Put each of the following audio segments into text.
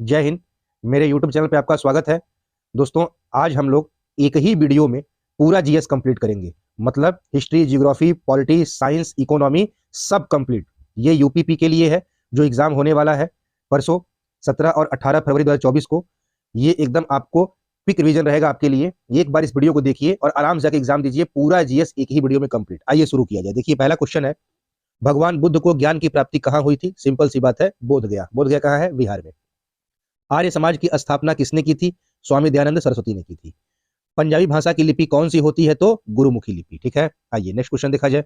जय हिंद। मेरे YouTube channel पे आपका स्वागत है। दोस्तों, आज हम लोग एक ही वीडियो में पूरा जीएस कंप्लीट करेंगे। मतलब history, geography, polity, science, economy सब कंप्लीट। ये यूपीपी के लिए है जो एग्जाम होने वाला है परसों 17 और 18 फरवरी 2024 को। ये एकदम आपको क्विक रिवीजन रहेगा आपके लिए। एक बार इस वीडियो को देखिए और आराम से जाके एग्जाम दीजिए। पूरा जीएस एक ही वीडियो में कंप्लीट। आइए शुरू किया जाए। देखिए, पहला क्वेश्चन है, भगवान बुद्ध को ज्ञान की प्राप्ति कहाँ हुई थी? सिंपल सी बात है, बोध गया। बोध गया कहाँ है? बिहार में। आर्य समाज की स्थापना किसने की थी? स्वामी दयानंद सरस्वती ने की थी। पंजाबी भाषा की लिपि कौन सी होती है? तो गुरुमुखी लिपि। ठीक है, आइए नेक्स्ट क्वेश्चन देखा जाए।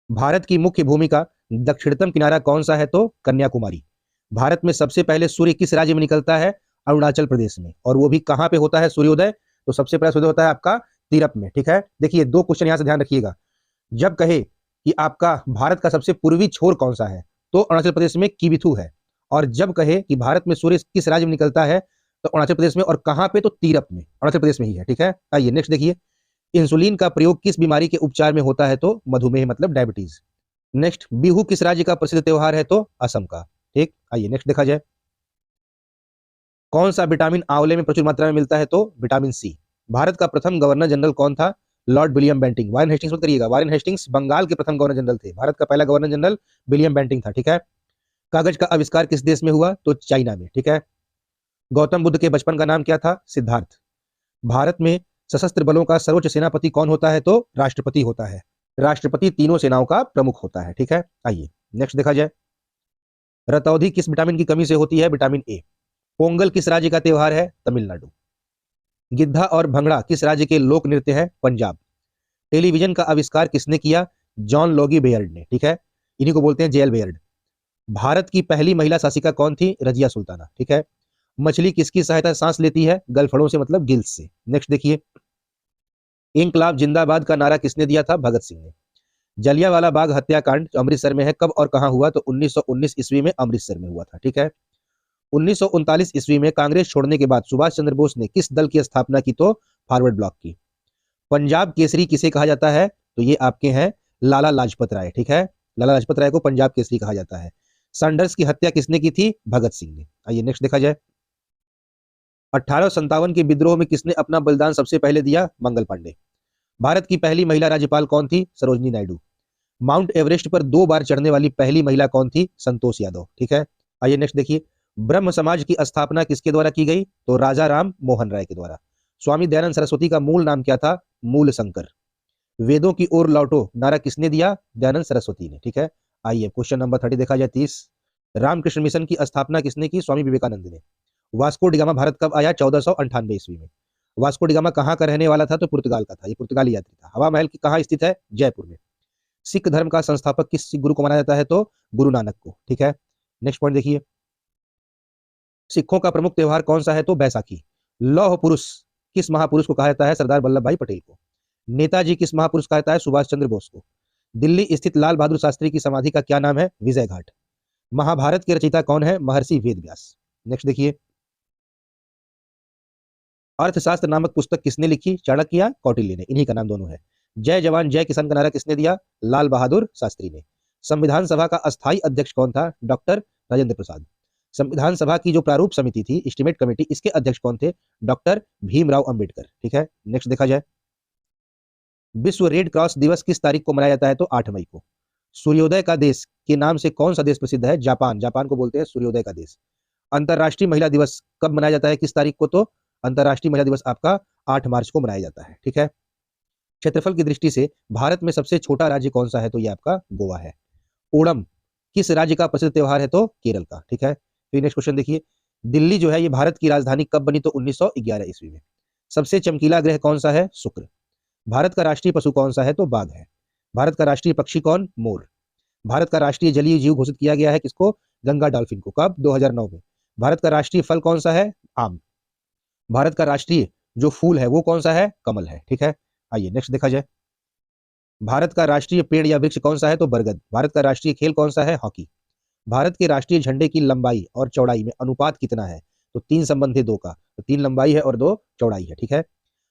भारत की मुख्य भूमि का दक्षिणतम किनारा कौन सा है? तो कन्याकुमारी। भारत में सबसे पहले सूर्य किस राज्य में निकलता है? अरुणाचल प्रदेश में। और वो भी कहां पे होता है सूर्योदय? तो सबसे पहला सूर्योदय होता है आपका तीरप में। ठीक है, देखिए दो क्वेश्चन यहां से ध्यान रखिएगा। जब कहे कि आपका भारत का सबसे पूर्वी छोर कौन सा है, तो अरुणाचल प्रदेश में किबिथु है। और जब कहे कि भारत में सूर्य किस राज्य में निकलता है, तो अरुणाचल प्रदेश में। और कहां पे? तो तीरप में, अरुणाचल प्रदेश में ही है। ठीक है, आइए नेक्स्ट देखिए। इंसुलिन का प्रयोग किस बीमारी के उपचार में होता है? तो मधुमेह मतलब डायबिटीज। नेक्स्ट, बिहू किस राज्य का प्रसिद्ध त्योहार है? तो असम का। ठीक, आइए नेक्स्ट देखा जाए। कौन सा विटामिन आंवले में प्रचुर मात्रा में मिलता है? तो विटामिन सी। भारत का प्रथम गवर्नर जनरल कौन था? Lord William Bentinck. Warren Hastings मत करिएगा, वारेन हेस्टिंग्स बंगाल के प्रथम गवर्नर जनरल थे। भारत का पहला गवर्नर जनरल विलियम बेंटिंग था। ठीक है, कागज का आविष्कार किस देश में हुआ? तो चाइना में। ठीक है, गौतम बुद्ध के बचपन का नाम क्या था? सिद्धार्थ। भारत में सशस्त्र बलों का सर्वोच्च सेनापति कौन होता है? तो राष्ट्रपति होता है। राष्ट्रपति तीनों सेनाओं का प्रमुख होता है। ठीक है, आइए नेक्स्ट देखा जाए। रतौंधी किस विटामिन की कमी से होती है? Vitamin A. पोंगल किस राज्य का त्योहार है? तमिलनाडु। गिद्धा और भंगड़ा किस राज्य के लोक नृत्य है? पंजाब। टेलीविजन का आविष्कार किसने किया? जॉन लॉगी बेयर्ड ने। ठीक है, इन्हीं को बोलते हैं जेएल बेयर्ड। भारत की पहली महिला शासिका कौन थी? रजिया सुल्ताना। ठीक है, मछली किसकी सहायता सांस लेती है? गलफड़ों से मतलब गिल्स से। नेक्स्ट देखिए, इंकलाब जिंदाबाद का नारा किसने दिया था? भगत सिंह ने। जलियांवाला बाग हत्याकांड जो अमृतसर में है, कब और कहां हुआ? तो 1919 ईस्वी में अमृतसर में हुआ था। ठीक है, 1939 ईस्वी में कांग्रेस छोड़ने के बाद सुभाष चंद्र बोस ने किस दल की स्थापना की? तो फॉरवर्ड ब्लॉक की। पंजाब केसरी किसे कहा जाता है? तो ये आपके हैं लाला लाजपत राय। ठीक है, लाला लाजपत राय को पंजाब केसरी कहा जाता है। सैंडर्स की हत्या किसने की थी? भगत सिंह ने। आइए नेक्स्ट देखा जाए। 1857 के विद्रोह में किसने अपना बलिदान सबसे पहले दिया? मंगल पांडे। भारत की पहली महिला राज्यपाल कौन थी? सरोजनी नायडू। माउंट एवरेस्ट पर 2 बार चढ़ने वाली पहली महिला कौन थी? संतोष यादव। ठीक है, आइए नेक्स्ट देखिए। ब्रह्म समाज की स्थापना किसके द्वारा की गई? तो राजा राम मोहन राय के द्वारा। स्वामी दयानंद सरस्वती का मूल नाम क्या था? मूल शंकर। वेदों की ओर लौटो नारा किसने दिया? दयानंद सरस्वती ने। ठीक है, आइए क्वेश्चन नंबर 30 देखा जाए। 30, रामकृष्ण मिशन की स्थापना किसने की? स्वामी विवेकानंद ने। वास्को डिगामा भारत कब आया? 1498 ईस्वी में। वास्को डिगामा कहाँ का रहने वाला था? तो पुर्तगाल का था। ये पुर्तगाली यात्री था। हवा महल की कहाँ स्थित है? जयपुर में। सिख धर्म का संस्थापक किस गुरु को माना जाता है? तो गुरु नानक को। ठीक है, नेक्स्ट पॉइंट देखिए। सिखों का प्रमुख त्योहार कौन सा है? तो बैसाखी। लौह पुरुष किस महापुरुष को कहा जाता है? सरदार वल्लभ भाई पटेल को। नेताजी किस महापुरुष कहा जाता है? सुभाष चंद्र बोस को। दिल्ली स्थित लाल बहादुर शास्त्री की समाधि का क्या नाम है? विजय घाट। महाभारत के रचयिता कौन है? महर्षि वेद व्यास। नेक्स्ट देखिए, अर्थशास्त्र नामक पुस्तक किसने लिखी? चाणक्य, कौटिल्य ने। इन्हीं का नाम दोनों है। जय जवान जय किसान का नारा किसने दिया? लाल बहादुर शास्त्री ने। संविधान सभा का अस्थायी अध्यक्ष कौन था? डॉक्टर राजेंद्र प्रसाद। संविधान सभा की जो प्रारूप समिति थी, एस्टीमेट कमेटी, इसके अध्यक्ष कौन थे? डॉक्टर भीमराव अंबेडकर। ठीक है, नेक्स्ट देखा जाए। विश्व रेड क्रॉस दिवस किस तारीख को मनाया जाता है? तो 8 मई को। सूर्योदय का देश के नाम से कौन सा देश प्रसिद्ध है? जापान। जापान को बोलते हैं सूर्योदय का देश। अंतरराष्ट्रीय महिला दिवस कब मनाया जाता है? किस तारीख को? तो अंतरराष्ट्रीय महिला दिवस आपका 8 मार्च को मनाया जाता है। ठीक है, क्षेत्रफल की दृष्टि से भारत में सबसे छोटा राज्य कौन सा है? तो ये आपका गोवा है। ओणम किस राज्य का प्रसिद्ध त्योहार है? तो केरल का। ठीक है, फिर नेक्स्ट क्वेश्चन देखिए। दिल्ली जो है ये भारत की राजधानी कब बनी? तो 1911 ईस्वी में। सबसे चमकीला ग्रह कौन सा है? शुक्र। भारत का राष्ट्रीय पशु कौन सा है? तो बाघ है। भारत का राष्ट्रीय पक्षी कौन? मोर। भारत का राष्ट्रीय जलीय जीव घोषित किया गया है किसको? गंगा डॉल्फिन को। कब? 2009 में। भारत का राष्ट्रीय फल कौन सा है? आम। भारत का राष्ट्रीय जो फूल है वो कौन सा है? कमल है। ठीक है, आइए नेक्स्ट देखा जाए। भारत का राष्ट्रीय पेड़ या वृक्ष कौन सा है? तो बरगद। भारत का राष्ट्रीय खेल कौन सा है? हॉकी। भारत के राष्ट्रीय झंडे की लंबाई और चौड़ाई में अनुपात कितना है? तो 3 संबंधी 2 का। तो 3 लंबाई है और 2 चौड़ाई है। ठीक है,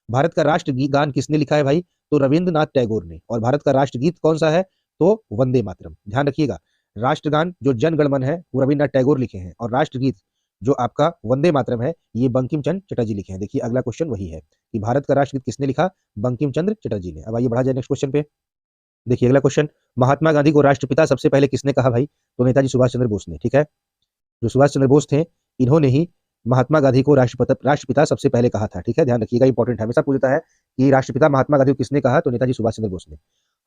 भारत का राष्ट्र गान किसने लिखा है भाई? तो रविंद्रनाथ टैगोर ने। और भारत का राष्ट्रगीत कौन सा है? तो वंदे मातरम। ध्यान रखिएगा, राष्ट्रगान जो जन गण मन है वो रविंद्रनाथ टैगोर लिखे हैं, और राष्ट्रगीत जो आपका वंदे मातरम है ये बंकिम चंद्र चटर्जी लिखे हैं। देखिए अगला क्वेश्चन वही है कि भारत का राष्ट्रगीत किसने लिखा, बंकिम चंद्र चटर्जी ने। अब आइए बढ़ा जाए नेक्स्ट क्वेश्चन पे। देखिए अगला क्वेश्चन, महात्मा गांधी को राष्ट्रपिता सबसे पहले किसने कहा भाई, तो नेताजी सुभाष चंद्र बोस ने। ठीक है, जो सुभाष चंद्र बोस थे इन्होंने ही महात्मा गांधी को राष्ट्रपिता सबसे पहले कहा था। ठीक है, ध्यान रखिएगा, इंपॉर्टेंट हमेशा पूछता है कि राष्ट्रपिता महात्मा गांधी को किसने कहा, तो नेताजी सुभाष चंद्र बोस ने।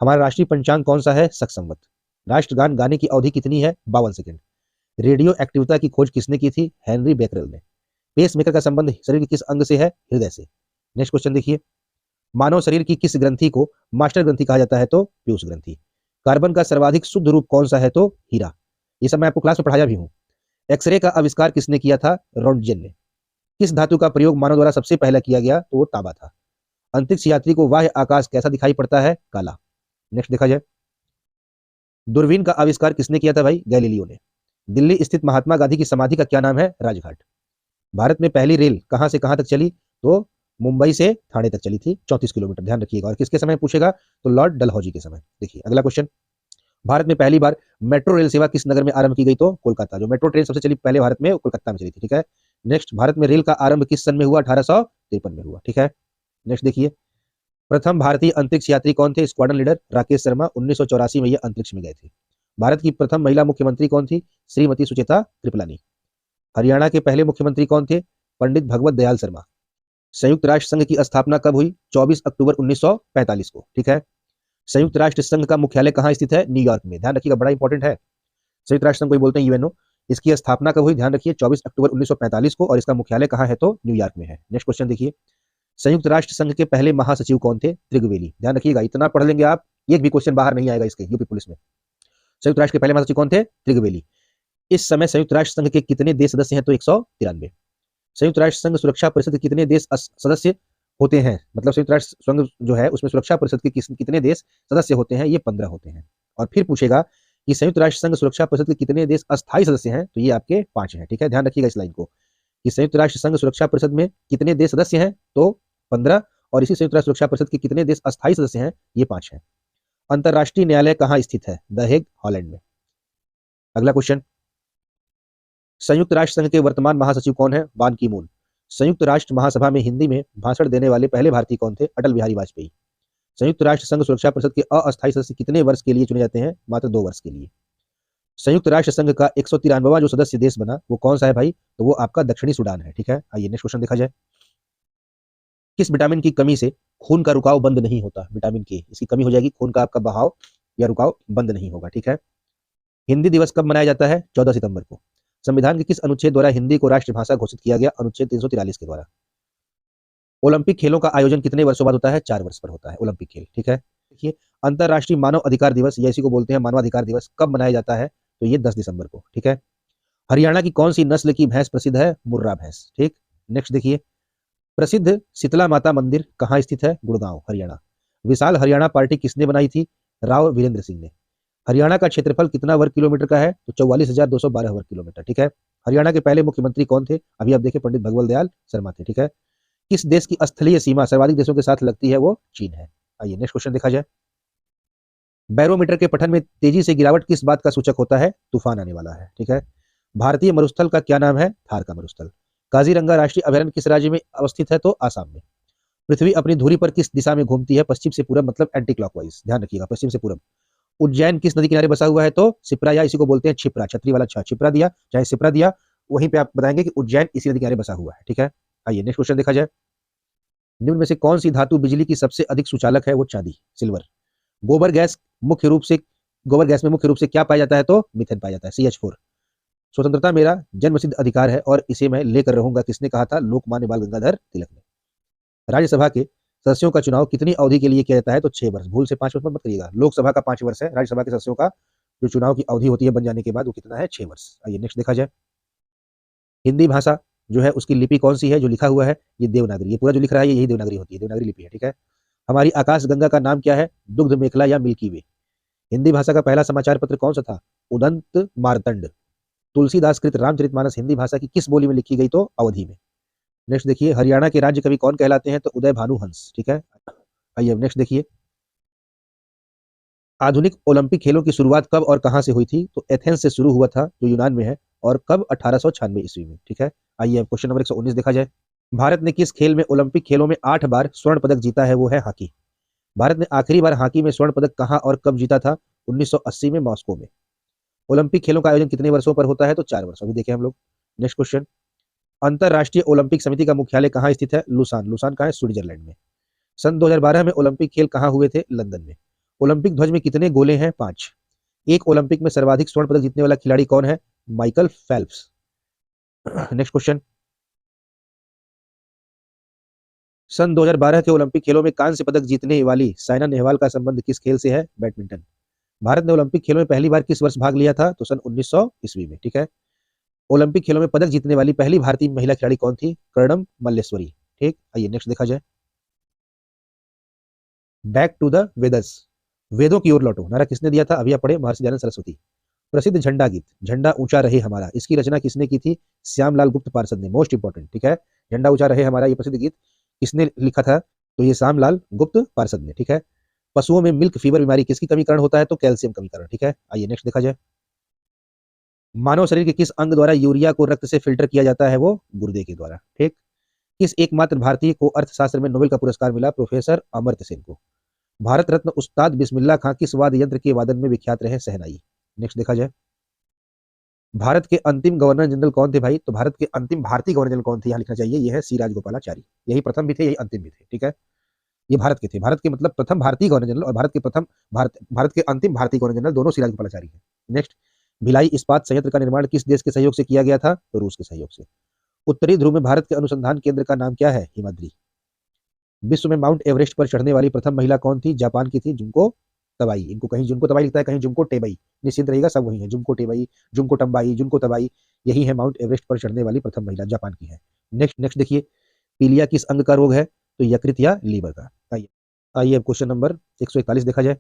हमारा राष्ट्रीय पंचांग कौन सा है, शक संवत। राष्ट्रगान गाने की अवधि कितनी है, 52 सेकंड। रेडियो एक्टिविटी की खोज किसने की थी, हेनरी बेकरेल ने। पेस मेकर का संबंध शरीर के किस अंग से है, हृदय से। नेक्स्ट क्वेश्चन देखिए, मानव शरीर की किस ग्रंथि को मास्टर ग्रंथि कहा जाता है, तो पीयूष ग्रंथि। कार्बन का सर्वाधिक शुद्ध रूप कौन सा है, तो हीरा। ये सब मैं आपको क्लास में पढ़ाया भी हूं। एक्सरे का आविष्कार किसने किया था, रोंटगेन ने। किस धातु का प्रयोग मानव द्वारा सबसे पहले किया गया, तो वो तांबा था। अंतरिक्ष यात्री को बाह्य आकाश कैसा दिखाई पड़ता है, काला। नेक्स्ट देखा जाए, दूरबीन का आविष्कार किसने किया था भाई, गैलीलियो ने। दिल्ली स्थित महात्मा गांधी की समाधि का क्या नाम है, राजघाट। भारत में पहली रेल कहां से कहां तक चली, तो मुंबई से थाने तक चली थी, 34 किलोमीटर। ध्यान रखिएगा, और किसके समय पूछेगा, तो लॉर्ड डलहौजी के समय। देखिए अगला क्वेश्चन, भारत में पहली बार मेट्रो रेल सेवा किस नगर में आरंभ की गई, तो कोलकाता। जो मेट्रो ट्रेन सबसे चली पहले भारत में कोलकाता में चली थी। ठीक है, नेक्स्ट, भारत में रेल का आरंभ किस सन में हुआ, 1853 में हुआ। ठीक है, नेक्स्ट देखिए, प्रथम भारतीय अंतरिक्ष यात्री कौन थे, स्क्वाड्रन लीडर राकेश शर्मा। 1984 में ये अंतरिक्ष में गए थे। भारत की प्रथम महिला मुख्यमंत्री कौन थी, श्रीमती सुचेता कृपलानी। हरियाणा के पहले मुख्यमंत्री कौन थे, पंडित भगवत दयाल शर्मा। संयुक्त राष्ट्र संघ की स्थापना कब हुई, 24 अक्टूबर 1945 को। ठीक है, संयुक्त राष्ट्र संघ का मुख्यालय कहां स्थित है, न्यूयॉर्क में। ध्यान रखिएगा, बड़ा इंपॉर्टेंट है। संयुक्त राष्ट्र संघ को बोलते हैं यूएनओ। इसकी स्थापना कब हुई, ध्यान रखिए, 24 अक्टूबर 1945 को, और इसका मुख्यालय कहां है, तो न्यूयॉर्क में है। नेक्स्ट क्वेश्चन देखिए, संयुक्त राष्ट्र संघ के पहले महासचिव कौन थे, त्रिगवेली। ध्यान रखिएगा, इतना पढ़ लेंगे आप, एक भी क्वेश्चन बाहर नहीं आएगा इसके यूपी पुलिस में। संयुक्त राष्ट्र के पहले महासचिव कौन थे, त्रिगवेली। इस समय संयुक्त राष्ट्र संघ के कितने देश सदस्य हैं, तो 193। संयुक्त राष्ट्र संघ सुरक्षा परिषद के कितने देश सदस्य होते हैं, मतलब संयुक्त राष्ट्र संघ जो है उसमें सुरक्षा परिषद के कितने देश सदस्य होते हैं, ये 15 होते हैं। और फिर पूछेगा कि संयुक्त राष्ट्र संघ सुरक्षा परिषद के कितने देश अस्थायी सदस्य हैं, तो ये आपके 5 हैं। ठीक है, ध्यान रखिएगा इस लाइन को, कि संयुक्त राष्ट्र संघ सुरक्षा परिषद में कितने देश सदस्य हैं, तो 15, और इसी संयुक्त राष्ट्र सुरक्षा परिषद के कितने देश अस्थायी सदस्य हैं, ये 5 हैं। अंतरराष्ट्रीय न्यायालय कहां स्थित है, द हेग, हॉलैंड में। अगला क्वेश्चन, संयुक्त राष्ट्र संघ के वर्तमान महासचिव कौन है, बान की मून। संयुक्त राष्ट्र महासभा में हिंदी में भाषण देने वाले पहले भारतीय कौन थे, अटल बिहारी वाजपेयी। संयुक्त राष्ट्र संघ सुरक्षा परिषद के अस्थायी सदस्य कितने वर्ष के लिए चुने जाते हैं, मात्र 2 वर्ष के लिए। संयुक्त राष्ट्र संघ का 193वां जो सदस्य देश बना वो कौन सा है भाई, तो वो आपका दक्षिणी सूडान है। ठीक है, आइए नेक्स्ट क्वेश्चन देखा जाए, किस विटामिन की कमी से खून का रुकाव बंद नहीं होता, विटामिन के, इसकी कमी हो जाएगी, खून का आपका बहाव या रुकाव बंद नहीं होगा। ठीक है, हिंदी दिवस कब मनाया जाता है, 14 सितंबर को। संविधान के किस अनुच्छेद द्वारा हिंदी को राष्ट्रभाषा घोषित किया गया, अनुच्छेद 343 के द्वारा। ओलंपिक खेलों का आयोजन कितने वर्षों बाद होता है, 4 वर्ष पर होता है ओलंपिक खेल। ठीक है, देखिए, अंतरराष्ट्रीय मानव अधिकार दिवस, या इसी को बोलते हैं मानवाधिकार दिवस, कब मनाया जाता है, तो ये 10 दिसंबर को। ठीक है, हरियाणा की कौन सी नस्ल की भैंस प्रसिद्ध है, मुर्रा भैंस। ठीक, नेक्स्ट देखिए, प्रसिद्ध शीतला माता मंदिर कहाँ स्थित है, गुड़गांव, हरियाणा। विशाल हरियाणा पार्टी किसने बनाई थी, राव वीरेंद्र सिंह ने। हरियाणा का क्षेत्रफल कितना वर्ग किलोमीटर का है, तो 44,212 वर्ग किलोमीटर। ठीक है, हरियाणा के पहले मुख्यमंत्री कौन थे, अभी आप देखिए पंडित भगवत दयाल शर्मा थे। ठीक है, किस देश की स्थलीय सीमा सर्वाधिक देशों के साथ लगती है, वो चीन है। आइए नेक्स्ट क्वेश्चन देखा जाए, बैरोमीटर के पठन में तेजी से गिरावट किस बात का सूचक होता है, तूफान आने वाला है। ठीक है, भारतीय मरुस्थल का क्या नाम है, थार का मरुस्थल। काजीरंगा राष्ट्रीय अभयारण्य किस राज्य में अवस्थित है, तो आसाम में। पृथ्वी अपनी धुरी पर किस दिशा में घूमती है, पश्चिम से पूरब, मतलब एंटी क्लॉकवाइज। ध्यान रखिएगा, पश्चिम से पूरब। उज्जैन किस नदी किनारे बसा हुआ है, तो सिप्रा, या इसी को बोलते हैं छिपरा, छतरी वाला छिपरा दिया चाहे सिप्रा दिया, वहीं पे आप बताएंगे कि उज्जैन इसी नदी किनारे बसा हुआ है। ठीक है, आइए नेक्स्ट क्वेश्चन देखा जाए, निम्न में से कौन सी धातु बिजली की सबसे अधिक सुचालक है, वो चांदी, सिल्वर। गोबर गैस मुख्य रूप से, गोबर गैस में मुख्य रूप से क्या पाया जाता है, तो मीथेन पाया जाता है, CH4। स्वतंत्रता मेरा जन्मसिद्ध अधिकार है और इसे मैं लेकर रहूंगा, किसने कहा था, लोकमान्य बाल गंगाधर तिलक ने। राज्यसभा के सदस्यों का चुनाव कितनी अवधि के लिए किया जाता है, तो 6 वर्ष। भूल से 5 वर्ष मत करिएगा, लोकसभा का 5 वर्ष है, राज्यसभा के सदस्यों का जो चुनाव की अवधि होती है बन जाने के बाद वो कितना है, 6 वर्ष। आइए नेक्स्ट देखा जाए, हिंदी भाषा जो है उसकी लिपि कौन सी है, जो लिखा हुआ है ये देवनागरी, ये पूरा जो लिख रहा है यही देवनागरी होती है, देवनागरी लिपि है। ठीक है, हमारी आकाश गंगा का नाम क्या है, दुग्ध मेखला या मिल्की वे। हिंदी भाषा का पहला समाचार पत्र कौन सा था, उदंत मार्तंड। तुलसीदास कृत रामचरितमानस हिंदी भाषा की किस बोली में लिखी गई, तो अवधि में। नेक्स्ट देखिए, हरियाणा के राज्य कवि कौन कहलाते हैं, तो उदय भानु हंस। ठीक है, आइए नेक्स्ट देखिए, आधुनिक ओलंपिक खेलों की शुरुआत कब और कहां से हुई थी, तो एथेंस से शुरू हुआ था जो यूनान में है, और कब 1896 ईस्वी में। ठीक है, आइए अब क्वेश्चन नंबर 119 देखा जाए। भारत ने किस खेल में ओलंपिक खेलों में 8 बार स्वर्ण पदक जीता है? वो है हॉकी। भारत ने आखिरी बार हॉकी में स्वर्ण पदक कहां और कब जीता था? 1980 में मॉस्को में। ओलंपिक खेलों का आयोजन कितने वर्षों पर होता है? तो 4 वर्षों। अभी देखें हम लोग नेक्स्ट क्वेश्चन। अंतरराष्ट्रीय ओलंपिक समिति का मुख्यालय कहां स्थित है? लुसान। लुसान कहां है? स्विट्जरलैंड में। सन 2012 में ओलंपिक खेल कहां हुए थे? लंदन में। ओलंपिक ध्वज में कितने गोले हैं? 5। एक ओलंपिक में सर्वाधिक स्वर्ण पदक जीतने वाला खिलाड़ी कौन है? Michael Phelps. Next question. सन 2012 के ओलंपिक खेलों में कांस्य पदक जीतने वाली साइना नेहवाल का संबंध किस खेल से है? बैडमिंटन। भारत ने ओलंपिक खेलों में पहली बार किस वर्ष भाग लिया था? तो सन 1900 ईस्वी में। ठीक है, ओलंपिक खेलों में पदक जीतने वाली पहली भारतीय महिला खिलाड़ी कौन थी? कर्णम मल्लेश्वरी। ठीक, आइए नेक्स्ट देखा जाए। बैक टू द वेदर्स, वेदों की ओर लौटो, नारा किसने दिया था? अभी आप पढ़े, महर्षि दयानंद सरस्वती। प्रसिद्ध झंडा गीत, झंडा ऊंचा रहे हमारा, इसकी रचना किसने की थी? श्यामलाल गुप्त पार्षद ने। Most important. ठीक है, झंडा ऊंचा रहे हमारा ये प्रसिद्ध गीत किसने लिखा था? तो ये श्यामलाल गुप्त पार्षद ने। ठीक है, पशुओं में मिल्क फीवर बीमारी किसकी कमी कारण होता है? तो कैल्शियम कमी कारण। ठीक है, आइए नेक्स्ट देखा जाए। मानव शरीर के किस अंग द्वारा यूरिया को रक्त से फिल्टर किया जाता है? वो गुर्दे के द्वारा। ठीक, किस एकमात्र भारतीय को अर्थशास्त्र में नोबेल का पुरस्कार मिला? प्रोफेसर अमर्त्य सेन को। भारत रत्न उस्ताद बिस्मिल्लाह खां किस वाद्य यंत्र के वादन में विख्यात रहे? शहनाई। नेक्स्ट देखा जाए। भारत के अंतिम गवर्नर जनरल कौन थे भाई? तो भारत के अंतिम भारतीय गवर्नर जनरल कौन थे? यहाँ लिखना चाहिए, ये है सी राजगोपालाचारी। यही प्रथम भी थे, यही अंतिम भी थे। ठीक है, ये भारत के थे, भारत के मतलब प्रथम भारतीय गवर्नर जनरल, और भारत के अंतिम भारतीय गवर्नर जनरल दोनों सी राजगोपालाचारी हैं। नेक्स्ट, भिलाई इस्पात संयंत्र का निर्माण किस देश के सहयोग से किया गया था? तो रूस के सहयोग से। उत्तरी ध्रुव में भारत के अनुसंधान केंद्र का नाम क्या है? हिमाद्री। विश्व में माउंट एवरेस्ट पर चढ़ने वाली प्रथम महिला कौन थी? जापान की थी जुंको तबाई। इनको कहीं जुंको तबाई लिखता है, कहीं जुंको टेबई, निश्चिंत रहिएगा, सब वही है। जुंको टेबई, जुंको टम्बाई, जुंको तबाई, यही है माउंट एवरेस्ट पर चढ़ने वाली प्रथम महिला, जापान की है। नेक्स्ट नेक्स्ट देखिए, पीलिया किस अंग का रोग है? तो यकृत या लीवर का। आइए आइए अब क्वेश्चन नंबर 141 देखा जाए।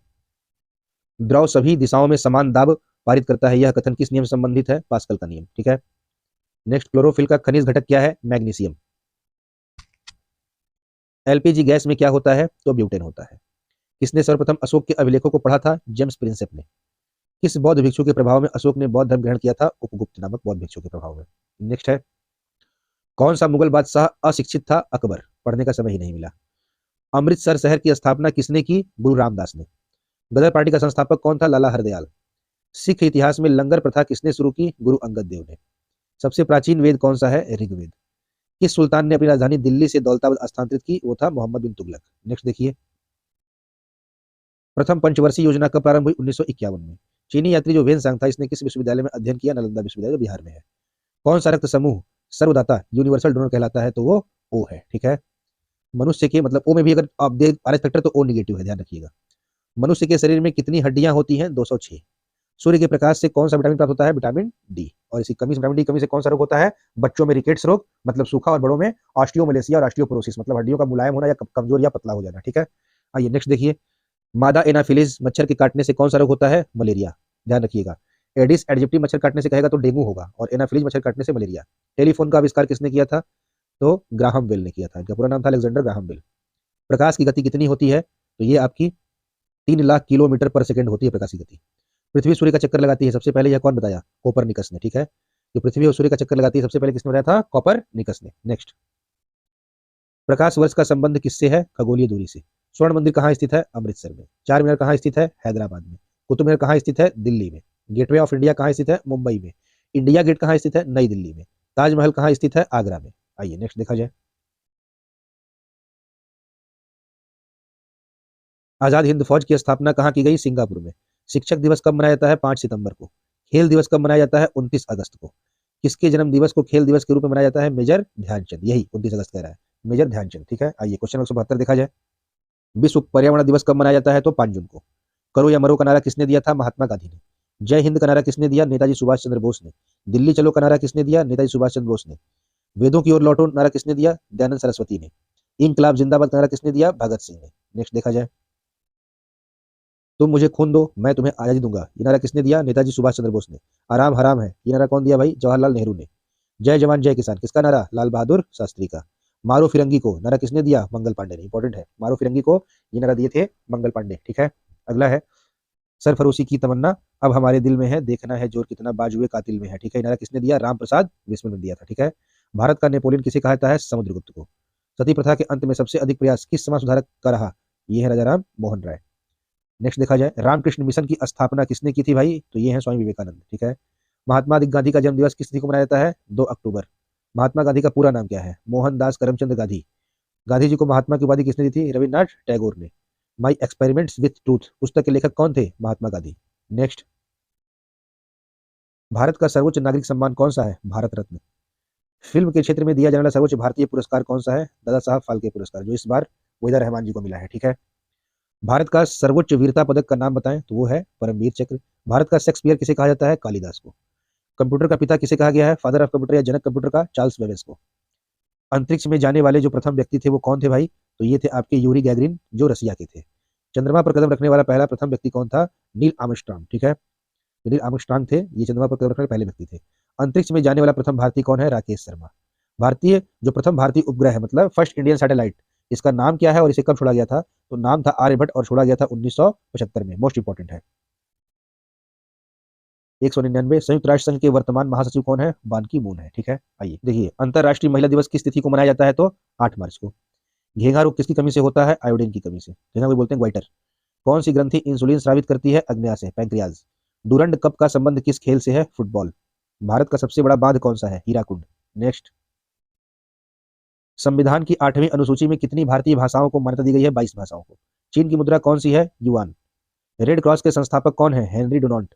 द्रव सभी दिशाओं में समान दाब पारित करता है, यह कथन किस नियम से संबंधित है? पास्कल का नियम। ठीक है, नेक्स्ट, क्लोरोफिल का खनिज घटक क्या है? मैग्नीशियम। एलपीजी गैस में क्या होता है? तो ब्यूटेन होता है। किसने सर्वप्रथम अशोक के अभिलेखों को पढ़ा था? जेम्स प्रिंसेप ने। किस बौद्ध भिक्षु के प्रभाव में अशोक ने बौद्ध धर्म ग्रहण किया था? उपगुप्त नामक बौद्ध भिक्षु के प्रभाव में। नेक्स्ट है, कौन सा मुगल बादशाह अशिक्षित था? अकबर, पढ़ने का समय ही नहीं मिला। अमृतसर शहर की स्थापना किसने की? गुरु रामदास ने। गदर पार्टी का संस्थापक कौन था? लाला हरदयाल। सिख इतिहास में लंगर प्रथा किसने शुरू की? गुरु अंगद देव ने। सबसे प्राचीन वेद कौन सा है? ऋग्वेद। किस सुल्तान ने अपनी राजधानी दिल्ली से दौलताबाद स्थानांतरित की? वो था मोहम्मद बिन तुगलक। नेक्स्ट देखिए, प्रथम पंचवर्षीय योजना कब प्रारंभ हुई? 1951 में। चीनी यात्री जो वेन था, इसने किस विश्वविद्यालय में अध्ययन किया? नालंदा विश्वविद्यालय, बिहार में है। कौन सा रक्त समूह सर्वदाता यूनिवर्सल डोनर कहलाता है? तो वो ओ है। ठीक है, मनुष्य के मतलब ओ में भी अगर आप दे आरएच फैक्टर तो ओ निगेटिव है, ध्यान रखिएगा। मनुष्य के शरीर में कितनी हड्डियां होती हैं? 206। सूर्य के प्रकाश से कौन सा विटामिन प्राप्त होता है? Vitamin D. और इसी कमी से, विटामिन डी कमी से कौन सा रोग होता है? बच्चों में रिकेट्स रोग मतलब सूखा, और बड़ों में ऑस्टियोमलेसिया और ऑस्टियोपोरोसिस मतलब हड्डियों का मुलायम होना या कमजोर या पतला हो जाना। ठीक है, आइए नेक्स्ट देखिए, मादा एनाफिलीज मच्छर के काटने से कौन सा रोग होता है? मलेरिया। ध्यान रखिएगा, एडिस एडिप्टी मच्छर काटने से कहेगा तो डेंगू होगा, और एनाफिलीज मच्छर काटने से मलेरिया। टेलीफोन का आविष्कार किसने किया था? तो ग्राहम बेल ने किया था। इनका पूरा नाम था अलेक्जेंडर ग्राहम बेल। प्रकाश की गति कितनी होती है? तो ये आपकी 3 लाख किलोमीटर पर सेकंड होती है प्रकाश की गति। पृथ्वी सूर्य का चक्कर लगाती है, सबसे पहले यह कौन बताया? कोपरनिकस ने। ठीक है, जो पृथ्वी और सूर्य का चक्कर लगाती है सबसे पहले किसने बताया था? कोपरनिकस ने। नेक्स्ट, प्रकाश वर्ष का संबंध किससे है? खगोलीय दूरी से। स्वर्ण मंदिर कहाँ स्थित है? अमृतसर में। चार मीनार कहाँ स्थित है? हैदराबाद में। कुतुब मीनार कहाँ स्थित है? दिल्ली में। गेटवे ऑफ इंडिया कहाँ स्थित है? मुंबई में। इंडिया गेट कहाँ स्थित है? नई दिल्ली में। ताजमहल कहाँ स्थित है? आगरा में। आइए नेक्स्ट देखा जाए। आजाद हिंद फौज की स्थापना कहाँ की गई? सिंगापुर में। शिक्षक दिवस कब मनाया जाता है? 5 सितंबर को। खेल दिवस कब मनाया जाता है? 29 अगस्त को। किसके जन्म दिवस को खेल दिवस के रूप में मनाया जाता है? मेजर ध्यानचंद। यही 29 अगस्त कह रहा है, मेजर ध्यानचंद। ठीक है, आइए क्वेश्चन 172 देखा जाए। विश्व पर्यावरण दिवस कब मनाया जाता है? तो 5 जून को। करो या मरो का नारा किसने दिया था? महात्मा गांधी ने। जय हिंद का नारा किसने दिया? नेताजी सुभाष चंद्र बोस ने। दिल्ली चलो का नारा किसने दिया? नेताजी सुभाष चंद्र बोस ने। वेदों की ओर लौटो नारा किसने दिया? दयानंद सरस्वती ने। इनकलाब जिंदाबाद का नारा किसने दिया? भगत सिंह ने। नेक्स्ट देखा जाए, तुम मुझे खून दो मैं तुम्हें आजादी दूंगा, ये नारा किसने दिया? नेताजी सुभाष चंद्र बोस ने। आराम हराम है, ये नारा कौन दिया भाई? जवाहरलाल नेहरू ने। जय जवान जय किसान किसका नारा? लाल बहादुर शास्त्री का। मारो फिरंगी को नारा किसने दिया? मंगल पांडे ने। इंपॉर्टेंट है, मारो फिरंगी को ये नारा दिए थे मंगल पांडे। ठीक है, अगला है, सरफरोशी की तमन्ना अब हमारे दिल में है, देखना है जोर कितना बाजुए कातिल में है। ठीक है, नारा किसने दिया? राम प्रसाद बिस्मिल ने दिया था। ठीक है, भारत का नेपोलियन किसे कहा जाता है? समुद्रगुप्त को। सती प्रथा के अंत में सबसे अधिक प्रयास किस समाज सुधारक का रहा? ये है राजा राम मोहन राय। नेक्स्ट देखा जाए, रामकृष्ण मिशन की स्थापना किसने की थी भाई? तो ये है स्वामी विवेकानंद। ठीक है, महात्मा गांधी का जन्म दिवस किस तिथि को मनाया जाता है? 2 अक्टूबर। महात्मा गांधी का पूरा नाम क्या है? मोहनदास करमचंद गांधी। गांधी जी को महात्मा की उपाधि किसने दी थी? रविन्द्रनाथ टैगोर ने। माई एक्सपेरिमेंट्स विथ ट्रूथ पुस्तक के लेखक कौन थे? महात्मा गांधी। नेक्स्ट, भारत का सर्वोच्च नागरिक सम्मान कौन सा है? भारत रत्न। फिल्म के क्षेत्र में दिया जाने वाला सर्वोच्च भारतीय पुरस्कार कौन सा है? दादा साहब फाल्के पुरस्कार, जो इस बार वहीदा रहमान जी को मिला है। ठीक है, भारत का सर्वोच्च वीरता पदक का नाम बताएं, तो वो है परमवीर चक्र। भारत का शेक्सपियर किसे कहा जाता है? कालिदास को। कंप्यूटर का पिता किसे कहा गया है? फादर ऑफ कंप्यूटर या जनक कंप्यूटर का? चार्ल्स बेबेज को। अंतरिक्ष में जाने वाले जो प्रथम व्यक्ति थे वो कौन थे भाई? तो ये थे आपके यूरी गैगरिन, जो रसिया के थे। चंद्रमा पर कदम रखने वाला पहला प्रथम व्यक्ति कौन था? Neil Armstrong. ठीक है, नील आर्मस्ट्रांग थे, ये चंद्रमा पर कदम रखने वाले पहले व्यक्ति थे। अंतरिक्ष में जाने वाला प्रथम भारतीय कौन है? राकेश शर्मा। भारतीय जो प्रथम भारतीय उपग्रह है, मतलब फर्स्ट इंडियन सैटेलाइट, इसका नाम क्या है और इसे कब छोड़ा गया था? तो नाम था आर्यभट्ट और छोड़ा गया था 1975 में। मोस्ट इंपॉर्टेंट है। 199, संयुक्त राष्ट्र संघ के वर्तमान महासचिव कौन है? बान की मून है। ठीक है, आइए देखिए, अंतरराष्ट्रीय महिला दिवस किस तिथि को मनाया जाता है? तो 8 मार्च को। घेंघा रोग किसकी कमी से होता है? आयोडीन की कमी से। घेंघा को बोलते हैं ग्वाइटर। कौन सी ग्रंथि इंसुलिन स्रावित करती है? अग्न्याशय से, पैंक्रियाज। डूरंड कप का संबंध किस खेल से है? फुटबॉल। भारत का सबसे बड़ा बांध कौन सा है? हीराकुंड। नेक्स्ट, संविधान की 8वीं अनुसूची में कितनी भारतीय भाषाओं को मान्यता दी गई है? 22 भाषाओं को। चीन की मुद्रा कौन सी है? युआन। रेड क्रॉस के संस्थापक कौन है? Henry Donald.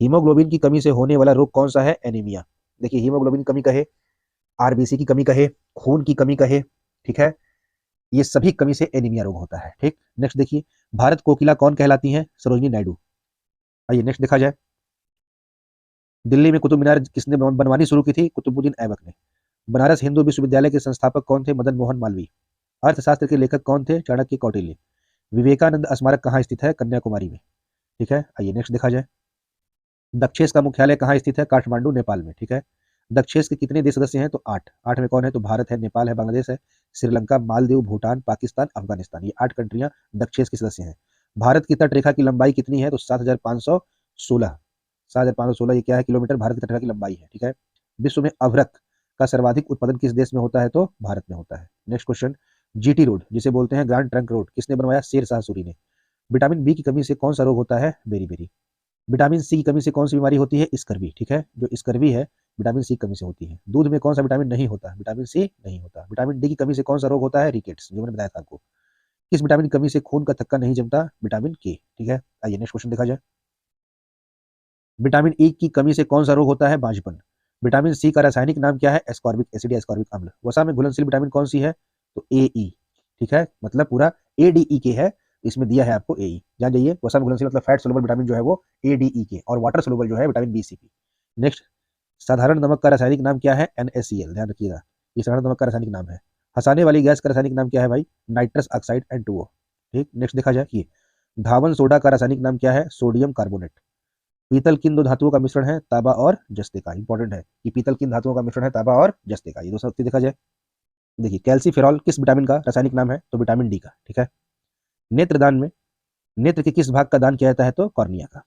हीमोग्लोबिन की कमी से होने वाला रोग कौन सा है? एनीमिया। देखिए, हीमोग्लोबिन की कमी कहे, आरबीसी की कमी कहे, खून की कमी कहे, ठीक है, ये सभी कमी से एनीमिया रोग होता है। ठीक, नेक्स्ट देखिए, भारत कोकिला कौन कहलाती है? सरोजिनी नायडू। आइए नेक्स्ट देखा जाए, दिल्ली में कुतुब मीनार किसने बनवानी शुरू की थी? कुतुबुद्दीन ऐबक ने। बनारस हिंदू विश्वविद्यालय के संस्थापक कौन थे? मदन मोहन मालवीय। अर्थशास्त्र के लेखक कौन थे? चाणक्य, कौटिल्य। विवेकानंद स्मारक कहाँ स्थित है? कन्याकुमारी में। ठीक है, आइए नेक्स्ट देखा जाए, दक्षेस का मुख्यालय कहाँ स्थित है? काठमांडू, नेपाल में। ठीक है, दक्षेस के कितने देश सदस्य हैं? तो 8। 8 में कौन है? तो भारत है, नेपाल है, बांग्लादेश है, श्रीलंका, मालदीव, भूटान, पाकिस्तान, अफगानिस्तान, ये 8 कंट्रियां दक्षेस के सदस्य हैं। भारत की तट रेखा की लंबाई कितनी है? तो 7516। 7516 ये क्या है? किलोमीटर भारत की तट रेखा की लंबाई है। ठीक है, विश्व में अभ्रक का सर्वाधिक उत्पादन किस देश में होता है? तो भारत में होता है। नेक्स्ट क्वेश्चन, जीटी रोड जिसे बोलते हैं ग्रैंड ट्रंक रोड, किसने बनवाया? शेर शाह सूरी ने। विटामिन बी की कमी से कौन सा रोग होता है? बेरी। विटामिन सी की कमी से कौन सी बीमारी होती है? स्कर्वी। ठीक है, जो स्कर्वी है विटामिन सी की कमी से होती है। दूध में कौन सा विटामिन नहीं होता? विटामिन सी नहीं होता। विटामिन डी की कमी से कौन सा रोग होता है? रिकेट्स, जो मैंने बताया था आपको। किस विटामिन की कमी से खून का थक्का नहीं जमता? विटामिन के। ठीक है, आइए नेक्स्ट क्वेश्चन देखा जाए, विटामिन ई की कमी से कौन सा रोग होता है? बांझपन। विटामिन सी का रासायनिक नाम क्या है? एस्कॉर्बिक एसिड या एस्कॉर्बिक अम्ल। वसा में घुलनशील विटामिन कौन सी है? तो ए ई। ठीक है, मतलब पूरा ADE के है, इसमें दिया है आपको AE, जान जाइए। वसा में घुलनशील मतलब फैट सोलुबल विटामिन जो है वो ADE के, और वाटर सोलुबल जो है विटामिन BCP। नेक्स्ट, साधारण नमक का रासायनिक नाम क्या है? NaCl, ध्यान रखिएगा, ये साधारण नमक का रासायनिक नाम है। हंसाने वाली गैस का रासायनिक नाम क्या है भाई? Nitrous oxide N2O। ठीक, नेक्स्ट देखा जाए कि धावन सोडा का रासायनिक नाम क्या है? Sodium carbonate. पीतल किन दो धातुओं का मिश्रण है? तांबा और जस्ते का। इंपॉर्टेंट है कि पीतल किन धातुओं का मिश्रण है? तांबा और जस्ते का। ये दो शक्ति देखा जाए, देखिए, कैल्सीफेरॉल किस विटामिन का रासायनिक नाम है? तो विटामिन डी का। ठीक है, नेत्रदान में नेत्र के किस भाग का दान किया जाता है? तो कॉर्निया का।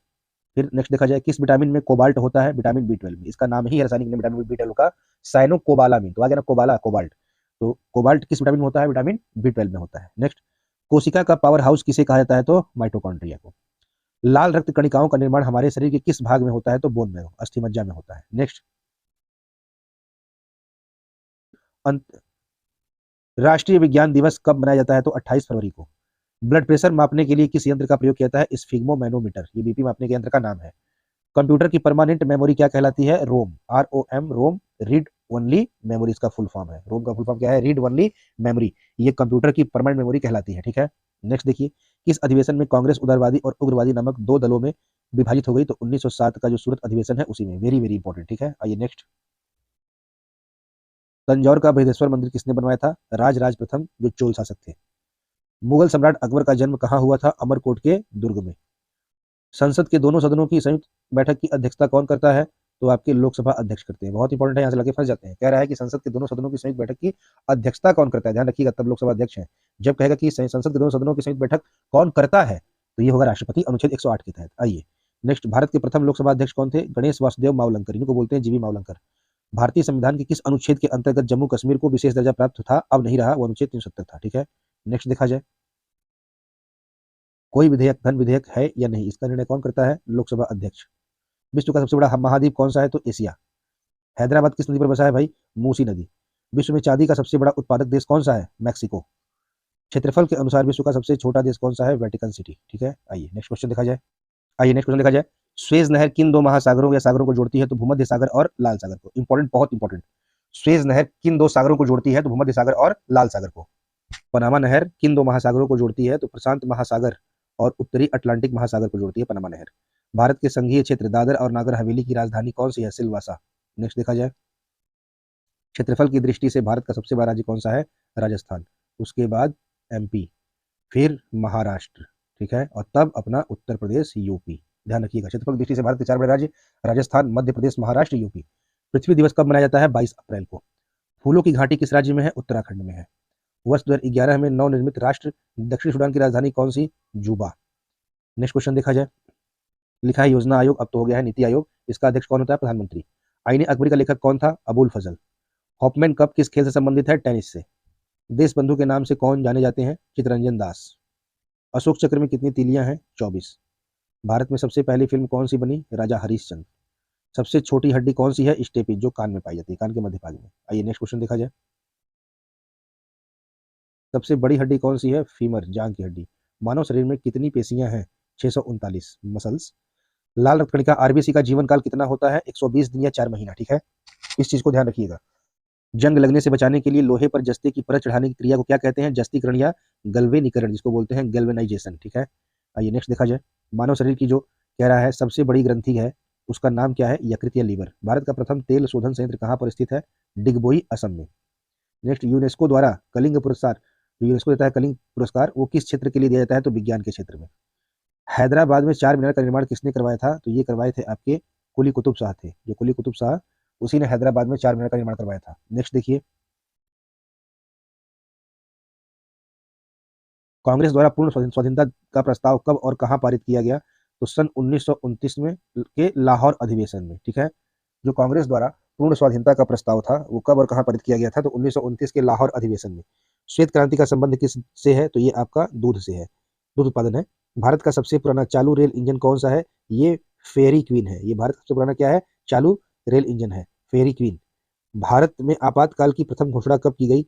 फिर नेक्स्ट देखा जाए, किस विटामिन में कोबाल्ट होता है? विटामिन B12 में। इसका नाम ही है रासायनिक नाम विटामिन B12 का, साइनोकोबालामिन। तो आ गया ना कोबाला, कोबाल्ट। तो कोबाल्ट किस विटामिन में होता है? विटामिन B12 में होता है। नेक्स्ट, कोशिका का पावर हाउस किसे कहा जाता है? तो माइटोकॉन्ड्रिया को। लाल रक्त कणिकाओं का निर्माण हमारे शरीर के किस भाग में होता है? तो बोन मैरो, अस्थि मज्जा में होता है। नेक्स्ट, राष्ट्रीय विज्ञान दिवस कब मनाया जाता है? तो 28 फरवरी को। ब्लड प्रेशर मापने के लिए किस यंत्र का प्रयोग किया जाता है? स्फिग्मोमैनोमीटर, ये बीपी मापने के यंत्र का नाम है। कंप्यूटर की परमानेंट मेमोरी क्या कहलाती है? रोम, ROM, रोम रीड ओनली मेमोरी इसका फुल फॉर्म है। रोम का फुल फॉर्म क्या है? रीड ओनली मेमोरी, ये कंप्यूटर की परमानेंट मेमोरी कहलाती है। ठीक है, नेक्स्ट देखिए, किस अधिवेशन में कांग्रेस उदारवादी और उग्रवादी नामक 2 दलों में विभाजित हो गई? तो 1907 का जो सूरत अधिवेशन है उसी में। Very very important. ठीक है, आइए नेक्स्ट, तंजौर का बृहदेश्वर मंदिर किसने बनवाया था? राजराज प्रथम, जो चोल शासक थे। मुगल सम्राट अकबर का जन्म कहाँ हुआ था? अमरकोट के दुर्ग में। संसद के दोनों सदनों की संयुक्त बैठक की अध्यक्षता कौन करता है? तो आपके लोकसभा अध्यक्ष करते हैं। बहुत इंपॉर्टेंट है, यहाँ से लगे फंस जाते हैं। कह रहा है कि संसद के दोनों सदनों की संयुक्त बैठक की अध्यक्षता कौन करता है? ध्यान रखिएगा, तब लोकसभा अध्यक्ष है। जब कहेगा कि संसद के दोनों सदनों की संयुक्त बैठक कौन करता है, तो ये होगा राष्ट्रपति अनुच्छेद 108 के तहत। आइए नेक्स्ट, भारत के प्रथम लोकसभा अध्यक्ष कौन थे? गणेश वासुदेव मावलंकर, इनको बोलते हैं जीवी मावलंकर। भारतीय संविधान के किस अनुच्छेद के अंतर्गत जम्मू कश्मीर को विशेष दर्जा प्राप्त था? अब नहीं रहा, वो अनुच्छेद 370 था। ठीक है, नेक्स्ट देखा जाए, कोई विधेयक धन विधेयक है या नहीं, इसका निर्णय कौन करता है? लोकसभा अध्यक्ष। विश्व का सबसे बड़ा महाद्वीप कौन सा है? तो एशिया। हैदराबाद किस नदी पर बसा है भाई? मूसी नदी। विश्व में चांदी का सबसे बड़ा उत्पादक देश कौन सा है? मैक्सिको। क्षेत्रफल के अनुसार विश्व का सबसे छोटा देश कौन सा है? Vatican city. ठीक है, आइए नेक्स्ट क्वेश्चन देखा जाए। स्वेज नहर किन दो महासागरों या सागरों को जोड़ती है? तो भूमध्य सागर और लाल सागर को। इंपॉर्टेंट, बहुत इंपॉर्टेंट। स्वेज नहर किन दो सागरों को जोड़ती है? तो भूमध्य सागर और लाल सागर को। पनामा नहर किन दो महासागरों को जोड़ती है? तो प्रशांत महासागर और उत्तरी अटलांटिक महासागर को जोड़ती है पनामा नहर। भारत के संघीय क्षेत्र दादर और नागर हवेली की राजधानी कौन सी है? सिलवासा। नेक्स्ट देखा जाए, क्षेत्रफल की दृष्टि से भारत का सबसे बड़ा राज्य कौन सा है? राजस्थान। उसके बाद एमपी, फिर महाराष्ट्र। ठीक है, और तब अपना उत्तर प्रदेश, यूपी। ध्यान रखिएगा, क्षेत्रफल की दृष्टि से भारत के 4 बड़े राज्य राजस्थान, मध्य प्रदेश, महाराष्ट्र, यूपी। पृथ्वी दिवस कब मनाया जाता है? 22 अप्रैल को। फूलों की घाटी किस राज्य में है? उत्तराखंड में है। वर्ष 2011 में नवनिर्मित राष्ट्र दक्षिण सूडान की राजधानी कौन सी? जूबा। नेक्स्ट क्वेश्चन देखा जाए, लिखा है योजना आयोग, अब तो हो गया है नीति आयोग। इसका अध्यक्ष कौन होता है? प्रधानमंत्री। आईने अकबरी का लेखक कौन था? अबुल फजल। हॉपमैन कप किस खेल से संबंधित है? टेनिस से। देश बंधु के नाम से कौन जाने जाते हैं? चित्तरंजन दास। अशोक चक्र में कितनी तीलियां हैं? 24। भारत में सबसे पहली फिल्म कौन सी बनी? राजा हरिश्चंद्र। सबसे छोटी हड्डी कौन सी है? स्टेपिस, जो कान में पाई जाती है, कान के मध्य भाग में। आइए नेक्स्ट क्वेश्चन देखा जाए, सबसे बड़ी हड्डी कौन सी है? फीमर, जांग की हड्डी। मानव शरीर में कितनी पेशियां हैं? 639 मसल्स। लाल रक्त कणिका आरबीसी का जीवन काल कितना होता है? 120 दिन या 4 महीना। ठीक है, इस चीज को ध्यान रखिएगा। जंग लगने से बचाने के लिए लोहे पर जस्ते की परत चढ़ाने की क्रिया को क्या कहते हैं? जस्तीकरण या गल्वेनीकरण, जिसको बोलते हैं गैल्वेनाइजेशन। ठीक है, आइए नेक्स्ट देखा जाए, मानव शरीर की जो कह रहा है सबसे बड़ी ग्रंथि है, उसका नाम क्या है? यकृत या लीवर। भारत का प्रथम तेल शोधन संयंत्र कहाँ पर स्थित है? डिगबोई, असम में। नेक्स्ट, यूनेस्को द्वारा कलिंग पुरस्कार, यूनेस्को देता है कलिंग पुरस्कार, वो किस क्षेत्र के लिए दिया जाता है? तो विज्ञान के क्षेत्र में। हैदराबाद में 4 मीनार का निर्माण किसने करवाया था? तो ये करवाए थे आपके कुली कुतुब शाह थे। जो कुली कुतुब शाह, उसी ने हैदराबाद में 4 मीनार का निर्माण करवाया था। नेक्स्ट देखिए, कांग्रेस द्वारा पूर्ण स्वाधीनता का प्रस्ताव कब और कहां पारित किया गया? तो सन 1929 में के लाहौर अधिवेशन में। ठीक है, जो कांग्रेस द्वारा पूर्ण स्वाधीनता का प्रस्ताव था वो कब और कहां पारित किया गया था? तो 1929 के लाहौर अधिवेशन में। श्वेत क्रांति का संबंध किस से है? तो ये आपका दूध से है, दूध उत्पादन है। भारत का सबसे पुराना चालू रेल इंजन कौन सा है? ये फेरी क्वीन है। ये भारत का सबसे पुराना क्या है? चालू रेल इंजन है, फेरी क्वीन। भारत में आपातकाल की प्रथम घोषणा कब की गई?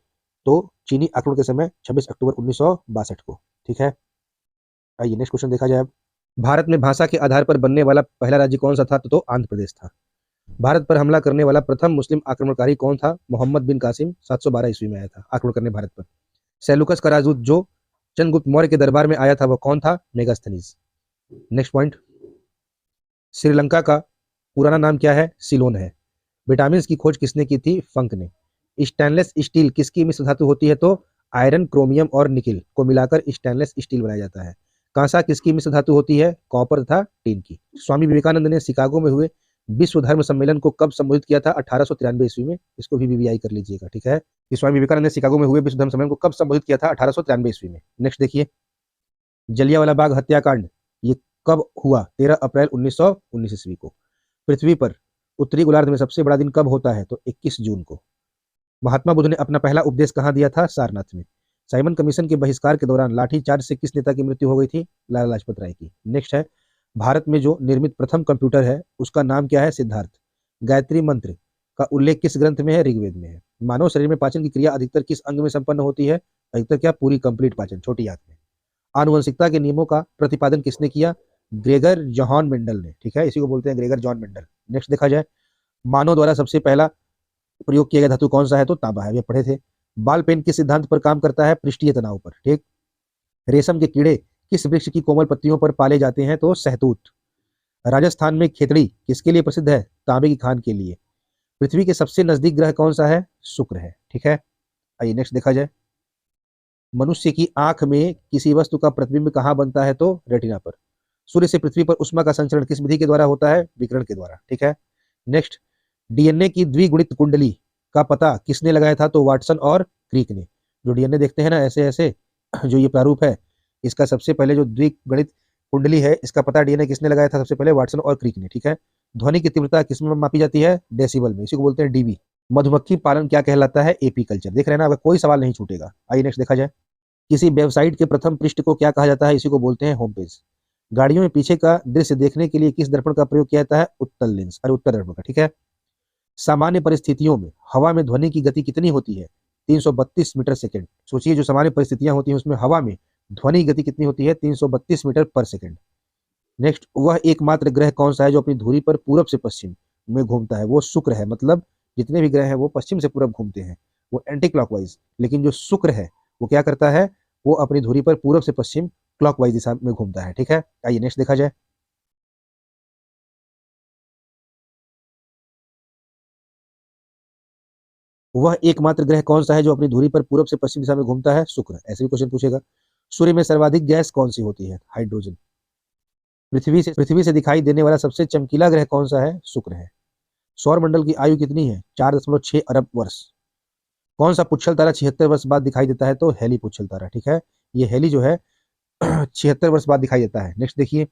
तो चीनी आक्रमण के समय 26 अक्टूबर 1962 को। ठीक है, आइए नेक्स्ट क्वेश्चन देखा जाए अब। भारत में भाषा के आधार पर बनने वाला पहला राज्य कौन सा था? तो आंध्र प्रदेश था। भारत पर हमला करने वाला प्रथम मुस्लिम आक्रमणकारी कौन था? मोहम्मद बिन कासिम, 712 ईस्वी में आया था आक्रमण करने भारत पर। सेलुकस का राजदूत जो चंद्रगुप्त मौर्य के दरबार में आया था वो कौन था? मेगास्थनीज। नेक्स्ट पॉइंट, श्रीलंका का पुराना नाम क्या है? सिलोन है। विटामिन की खोज किसने की थी? फंक ने। स्टेनलेस स्टील किसकी मिश्र धातु होती है? तो आयरन, क्रोमियम और निकिल को मिलाकर स्टेनलेस स्टील बनाया जाता है। कांसा किसकी मिश्र धातु होती है? कॉपर तथा टिन की। स्वामी विवेकानंद ने शिकागो में हुए विश्व धर्म सम्मेलन को कब संबोधित किया था? 1893 ईस्वी में। इसको भी वीवीआई कर लीजिएगा। ठीक है, कि स्वामी विवेकानंद ने शिकागो में हुए विश्व धर्म सम्मेलन को कब संबोधित किया था? 1893 ईस्वी में। नेक्स्ट देखिए, जलियांवाला बाग हत्याकांड ये कब हुआ? 13 अप्रैल 1919 ईस्वी को। पृथ्वी पर उत्तरी गोलार्ध में सबसे बड़ा दिन कब होता है? तो 21 जून को। महात्मा बुद्ध ने अपना पहला उपदेश कहाँ दिया था? सारनाथ में। साइमन कमीशन के बहिष्कार के दौरान लाठीचार्ज से किस नेता की मृत्यु हो गई थी? लाला लाजपत राय की। नेक्स्ट है, भारत में जो निर्मित प्रथम कंप्यूटर है उसका नाम क्या है? सिद्धार्थ। गायत्री मंत्र का उल्लेख किस ग्रंथ में है? ऋग्वेद में है। मानव शरीर में पाचन की क्रिया अधिकतर किस अंग में संपन्न होती है? अधिकतर क्या? पूरी कंप्लीट पाचन, छोटी आंत में। आनुवंशिकता के नियमों का प्रतिपादन किसने किया? ग्रेगर जॉन मेंडल ने। ठीक है, इसी को बोलते हैं ग्रेगर जॉन मेंडल। नेक्स्ट देखा जाए, मानव द्वारा सबसे पहला प्रयोग किया गया धातु कौन सा है? तो तांबा है, ये पढ़े थे। बाल पेन किस सिद्धांत पर काम करता है? पृष्ठीय तनाव पर। ठीक, रेशम के कीड़े किस वृक्ष की कोमल पत्तियों पर पाले जाते हैं? तो सहतूत। राजस्थान में खेतड़ी किसके लिए प्रसिद्ध है? तांबे की खान के लिए। पृथ्वी के सबसे नजदीक ग्रह कौन सा है? शुक्र है। ठीक है, आइए नेक्स्ट देखा जाए, मनुष्य की आंख में किसी वस्तु का प्रतिबिंब कहाँ बनता है? तो रेटिना पर। सूर्य से पृथ्वी पर उष्मा का संचरण किस विधि के द्वारा होता है? विकिरण के द्वारा। ठीक है, नेक्स्ट, डीएनए की द्विगुणित कुंडली का पता किसने लगाया था? तो वाटसन और क्रीक ने। जो डीएनए देखते हैं ना ऐसे ऐसे, जो ये प्रारूप है, इसका सबसे पहले जो द्विगुणित कुंडली है, इसका पता डीएनए किसने लगाया था? सबसे पहले वाटसन और क्रिक ने, ठीक है। ध्वनि की तीव्रता किस में मापी जाती है? डेसिबल में, इसी को बोलते हैं डीबी। मधुमक्खी पालन क्या कहलाता है? AP culture. देख रहे हैं ना, अगर कोई सवाल नहीं छूटेगा। आइए नेक्स्ट देखा जाए। किसी वेबसाइट के प्रथम पृष्ठ को क्या कहा जाता है? इसी को बोलते हैं होम पेज। गाड़ियों में पीछे का दृश्य देखने के लिए किस दर्पण का प्रयोग किया जाता है? उत्तल लेंस, अरे उत्तर दर्पण का, ठीक है। सामान्य परिस्थितियों में हवा में ध्वनि की गति कितनी होती है? 332 मीटर सेकंड। सोचिए, जो सामान्य परिस्थितियां होती हैं उसमें हवा में ध्वनि की गति कितनी होती है? 332 मीटर पर सेकंड। नेक्स्ट, वह एकमात्र ग्रह कौन सा है जो अपनी धुरी पर पूरब से पश्चिम में घूमता है? वो शुक्र है। मतलब जितने भी ग्रह हैं वो पश्चिम से पूरब घूमते हैं, वो एंटी क्लॉकवाइज। लेकिन जो शुक्र है वो क्या करता है? वो अपनी धुरी पर पूरब से पश्चिम क्लॉकवाइज दिशा में घूमता है, ठीक है। आइए नेक्स्ट देखा जाए। वह एकमात्र ग्रह कौन सा है जो अपनी धुरी पर पूरब से पश्चिम दिशा में घूमता है? शुक्र। ऐसे भी क्वेश्चन पूछेगा। सूर्य में सर्वाधिक गैस कौन सी होती है? हाइड्रोजन। पृथ्वी से दिखाई देने वाला सबसे चमकीला ग्रह कौन सा है? शुक्र है। सौर मंडल की आयु कितनी है? 4.6 अरब वर्ष। कौन सा पुच्छल तारा 76 वर्ष बाद दिखाई देता है? तो हेली पुच्छल तारा, ठीक है। ये हेली जो है 76 वर्ष बाद दिखाई देता है। नेक्स्ट देखिए।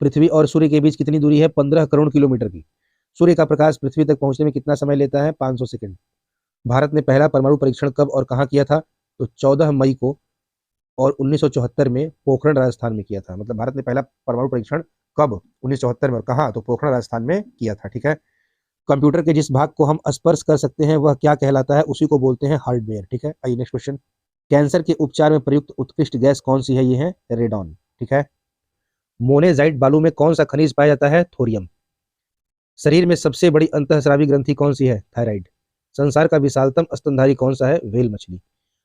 पृथ्वी और सूर्य के बीच कितनी दूरी है? 15 करोड़ किलोमीटर की। सूर्य का प्रकाश पृथ्वी तक पहुंचने में कितना समय लेता है? 500 सेकंड। भारत ने पहला परमाणु परीक्षण कब और कहाँ किया था? तो 14 मई को और 1974 में पोखरण राजस्थान में किया था। मतलब भारत ने पहला परमाणु परीक्षण कब? 1974 में। और कहाँ? तो पोखरण राजस्थान में किया था, ठीक है। कंप्यूटर के जिस भाग को हम स्पर्श कर सकते हैं वह क्या कहलाता है? उसी को बोलते हैं हार्डवेयर, ठीक है। आइए नेक्स्ट क्वेश्चन। कैंसर के उपचार में प्रयुक्त उत्कृष्ट गैस कौन सी है? ये है रेडॉन, ठीक है। मोनेजाइट बालू में कौन सा खनिज पाया जाता है? थोरियम। शरीर में सबसे बड़ी अंतःस्रावी ग्रंथि कौन सी है? थायराइड। संसार का विशालतम स्तनधारी कौन सा है? व्हेल मछली।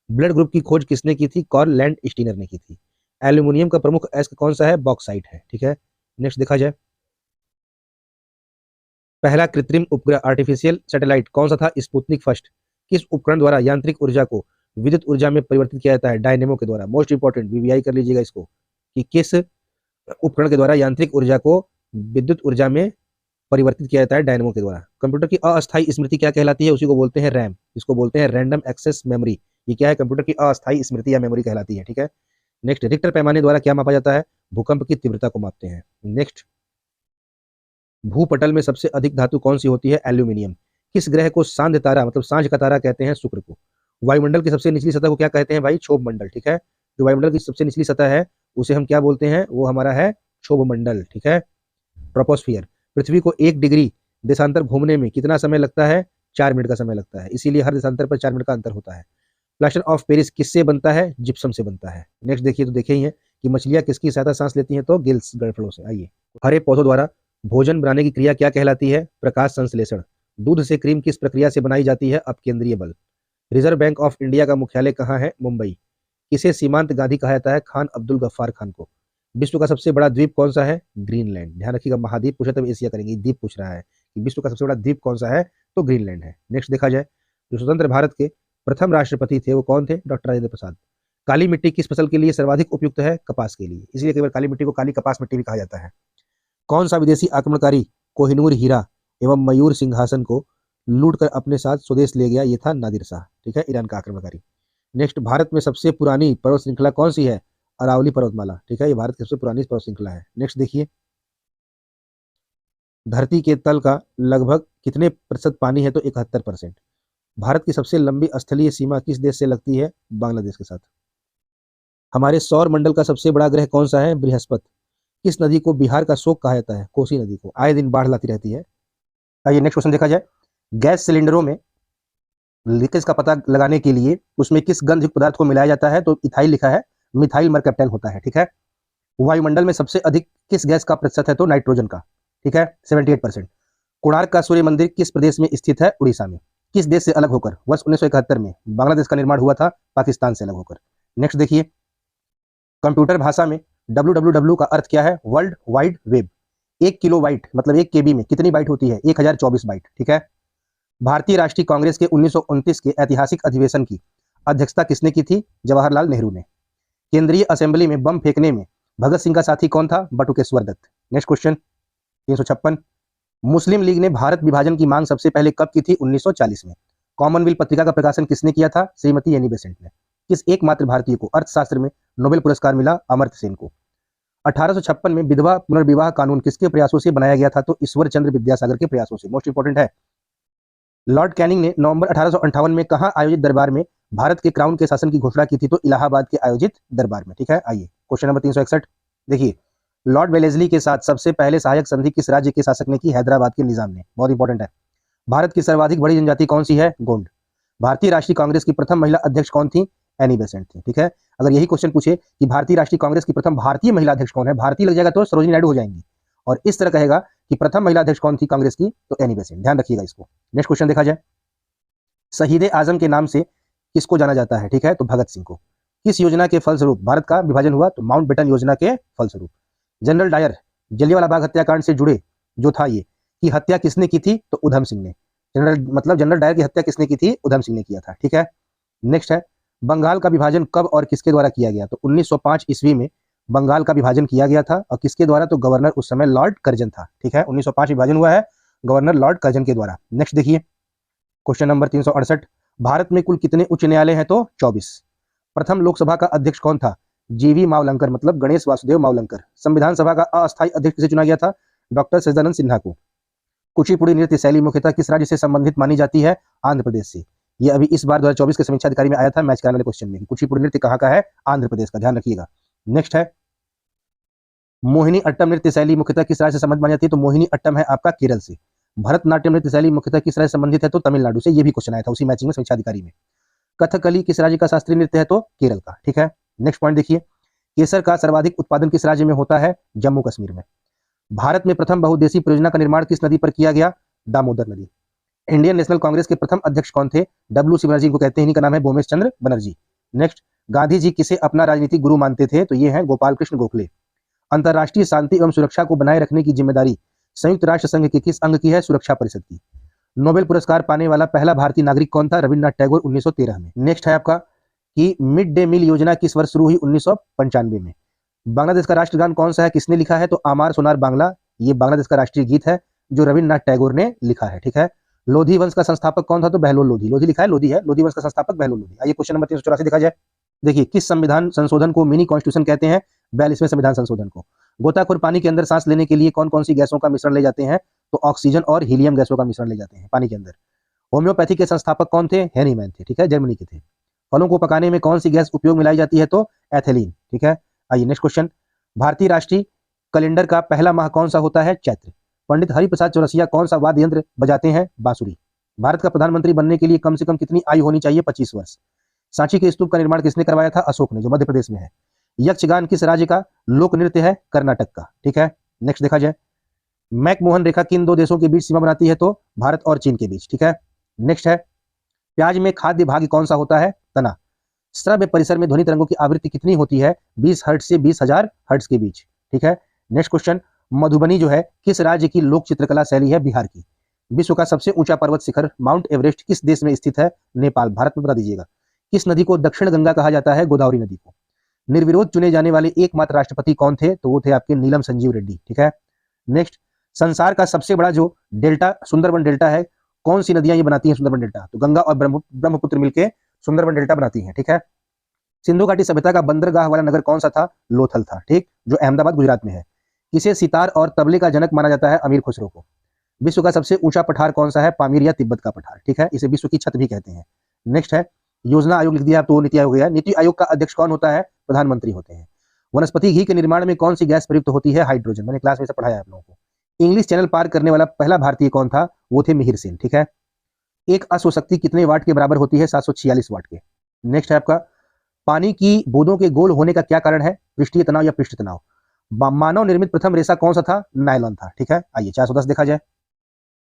ब्लड ग्रुप की खोज किसने की थी? कार्ल लैंड स्टीनर ने की थी। एल्यूमिनियम का प्रमुख अयस्क कौन सा है? बॉक्साइट है, ठीक है। नेक्स्ट देखा जाए। पहला कृत्रिम उपग्रह आर्टिफिशियल सैटेलाइट कौन सा था? Sputnik first. किस उपकरण द्वारा यांत्रिक ऊर्जा को विद्युत ऊर्जा में परिवर्तित किया जाता है? डायनेमो के द्वारा। मोस्ट इंपॉर्टेंट, वीवीआई कर लीजिएगा इसको, कि किस उपकरण के द्वारा यांत्रिक ऊर्जा को विद्युत ऊर्जा में परिवर्तित किया जाता है? डायनेमो के द्वारा। कंप्यूटर की अस्थायी स्मृति क्या कहलाती है? उसी को बोलते हैं रैम, इसको बोलते हैं रैंडम एक्सेस मेमोरी। ये क्या है? कंप्यूटर की अस्थायी स्मृति या मेमोरी कहलाती है, ठीक है। नेक्स्ट, रिक्टर पैमाने द्वारा क्या मापा जाता है? भूकंप की तीव्रता को मापते हैं। नेक्स्ट, भूपटल में सबसे अधिक धातु कौन सी होती है? एल्यूमिनियम। किस ग्रह को सांध्य तारा मतलब सांझ का तारा कहते हैं? शुक्र को। वायुमंडल की सबसे निचली सतह को क्या कहते हैं भाई? क्षोभ मंडल, ठीक है। जो वायुमंडल की सबसे निचली सतह है उसे हम क्या बोलते हैं? वो हमारा है क्षोभ मंडल, ठीक है, ट्रोपोस्फियर। पृथ्वी को 1 डिग्री देशांतर घूमने में कितना समय लगता है? 4 मिनट का समय लगता है, इसीलिए हर देशांतर पर 4 मिनट का अंतर होता है। प्लास्टर ऑफ पेरिस किससे बनता है? जिप्सम से बनता है। नेक्स्ट देखिए, तो देखे ही है कि मछलियां किसकी सहायता सांस लेती हैं? तो गिल्स, गलफड़ों से। आइए, हरे पौधों द्वारा भोजन बनाने की क्रिया क्या कहलाती है? प्रकाश संश्लेषण। दूध से क्रीम किस प्रक्रिया से बनाई जाती है? अपकेंद्रीय बल। रिजर्व बैंक ऑफ इंडिया का मुख्यालय कहाँ है? मुंबई। किसे सीमांत गांधी कहा जाता है? खान अब्दुल गफ्फार खान को। विश्व का सबसे बड़ा द्वीप कौन सा है? ग्रीनलैंड। ध्यान रखिएगा, महाद्वीप पूछा तब एशिया करेंगे, द्वीप पूछ रहा है कि विश्व का सबसे बड़ा द्वीप कौन सा है? तो ग्रीनलैंड है। नेक्स्ट देखा जाए, जो स्वतंत्र भारत के प्रथम राष्ट्रपति थे वो कौन थे? डॉक्टर राजेंद्र प्रसाद। काली मिट्टी किस फसल के लिए सर्वाधिक उपयुक्त है? कपास के लिए, इसलिए कई बार काली मिट्टी को काली कपास मिट्टी भी कहा जाता है। कौन सा विदेशी आक्रमणकारी कोहिनूर हीरा एवं मयूर सिंहासन को लूट कर अपने साथ स्वदेश ले गया? ये था नादिर शाह, ठीक है, ईरान का आक्रमणकारी। नेक्स्ट, भारत में सबसे पुरानी पर्वत श्रृंखला कौन सी है? अरावली पर्वतमाला, ठीक है, ये भारत की सबसे पुरानी पर्वत श्रृंखला है। नेक्स्ट देखिए, धरती के तल का लगभग कितने प्रतिशत पानी है? तो 71%। भारत की सबसे लंबी स्थलीय सीमा किस देश से लगती है? बांग्लादेश के साथ। हमारे सौर मंडल का सबसे बड़ा ग्रह कौन सा है? बृहस्पति। किस नदी को बिहार का शोक कहा जाता है? कोसी नदी को, आए दिन बाढ़ लाती रहती है। आइए नेक्स्ट क्वेश्चन देखा जाए। गैस सिलेंडरों में लीकेज का पता लगाने के लिए उसमें किस गंधयुक्त पदार्थ को मिलाया जाता है? तो इथाइल लिखा है, मिथाइल मरकैप्टन होता है, ठीक है। वायुमंडल में सबसे अधिक किस गैस का प्रतिशत है? तो नाइट्रोजन का, ठीक है, 78%। कोणार्क का सूर्य मंदिर किस प्रदेश में स्थित है? उड़ीसा में। किस देश से अलग होकर वर्ष 1971 में बांग्लादेश का निर्माण हुआ था? पाकिस्तान से अलग होकर। नेक्स्ट देखिए, कंप्यूटर भाषा में www का अर्थ क्या है? World wide web. 1 किलोबाइट मतलब 1 KB में कितनी बाइट होती है? 1024 बाइट, ठीक है। भारतीय राष्ट्रीय कांग्रेस के 1929 के ऐतिहासिक अधिवेशन की अध्यक्षता किसने की थी? जवाहरलाल नेहरू ने। केंद्रीय असेंबली में बम फेंकने में भगत सिंह का साथी कौन था? बटुकेश्वर दत्त। Next question 356। मुस्लिम लीग ने भारत विभाजन की मांग सबसे पहले कब की थी? 1940 में। कॉमनवेल्थ पत्रिका का प्रकाशन किसने किया था? श्रीमती एनी बेसेंट ने। किस एकमात्र भारतीय को अर्थशास्त्र में नोबेल पुरस्कार मिला? अमर्त्य सेन को। 1856 में विधवा पुनर्विवाह कानून किसके प्रयासों से बनाया गया था? तो ईश्वर चंद्र विद्यासागर के प्रयासों से। मोस्ट इंपोर्टेंट है। लॉर्ड कैनिंग ने नवंबर 1858 में कहां आयोजित दरबार में भारत के क्राउन के शासन की घोषणा की थी? तो इलाहाबाद के आयोजित दरबार में। ठीक है, आइए क्वेश्चन नंबर 361। देखिए, लॉर्ड वेलेस्ली के साथ सबसे पहले सहायक संधि किस राज्य के शासक ने की? हैदराबाद के निजाम ने। बहुत इंपॉर्टेंट है। भारत की सर्वाधिक बड़ी जनजाति कौन सी है? गोंड। भारतीय राष्ट्रीय कांग्रेस की प्रथम महिला अध्यक्ष कौन थी? एनी बेसेंट थी। ठीक है, अगर यही क्वेश्चन पूछे कि भारतीय राष्ट्रीय कांग्रेस की प्रथम भारतीय महिला अध्यक्ष कौन है, भारतीय लग जाएगा तो सरोजिनी नायडू हो जाएंगी, और इस तरह कहेगा कि प्रथम महिला अध्यक्ष कौन थी कांग्रेस की, तो एनी बेसेंट। ध्यान रखिएगा इसको। नेक्स्ट क्वेश्चन देखा जाए, शहीद आजम के नाम से किसको जाना जाता है? ठीक है, तो भगत सिंह को। किस योजना के फलस्वरूप भारत का विभाजन हुआ? तो माउंटबेटन योजना के फलस्वरूप। जनरल डायर जलियांवाला बाग हत्याकांड से जुड़े जो था ये, कि हत्या किसने की थी? तो उधम सिंह ने। जनरल डायर की हत्या किसने की थी? उधम सिंह ने किया था। ठीक है, नेक्स्ट है, बंगाल का विभाजन कब और किसके द्वारा किया गया? तो 1905 ईस्वी में बंगाल का विभाजन किया गया था, और किसके द्वारा? तो गवर्नर उस समय लॉर्ड कर्जन था। ठीक है, 1905 विभाजन हुआ है गवर्नर लॉर्ड कर्जन के द्वारा। नेक्स्ट देखिए, क्वेश्चन नंबर 368। भारत में कुल कितने उच्च न्यायालय हैं? तो 24। प्रथम लोकसभा का अध्यक्ष कौन था? जीवी मावलंकर, मतलब गणेश वासुदेव मावलंकर। संविधान सभा का अस्थायी अध्यक्ष किसे चुना गया था? डॉक्टर सच्चिदानंद सिन्हा को। कुचिपुड़ी नृत्य शैली मुख्यतः किस राज्य से संबंधित मानी जाती है? आंध्र प्रदेश से। ये अभी इस बार 2024 के समीक्षा अधिकारी में आया था, मैच कराने वाले क्वेश्चन में। कुचिपुड़ी नृत्य कहाँ का है? आंध्र प्रदेश का, ध्यान रखिएगा। नेक्स्ट है, मोहिनी अट्टम नृत्य शैली मुख्यतः किस राज्य से संबंधित मानी जाती है? तो मोहिनी अट्टम है आपका केरल से। भरतनाट्यम नृत्य शैली मुख्यतः किस राज्य से संबंधित है? तो तमिलनाडु से। ये भी क्वेश्चन आया था उसी मैचिंग में समीक्षा अधिकारी में। कथकली किस राज्य का शास्त्रीय नृत्य है? तो केरल का। ठीक है, नेक्स्ट पॉइंट देखिए, केसर का सर्वाधिक उत्पादन किस राज्य में होता है? जम्मू कश्मीर में। भारत में प्रथम बहुउद्देशीय परियोजना का निर्माण किस नदी पर किया गया? दामोदर नदी। इंडियन नेशनल कांग्रेस के प्रथम अध्यक्ष कौन थे? डब्ल्यू.सी. बनर्जी को कहते हैं, इनका नाम है भूमेश चंद्र बनर्जी। नेक्स्ट, गांधी जी किसे अपना राजनीतिक गुरु मानते थे? तो ये है गोपाल कृष्ण गोखले। अंतर्राष्ट्रीय शांति एवं सुरक्षा को बनाए रखने की जिम्मेदारी संयुक्त राष्ट्र संघ के किस अंग की है? सुरक्षा परिषद की। नोबेल पुरस्कार पाने वाला पहला भारतीय नागरिक कौन था? रविन्द्रनाथ टैगोर, 1913 में। नेक्स्ट है आपका कि मिड डे मील योजना किस वर्ष शुरू हुई? 1995 में। बांग्लादेश का राष्ट्रगान कौन सा है? किसने लिखा है? तो आमार सोनार बांग्ला। ये बांग्लादेश का राष्ट्रीय गीत है जो रविन्द्रनाथ टैगोर ने लिखा है। ठीक है, लोधी वंश का संस्थापक कौन था? तो बहलोल लोधी। लोधी लिखा है, लोधी है, लोधी वंश का संस्थापक बहलोल लोधी। आइए क्वेश्चन नंबर 384 देखा जाए। देखिए, किस संविधान संशोधन को मिनी कॉन्स्टिट्यूशन कहते हैं? 42वें संविधान संशोधन को। गोताखोर पानी के अंदर सांस लेने के लिए कौन कौन सी गैसों का मिश्रण ले जाते हैं? तो ऑक्सीजन और हीलियम गैसों का मिश्रण ले जाते हैं पानी के अंदर। होम्योपैथी के संस्थापक कौन थे? हेनी मैन थे। ठीक है, जर्मनी के थे। फलों को पकाने में कौन सी गैस उपयोग में लाई जाती है? तो एथिलीन। ठीक है, आइए नेक्स्ट क्वेश्चन, भारतीय राष्ट्रीय कैलेंडर का पहला माह कौन सा होता है? चैत्र। पंडित हरिप्रसाद चौरसिया कौन सा वाद्य यंत्र बजाते हैं? बांसुरी। भारत का प्रधानमंत्री बनने के लिए कम से कम कितनी आयु होनी चाहिए? 25 वर्ष। सांची के स्तूप का निर्माण किसने करवाया था? अशोक ने, जो मध्य प्रदेश में है। यक्षगान किस राज्य का लोक नृत्य है? कर्नाटक का। ठीक है, नेक्स्ट देखा जाए, मैकमोहन रेखा किन दो देशों के बीच सीमा बनाती है? तो भारत और चीन के बीच। ठीक है, नेक्स्ट है, प्याज में खाद्य भाग कौन सा होता है? तना। श्रव्य परिसर में ध्वनि तरंगों की आवृत्ति कितनी होती है? 20 हर्ट्ज से 20,000 हर्ट्ज के बीच। ठीक है, नेक्स्ट क्वेश्चन, मधुबनी जो है किस राज्य की लोक चित्रकला शैली है? बिहार की। विश्व का सबसे ऊंचा पर्वत शिखर माउंट एवरेस्ट किस देश में स्थित है? नेपाल। भारत में बता दीजिएगा। किस नदी को दक्षिण गंगा कहा जाता है? गोदावरी नदी को। निर्विरोध चुने जाने वाले एकमात्र राष्ट्रपति कौन थे? तो वो थे आपके नीलम संजीव रेड्डी। ठीक है, नेक्स्ट, संसार का सबसे बड़ा जो डेल्टा सुंदरबन डेल्टा है, कौन सी नदियां ये बनाती हैं सुंदरबन डेल्टा? तो गंगा और ब्रह्मपुत्र मिलकर सुंदरबन डेल्टा बनाती हैं। ठीक है, सिंधु घाटी सभ्यता का बंदरगाह वाला नगर कौन सा था? लोथल था। ठीक, जो अहमदाबाद गुजरात में है। किसे सितार और तबले का जनक माना जाता है? अमीर खुसरो को। विश्व का सबसे ऊंचा पठार कौन सा है? पामीर या तिब्बत का पठार। ठीक है, इसे विश्व की छत भी कहते हैं। नेक्स्ट है, योजना आयोग लिख दिया, तो नीति आयोग गया। नीति आयोग का अध्यक्ष कौन होता है? प्रधानमंत्री होते हैं। वनस्पति घी के निर्माण में कौन सी गैस प्रयुक्त होती है? हाइड्रोजन। मैंने क्लास में से पढ़ाया आप लोगों को। इंग्लिश चैनल पार करने वाला पहला भारतीय कौन था? वो थे मिहिर सेन। ठीक है, एक अश्वशक्ति कितने वाट के बराबर होती है? 746 वाट के। नेक्स्ट है आपका, पानी की बूंदों के गोल होने का क्या कारण है? पृष्ठीय तनाव या पृष्ठ तनाव। मानव निर्मित प्रथम रेशा कौन सा था? नायलॉन था। ठीक है, आइए 410 देखा जाए।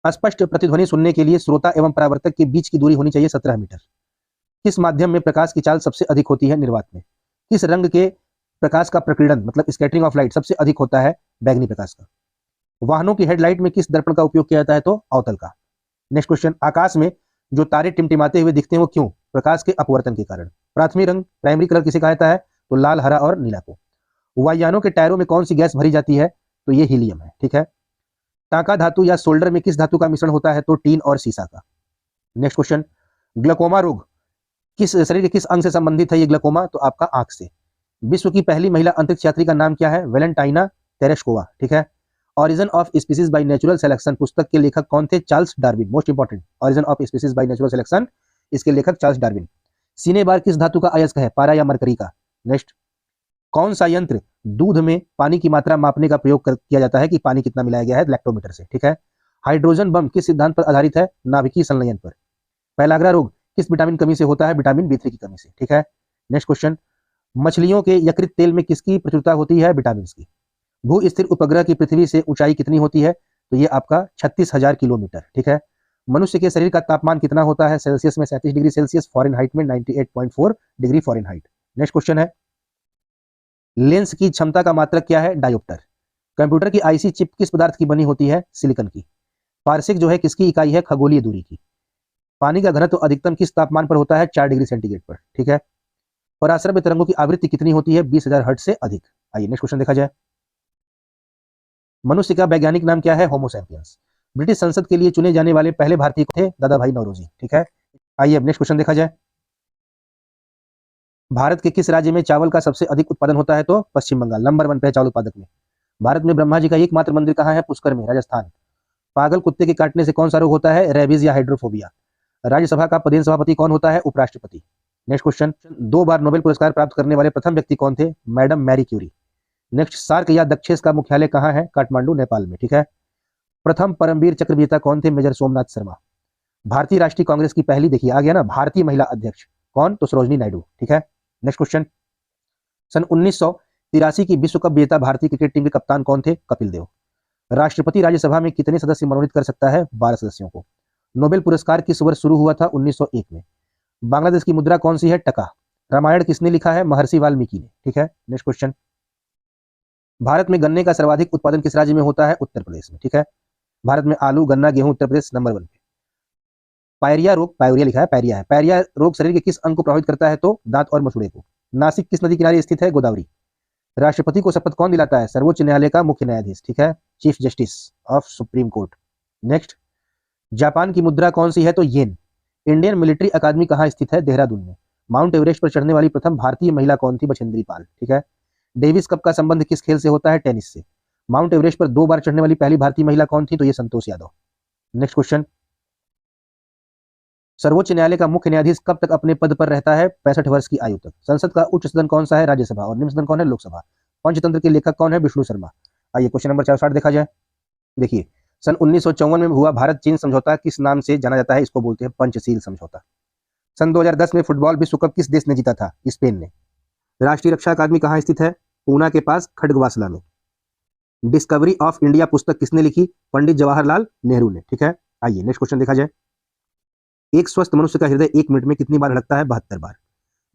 स्पष्ट प्रतिध्वनि सुनने के लिए श्रोता एवं परावर्तक के बीच की दूरी होनी चाहिए 17 मीटर। किस माध्यम में प्रकाश की चाल सबसे अधिक होती है? निर्वात में। किस रंग के प्रकाश का प्रकीर्णन मतलब स्कैटरिंग ऑफ लाइट सबसे अधिक होता है? बैगनी प्रकाश का। वाहनों की हेडलाइट में किस दर्पण का उपयोग किया जाता है? तो अवतल का। नेक्स्ट क्वेश्चन, आकाश में जो तारे टिमटिमाते हुए दिखते हैं वो क्यों? प्रकाश के अपवर्तन के कारण। प्राथमिक रंग प्राइमरी कलर किसे कहा जाता है? तो लाल, हरा और नीला को। वायुयानों के टायरों में कौन सी गैस भरी जाती है? तो ये हीलियम है। ठीक है, टांका धातु या सोल्डर में किस धातु का मिश्रण होता है? तो टीन और सीसा का। नेक्स्ट क्वेश्चन, ग्लूकोमा रोग किस शरीर के किस अंग से संबंधित है ये ग्लूकोमा? तो आपका आंख से। विश्व की पहली महिला अंतरिक्ष यात्री का नाम क्या है? Valentina Tereshkova. ठीक है। Origin of species by natural selection पुस्तक के लेखक कौन थे? Charles Darwin. Most important, origin of species by natural selection, इसके लेखक चार्ल्स डार्विन। सीने बार किस धातु का अयस्क है? पारा या मरकरी का। नेक्स्ट, कौन सा यंत्र दूध में पानी की मात्रा मापने का प्रयोग किया जाता है कि पानी कितना मिलाया गया है? लैक्टोमीटर से। ठीक है। हाइड्रोजन बम किस सिद्धांत पर आधारित है? नाभिकीय संलयन पर। पहलाग्रा रोग किस विटामिन कमी से होता है? विटामिन B3 की कमी से। ठीक है। नेक्स्ट क्वेश्चन, मछलियों के यकृत तेल में किसकी प्रचुरता होती है? विटामिन की। भू स्थिर उपग्रह की पृथ्वी से ऊंचाई कितनी होती है? तो ये आपका 36,000 किलोमीटर। ठीक है। मनुष्य के शरीर का तापमान कितना होता है? सेल्सियस में 37 डिग्री सेल्सियस, फॉरेनहाइट में 98.4 डिग्री फॉरेनहाइट। नेक्स्ट क्वेश्चन है, लेंस की क्षमता का मात्रक क्या है? डायोप्टर। कंप्यूटर की आईसी चिप किस पदार्थ की बनी होती है? सिलिकॉन की। पारसिक जो है किसकी इकाई है? खगोलीय दूरी की। पानी का घनत्व तो अधिकतम किस तापमान पर होता है? 4 डिग्री सेंटीग्रेड पर। ठीक है। पराश्रव्य तरंगों की आवृत्ति कितनी होती है? 20,000 हर्ट्ज से अधिक। आइए नेक्स्ट क्वेश्चन देखा जाए। मनुष्य का वैज्ञानिक नाम क्या है? Homo sapiens. ब्रिटिश संसद के लिए चुने जाने वाले पहले भारतीय थे? दादा भाई नौरोजी। ठीक है। आइए अब नेक्स्ट क्वेश्चन देखा जाए। भारत के किस राज्य में चावल का सबसे अधिक उत्पादन होता है? तो पश्चिम बंगाल नंबर 1 पे है चावल उत्पादक में। भारत में ब्रह्मा जी का एकमात्र मंदिर कहाँ है? पुष्कर में, राजस्थान। पागल कुत्ते के काटने से कौन सा रोग होता है? रेबीज या हाइड्रोफोबिया। राज्यसभा का पदेन सभापति कौन होता है? उपराष्ट्रपति। नेक्स्ट क्वेश्चन, 2 बार नोबेल पुरस्कार प्राप्त करने वाले प्रथम व्यक्ति कौन थे? Madam Marie Curie. Next, SAARC या दक्षेस का मुख्यालय कहाँ है? काठमांडू, नेपाल में। ठीक है। प्रथम परमवीर चक्र विजेता कौन थे? मेजर सोमनाथ शर्मा। भारतीय राष्ट्रीय कांग्रेस की पहली, देखिए आ गया ना, भारतीय महिला अध्यक्ष कौन? तो सरोजनी नायडू। ठीक है। नेक्स्ट क्वेश्चन, सन 1983 की विश्व कप विजेता भारतीय क्रिकेट टीम के कप्तान कौन थे? कपिल देव। राष्ट्रपति राज्यसभा में कितने सदस्य मनोनीत कर सकता है? 12 सदस्यों को। नोबेल पुरस्कार किस वर्ष शुरू हुआ था? 1901 में। बांग्लादेश की मुद्रा कौन सी है? टका। रामायण किसने लिखा है? महर्षि वाल्मीकि ने। ठीक है। नेक्स्ट क्वेश्चन, भारत में गन्ने का सर्वाधिक उत्पादन किस राज्य में होता है? उत्तर प्रदेश में। ठीक है। भारत में आलू, गन्ना, गेहूं उत्तर प्रदेश नंबर 1 पे। पायरिया रोग, पायरिया लिखा है, पायरिया है। पायरिया रोग शरीर के किस अंग को प्रभावित करता है? तो दांत और मसूड़े को। नासिक किस नदी किनारे स्थित है? गोदावरी। राष्ट्रपति को शपथ कौन दिलाता है? सर्वोच्च न्यायालय का मुख्य न्यायाधीश। ठीक है। Chief justice of supreme court. Next, Japan की मुद्रा कौन सी है? तो येन। इंडियन मिलिट्री अकादमी कहाँ स्थित है? देहरादून में। माउंट एवरेस्ट पर चढ़ने वाली प्रथम भारतीय महिला कौन थी? बछेंद्री पाल। ठीक है। डेविस कप का संबंध किस खेल से होता है? टेनिस से। माउंट एवरेस्ट पर 2 बार चढ़ने वाली पहली भारतीय महिला कौन थी? तो ये संतोष यादव। नेक्स्ट क्वेश्चन, सर्वोच्च न्यायालय का मुख्य न्यायाधीश कब तक अपने पद पर रहता है? 65 वर्ष की आयु तक। संसद का उच्च सदन कौन सा है? राज्यसभा। और निम्न सदन कौन है? लोकसभा। पंचतंत्र के लेखक कौन है? विष्णु शर्मा। आइए क्वेश्चन नंबर 460 देखा जाए। देखिए, सन 1954 में हुआ भारत चीन समझौता किस नाम से जाना जाता है? इसको बोलते हैं पंचशील समझौता। सन 2010 में फुटबॉल विश्व कप किस देश ने जीता था? स्पेन ने। राष्ट्रीय रक्षा अकादमी कहाँ स्थित है? पूना के पास खड़गवासला में। डिस्कवरी ऑफ इंडिया पुस्तक किसने लिखी? पंडित जवाहरलाल नेहरू ने। ठीक है। आइए नेक्स्ट क्वेश्चन देखा जाए। एक स्वस्थ मनुष्य का हृदय 1 मिनट में कितनी बार धड़कता है? 72 बार।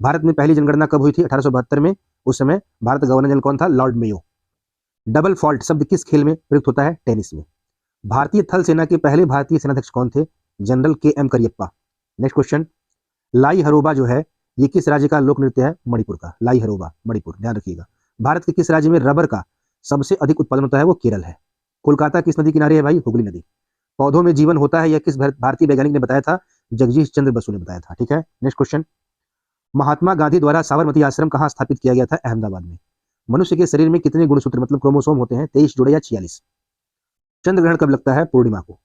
भारत में पहली जनगणना कब हुई थी? 1872 में। उस समय भारत गवर्नर जनरल कौन था? Lord Mayo. डबल फॉल्ट शब्द किस खेल में प्रयुक्त होता है? टेनिस में। भारतीय थल सेना के पहले भारतीय सेनाध्यक्ष कौन थे? General KM Cariappa. Next question, Lai Haraoba जो है ये किस राज्य का लोक नृत्य है? मणिपुर का। लाई हरोबा मणिपुर, ध्यान रखिएगा। भारत के किस राज्य में रबर का सबसे अधिक उत्पादन होता है? वो केरल है। कोलकाता किस नदी किनारे है भाई? हुगली नदी। पौधों में जीवन होता है यह किस भारतीय वैज्ञानिक ने बताया था? जगदीश चंद्र बसु ने बताया था। ठीक है। नेक्स्ट क्वेश्चन, महात्मा गांधी द्वारा साबरमती आश्रम कहाँ स्थापित किया गया था? अहमदाबाद में। मनुष्य के शरीर में कितने गुणसूत्र मतलब क्रोमोसोम होते हैं? 23 जोड़े या 46। चंद्र ग्रहण कब लगता है? पूर्णिमा को।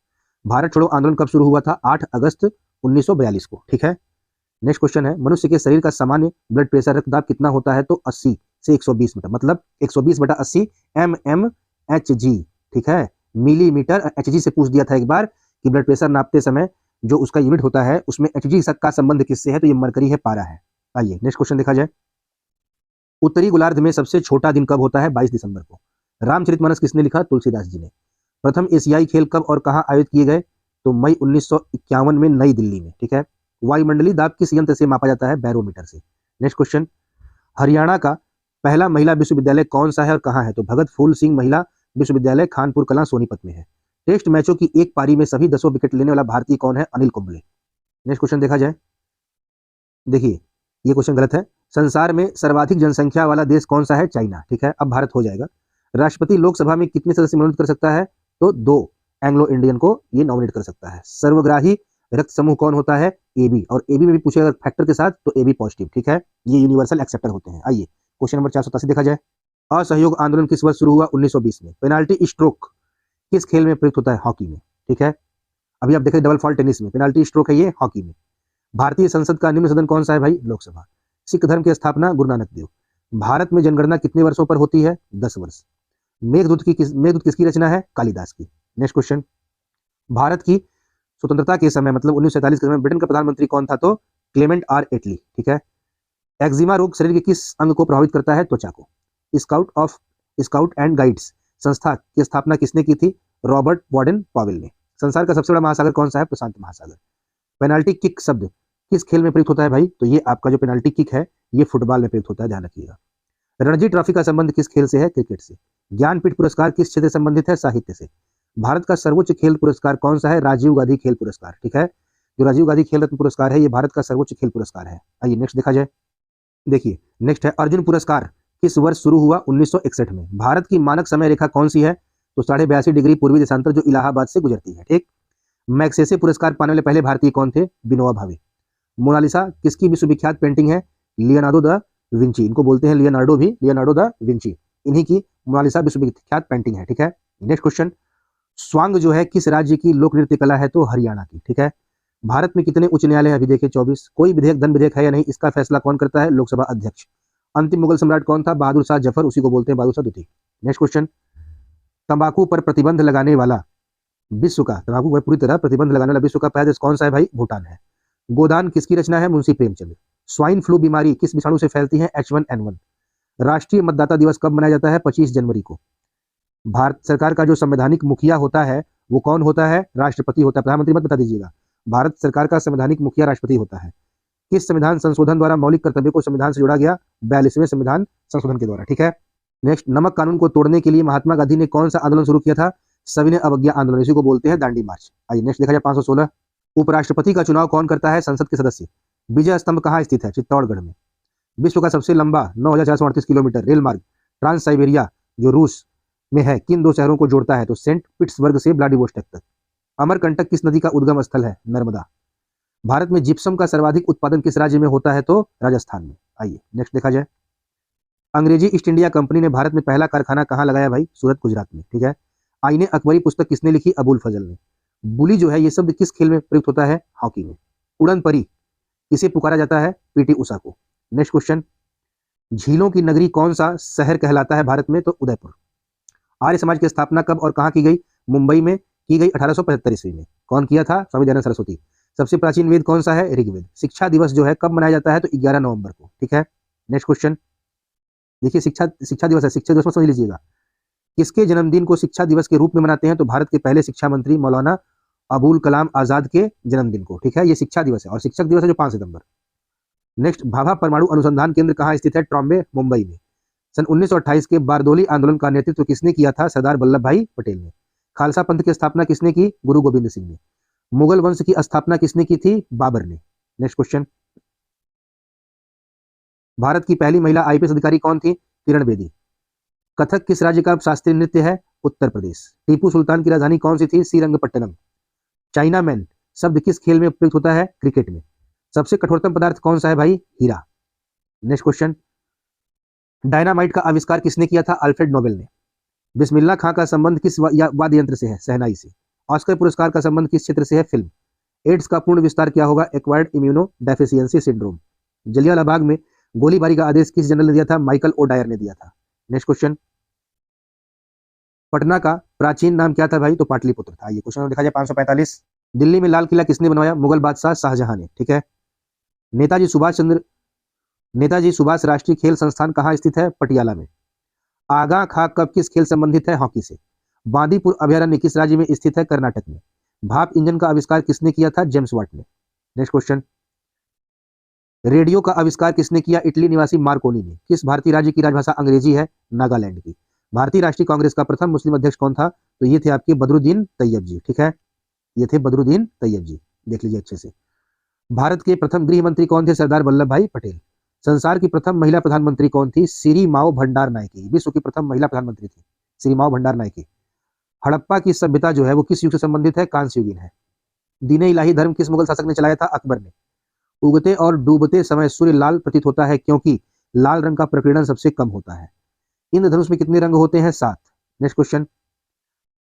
भारत छोड़ो आंदोलन कब शुरू हुआ था? 8 अगस्त 1942 को। ठीक है। नेक्स्ट क्वेश्चन है, मनुष्य के शरीर का सामान्य ब्लड प्रेशर रक्तदाब कितना होता है? तो 80 से 120 मीटर, मतलब 120/80 mmHg। ठीक है। मिलीमीटर HG से पूछ दिया था एक बार कि ब्लड प्रेशर नापते समय जो उसका यूनिट होता है उसमें HG का संबंध किससे है? तो ये मरकरी है, पारा है। आइए नेक्स्ट क्वेश्चन देखा जाए। उत्तरी गोलार्ध में सबसे छोटा दिन कब होता है? 22 दिसंबर को। रामचरितमानस किसने लिखा? तुलसीदास जी ने। प्रथम एशियाई खेल कब और कहां आयोजित किए गए? तो मई 1951 में नई दिल्ली में। ठीक है। वायुमंडलीय दाब किस यंत्र से मापा जाता है? बैरोमीटर से। नेक्स्ट क्वेश्चन, हरियाणा का पहला महिला विश्वविद्यालय कौन सा है और कहां है? तो भगत फूल सिंह महिला विश्वविद्यालय खानपुर कलां सोनीपत में है। टेस्ट मैचों की एक पारी में सभी 10 विकेट लेने वाला भारतीय कौन है? अनिल कुंबले। नेक्स्ट क्वेश्चन देखा जाए। देखिए ये क्वेश्चन गलत है। संसार में सर्वाधिक जनसंख्या वाला देश कौन सा है? चाइना। ठीक है। अब भारत हो जाएगा। राष्ट्रपति लोकसभा में कितने सदस्य मनोनीत कर सकता है? तो 2 एंग्लो इंडियन को ये नॉमिनेट कर सकता है। सर्वग्राही रक्त समूह कौन होता है? AB। और AB में भी पूछे अगर फैक्टर के साथ तो AB पॉजिटिव। ठीक है, ये यूनिवर्सल एक्सेप्टर होते हैं। आइए क्वेश्चन नंबर 487 देखा जाए। असहयोग आंदोलन किस वर्ष शुरू हुआ? 1920 में। पेनाल्टी स्ट्रोक किस खेल में प्रयुक्त होता है? हॉकी में। ठीक है, अभी आप देख रहे डबल फॉल्ट टेनिस में पेनाल्टी स्ट्रोक है ये हॉकी में। भारतीय संसद का निम्न सदन कौन सा है भाई? लोकसभा। सिख धर्म की स्थापना गुरु नानक देव। भारत में जनगणना कितने वर्षों पर होती है? 10 वर्ष। मेघदूत किसकी रचना है? कालिदास की। नेक्स्ट क्वेश्चन, भारत की स्वतंत्रता के समय मतलब 1947 के समय ब्रिटेन का प्रधानमंत्री कौन था? तो क्लेमेंट आर एटली। ठीक है, एक्जिमा रोग शरीर के किस अंग को प्रभावित करता है? त्वचा को। स्काउट एंड गाइड्स संस्था की स्थापना किसने की थी? रॉबर्ट वार्डन पॉवेल ने। संसार का सबसे बड़ा महासागर कौन सा है? प्रशांत महासागर। पेनाल्टी किक शब्द किस खेल में प्रयुक्त होता है भाई? तो ये आपका जो पेनाल्टी किक है ये फुटबॉल में प्रयुक्त होता है, ध्यान रखिएगा। रणजी ट्रॉफी का संबंध किस खेल से है? क्रिकेट से। ज्ञानपीठ पुरस्कार किस क्षेत्र से संबंधित है? साहित्य से। भारत का सर्वोच्च खेल पुरस्कार कौन सा है? राजीव गांधी खेल पुरस्कार। ठीक है, जो राजीव गांधी खेल रत्न पुरस्कार है ये भारत का सर्वोच्च खेल पुरस्कार है। आइए नेक्स्ट देखा जाए। देखिए नेक्स्ट है अर्जुन पुरस्कार किस वर्ष शुरू हुआ? 1961 में। भारत की मानक समय रेखा कौन सी है? तो 82.5 डिग्री पूर्वी देशांतर जो इलाहाबाद से गुजरती है। ठीक, मैग्सेसे पुरस्कार पाने वाले पहले भारतीय कौन थे? विनोबा भावे। मोनालिसा किसकी विश्वविख्यात पेंटिंग है? Leonardo da Vinci. इनको बोलते हैं लियोनार्डो दा विंची, इन्हीं की मोनालिसा विश्वविख्यात पेंटिंग है। ठीक है, नेक्स्ट क्वेश्चन, स्वांग जो है किस राज्य की लोक नृत्य कला है? तो हरियाणा की। ठीक है, भारत में कितने उच्च न्यायालय है? अभी देखिए 24। कोई विधेयक धन विधेयक है या नहीं इसका फैसला कौन करता है? लोकसभा अध्यक्ष। अंतिम मुगल सम्राट कौन था? बहादुर शाह जफर, उसी को बोलते हैं बहादुर शाह द्वितीय। नेक्स्ट क्वेश्चन, तंबाकू पर प्रतिबंध लगाने वाला विश्व का तंबाकू पर पूरी तरह प्रतिबंध लगाने वाला विश्व का पहला देश कौन सा है भाई? भूटान है। गोदान किसकी रचना है? मुंशी प्रेमचंद। स्वाइन फ्लू बीमारी किस विषाणु से फैलती है? H1N1। राष्ट्रीय मतदाता दिवस कब मनाया जाता है? 25 जनवरी को। भारत सरकार का जो संवैधानिक मुखिया होता है वो कौन होता है? राष्ट्रपति होता है, प्रधानमंत्री मत बता दीजिएगा। भारत सरकार का संवैधानिक मुखिया राष्ट्रपति होता है। किस संविधान संशोधन द्वारा मौलिक कर्तव्य को संविधान से जोड़ा गया? 42वें संविधान संशोधन के द्वारा। ठीक है, नेक्स्ट, नमक कानून को तोड़ने के लिए महात्मा गांधी ने कौन सा आंदोलन शुरू किया था? सविनय अवज्ञा आंदोलन, इसी को बोलते हैं दांडी मार्च। आइए नेक्स्ट देखा जाए 516। उपराष्ट्रपति का चुनाव कौन करता है? संसद के सदस्य। विजय स्तंभ कहाँ स्थित है? चित्तौड़गढ़ में। विश्व का सबसे लंबा 9,438 किलोमीटर रेल मार्ग ट्रांस साइबेरिया जो रूस में है किन दो शहरों को जोड़ता है? तो सेंट पीटर्सबर्ग से व्लादिवोस्टोक तक। अमरकंटक किस नदी का उद्गम स्थल है? नर्मदा। भारत में जिप्सम का सर्वाधिक उत्पादन किस राज्य में होता है? तो राजस्थान में। आइए नेक्स्ट देखा जाए। अंग्रेजी ईस्ट इंडिया कंपनी ने भारत में पहला कारखाना कहाँ लगाया भाई? सूरत गुजरात में। ठीक है, आईने अकबरी पुस्तक किसने लिखी? अबुल फजल ने। बुली जो है ये शब्द किस खेल में प्रयुक्त होता है? हॉकी में। उड़न परी किसे पुकारा जाता है? पीटी उषा को। नेक्स्ट क्वेश्चन, झीलों की नगरी कौन सा शहर कहलाता है भारत में? तो उदयपुर। आर्य समाज की स्थापना कब और कहाँ की गई? मुंबई में की गई 1875 ईस्वी में। कौन किया था? स्वामी दयानंद सरस्वती। सबसे प्राचीन वेद कौन सा है? ऋग्वेद। शिक्षा दिवस जो है कब मनाया जाता है? तो 11 नवंबर को। ठीक है, नेक्स्ट क्वेश्चन, देखिए शिक्षा दिवस है, शिक्षा दिवस में समझ लीजिएगा। किसके जन्मदिन को शिक्षा दिवस के रूप में मनाते हैं? तो भारत के पहले शिक्षा मंत्री मौलाना अबुल कलाम आजाद के जन्मदिन को। ठीक है, ये शिक्षा दिवस है और शिक्षक दिवस है जो 5 सितंबर। नेक्स्ट, भाभा परमाणु अनुसंधान केंद्र कहाँ स्थित है? ट्रॉम्बे, मुंबई में। सन 1928 के बारदोली आंदोलन का नेतृत्व किसने किया था? सरदार वल्लभ भाई पटेल ने। खालसा पंथ की स्थापना किसने की? गुरु गोविंद सिंह ने। मुगल वंश की स्थापना किसने की थी? बाबर ने। नेक्स्ट क्वेश्चन, भारत की पहली महिला आईपीएस अधिकारी कौन थी? किरण बेदी। कथक किस राज्य का शास्त्रीय नृत्य है? उत्तर प्रदेश। टीपू सुल्तान की राजधानी कौन सी थी? श्रीरंगपट्टनम। चाइना मैन शब्द किस खेल में प्रयुक्त होता है? क्रिकेट में। सबसे कठोरतम पदार्थ कौन सा है भाई? हीरा। नेक्स्ट क्वेश्चन, डायनामाइट का आविष्कार किसने किया था? अल्फ्रेड नोबेल ने। बिस्मिल्लाह खां का संबंध किस वाद्य यंत्र से है? शहनाई से। ऑस्कर पुरस्कार का संबंध किस क्षेत्र से है? फिल्म। एड्स का पूर्ण विस्तार क्या होगा? Acquired immuno deficiency syndrome. Jallianwala Bagh में गोलीबारी का आदेश किस जनरल ने दिया था? माइकल ओ डायर ने दिया था। नेक्स्ट क्वेश्चन, पटना का प्राचीन नाम क्या था भाई? तो पाटलिपुत्र था। ये क्वेश्चन देखा जाए 545। दिल्ली में लाल किला किसने बनवाया? मुगल बादशाह शाहजहां ने। ठीक है, नेताजी सुभाष राष्ट्रीय खेल संस्थान कहाँ स्थित है? पटियाला में। आगा खां कब किस खेल संबंधित है? हॉकी से। बांदीपुर अभयारण्य किस राज्य में स्थित है? कर्नाटक में। भाप इंजन का आविष्कार किसने किया था? जेम्स वाट ने। नेक्स्ट क्वेश्चन, रेडियो का आविष्कार किसने किया? इटली निवासी मार्कोनी ने। किस भारतीय राज्य की राजभाषा अंग्रेजी है? नागालैंड की। भारतीय राष्ट्रीय कांग्रेस का प्रथम मुस्लिम अध्यक्ष कौन था? तो ये थे आपके बदरुद्दीन तैयब जी। ठीक है, ये थे बदरुद्दीन तैयब जी, देख लीजिए अच्छे से। भारत के प्रथम गृह मंत्री कौन थे? सरदार वल्लभ भाई पटेल। संसार की प्रथम महिला प्रधानमंत्री कौन थी? श्री माओ भंडार नायकी। विश्व की प्रथम महिला प्रधानमंत्री थी श्री माओ भंडार नायकी। हड़प्पा की सभ्यता जो है वो किस युग से संबंधित है? कांस्य युगीन है। दीन इलाही धर्म किस मुगल शासक ने चलाया था? अकबर ने। उगते और डूबते समय सूर्य लाल प्रतीत होता है क्योंकि लाल रंग का प्रकीर्णन सबसे कम होता है। इंद्रधनुष में कितने रंग होते हैं? 7। नेक्स्ट क्वेश्चन,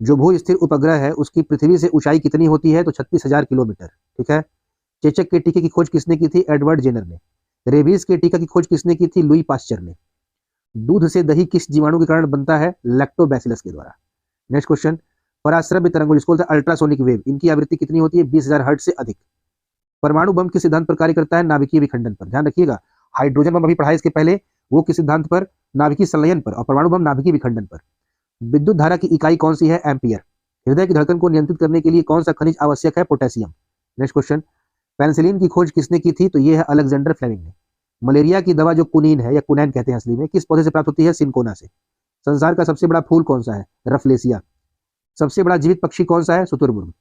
जो भू स्थिर उपग्रह है उसकी पृथ्वी से ऊंचाई कितनी होती है? तो 36,000 किलोमीटर। ठीक है। चेचक के टीके की खोज किसने की थी? एडवर्ड जेनर ने। रेबीज के टीका की खोज किसने की थी? लुई पास्चर ने। दूध से दही किस जीवाणु के कारण बनता है? लैक्टोबैसिलस के द्वारा। नेक्स्ट क्वेश्चन, पराश्रव्य तरंगों जिसको बोलते हैं अल्ट्रासोनिक वेव, इनकी आवृत्ति कितनी होती है? 20,000 हर्ट्ज से अधिक। परमाणु बम किस सिद्धांत पर कार्य करता है? नाभिकीय विखंडन पर। ध्यान रखिएगा, हाइड्रोजन बम अभी पढ़ा इसके पहले, वो किस सिद्धांत पर? नाभिकीय संलयन पर। और परमाणु बम नाभिकीय विखंडन पर। विद्युत धारा की इकाई कौन सी है? एम्पियर। हृदय की धड़कन को नियंत्रित करने के लिए कौन सा खनिज आवश्यक है? पोटेशियम। नेक्स्ट क्वेश्चन, पेनिसिलिन की खोज किसने की थी? तो ये है अलेक्जेंडर फ्लेमिंग ने। मलेरिया की दवा जो कुनीन है या कुनैन कहते हैं असली में, किस पौधे से प्राप्त होती है? सिनकोना से। संसार का सबसे बड़ा फूल कौन सा है? रफलेसिया। सबसे बड़ा जीवित पक्षी कौन सा है? शुतुरमुर्ग।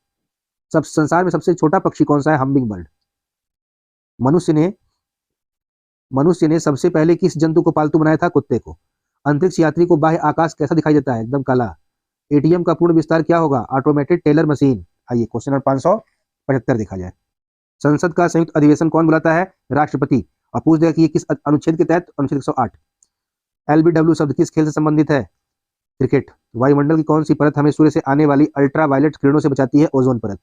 सब संसार में सबसे छोटा पक्षी कौन सा है? Humming bird. मनुष्य ने सबसे पहले किस जंतु को पालतू बनाया था? कुत्ते को। अंतरिक्ष यात्री को बाह्य आकाश कैसा दिखाई देता है? एकदम काला। एटीएम का पूर्ण विस्तार क्या होगा? Automated teller machine. आइए क्वेश्चन नंबर 575 देखा जाए। संसद का संयुक्त अधिवेशन कौन बुलाता है? राष्ट्रपति। और पूछ देगा कि ये किस अनुच्छेद के तहत? अनुच्छेद 108। एलबीडब्ल्यू शब्द किस खेल से संबंधित है? क्रिकेट। वायुमंडल की कौन सी परत हमें सूर्य से आने वाली अल्ट्रावायलेट किरणों से बचाती है? ओजोन परत।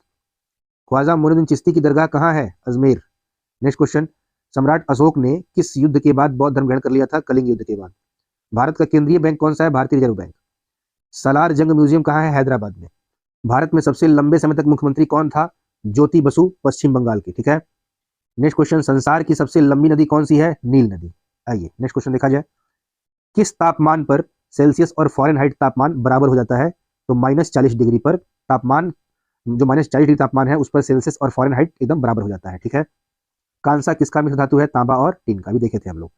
ख्वाजा मोइनुद्दीन चिश्ती की दरगाह कहाँ है? अजमेर। नेक्स्ट क्वेश्चन, सम्राट अशोक ने किस युद्ध के बाद बौद्ध धर्म ग्रहण कर लिया था? कलिंग युद्ध के बाद। भारत का केंद्रीय बैंक कौन सा है? भारतीय रिजर्व बैंक। सालार जंग म्यूजियम कहाँ है? हैदराबाद में। भारत में सबसे लंबे समय तक मुख्यमंत्री कौन था? ज्योति बसु, पश्चिम बंगाल की। ठीक है। नेक्स्ट क्वेश्चन, संसार की सबसे लंबी नदी कौन सी है? नील नदी। आइए नेक्स्ट क्वेश्चन देखा जाए। किस तापमान पर सेल्सियस और फॉरेनहाइट तापमान बराबर हो जाता है? तो -40 डिग्री पर तापमान, जो -40 डिग्री तापमान है उस पर सेल्सियस और फॉरेनहाइट एकदम बराबर हो जाता है। ठीक है। कांसा किसका मिश्र धातु है? तांबा और टीन का, भी देखे थे हम लोग।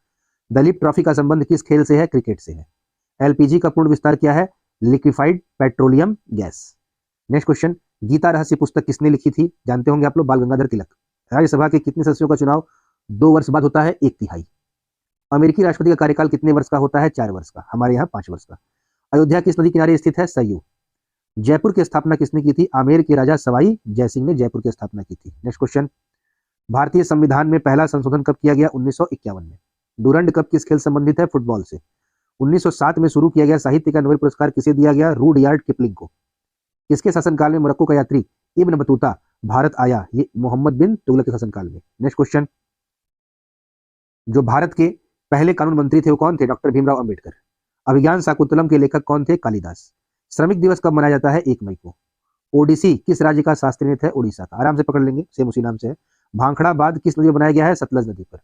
दलीप ट्रॉफी का संबंध किस खेल से है? क्रिकेट से है। एलपीजी का पूर्ण विस्तार क्या है? Liquefied petroleum gas. Next question, Gita Rahasya पुस्तक किसने लिखी थी? जानते होंगे आप लोग, बाल गंगाधर तिलक। राज्यसभा के कितने सदस्यों का चुनाव 2 वर्ष बाद होता है? 1/3। अमेरिकी राष्ट्रपति का कार्यकाल कितने वर्ष का होता है? 4 वर्ष का। हमारे यहाँ 5 वर्ष का। अयोध्या किस नदी किनारे स्थित है? सरयू। जयपुर की स्थापना किसने की थी? आमेर के राजा सवाई जयसिंह ने जयपुर की स्थापना की थी। नेक्स्ट क्वेश्चन, भारतीय संविधान में पहला संशोधन कब किया गया? 1951 में। डूरंड कप किस खेल संबंधित है? फुटबॉल से। 1907 में शुरू किया गया साहित्य का नोबेल पुरस्कार किसे दिया गया? रूडयार्ड किपलिंग को। किसके शासनकाल में मोरक्को का यात्री इब्न बतूता भारत आया? ये मोहम्मद बिन तुगलक के शासनकाल में। नेक्स्ट क्वेश्चन, जो भारत के पहले कानून मंत्री थे वो कौन थे? डॉक्टर भीमराव अंबेडकर। अभिज्ञान शाकुंतलम के लेखक कौन थे? कालिदास। श्रमिक दिवस कब मनाया जाता है? 1 मई को। ओडिसी किस राज्य का शास्त्रीय नृत्य है? उड़ीसा का। आराम से पकड़ लेंगे, सेम उसी नाम से है। भांखड़ा बांध किस नदी में बनाया गया है? सतलज नदी पर।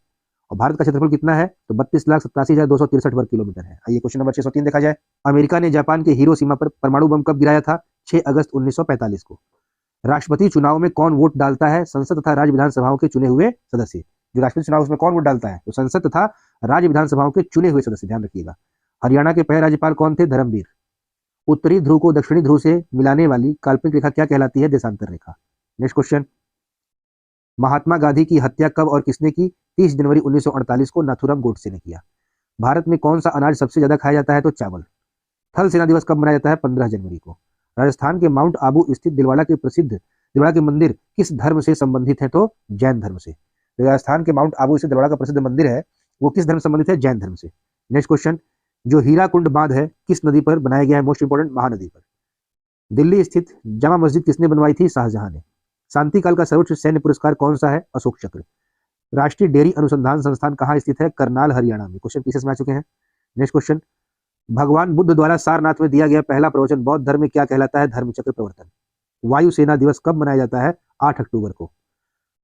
और भारत का क्षेत्रफल कितना है? तो 32,87,263 वर्ग किलोमीटर है। आइए क्वेश्चन नंबर 603 देखा जाए। अमेरिका ने जापान के हिरोशिमा पर परमाणु बम कब गिराया था? 6 अगस्त 1945 को। राष्ट्रपति चुनाव में कौन वोट डालता है? संसद तथा राज्य विधानसभाओं के चुने हुए सदस्य। जो राष्ट्रपति चुनाव उसमें कौन वोट डालता है? तो संसद तथा राज्य विधानसभाओं के चुने हुए सदस्य। ध्यान रखिएगा। हरियाणा के पहले राज्यपाल कौन थे? धर्मवीर। उत्तरी ध्रुव को दक्षिणी ध्रुव से मिलाने वाली काल्पनिक रेखा क्या कहलाती है? देशांतर रेखा। नेक्स्ट क्वेश्चन, महात्मा गांधी की हत्या कब और किसने की? 30 जनवरी 1948 को नाथुराम गोडसे ने किया। भारत में कौन सा अनाज सबसे ज्यादा खाया जाता है? तो चावल। थल सेना दिवस कब मनाया जाता है? 15 जनवरी को। राजस्थान के माउंट आबू स्थित दिलवाड़ा के मंदिर किस धर्म से संबंधित है? तो जैन धर्म से। राजस्थान के माउंट आबू स्थित दिलवाड़ा का प्रसिद्ध मंदिर है, वो किस धर्म से संबंधित है? जैन धर्म से। नेक्स्ट क्वेश्चन, जो हीराकुंड बांध है किस नदी पर बनाया गया है? मोस्ट इंपोर्टेंट, महानदी पर। दिल्ली स्थित जामा मस्जिद किसने बनवाई थी? शाहजहां ने। शांति काल का सर्वोच्च सैन्य पुरस्कार कौन सा है? अशोक चक्र। राष्ट्रीय डेयरी अनुसंधान संस्थान कहाँ स्थित है? करनाल, हरियाणा में। क्वेश्चन पीछे में आ चुके हैं। नेक्स्ट क्वेश्चन, भगवान बुद्ध द्वारा सारनाथ में दिया गया पहला प्रवचन बौद्ध धर्म में क्या कहलाता है? धर्मचक्र प्रवर्तन। वायुसेना दिवस कब मनाया जाता है? 8 अक्टूबर को।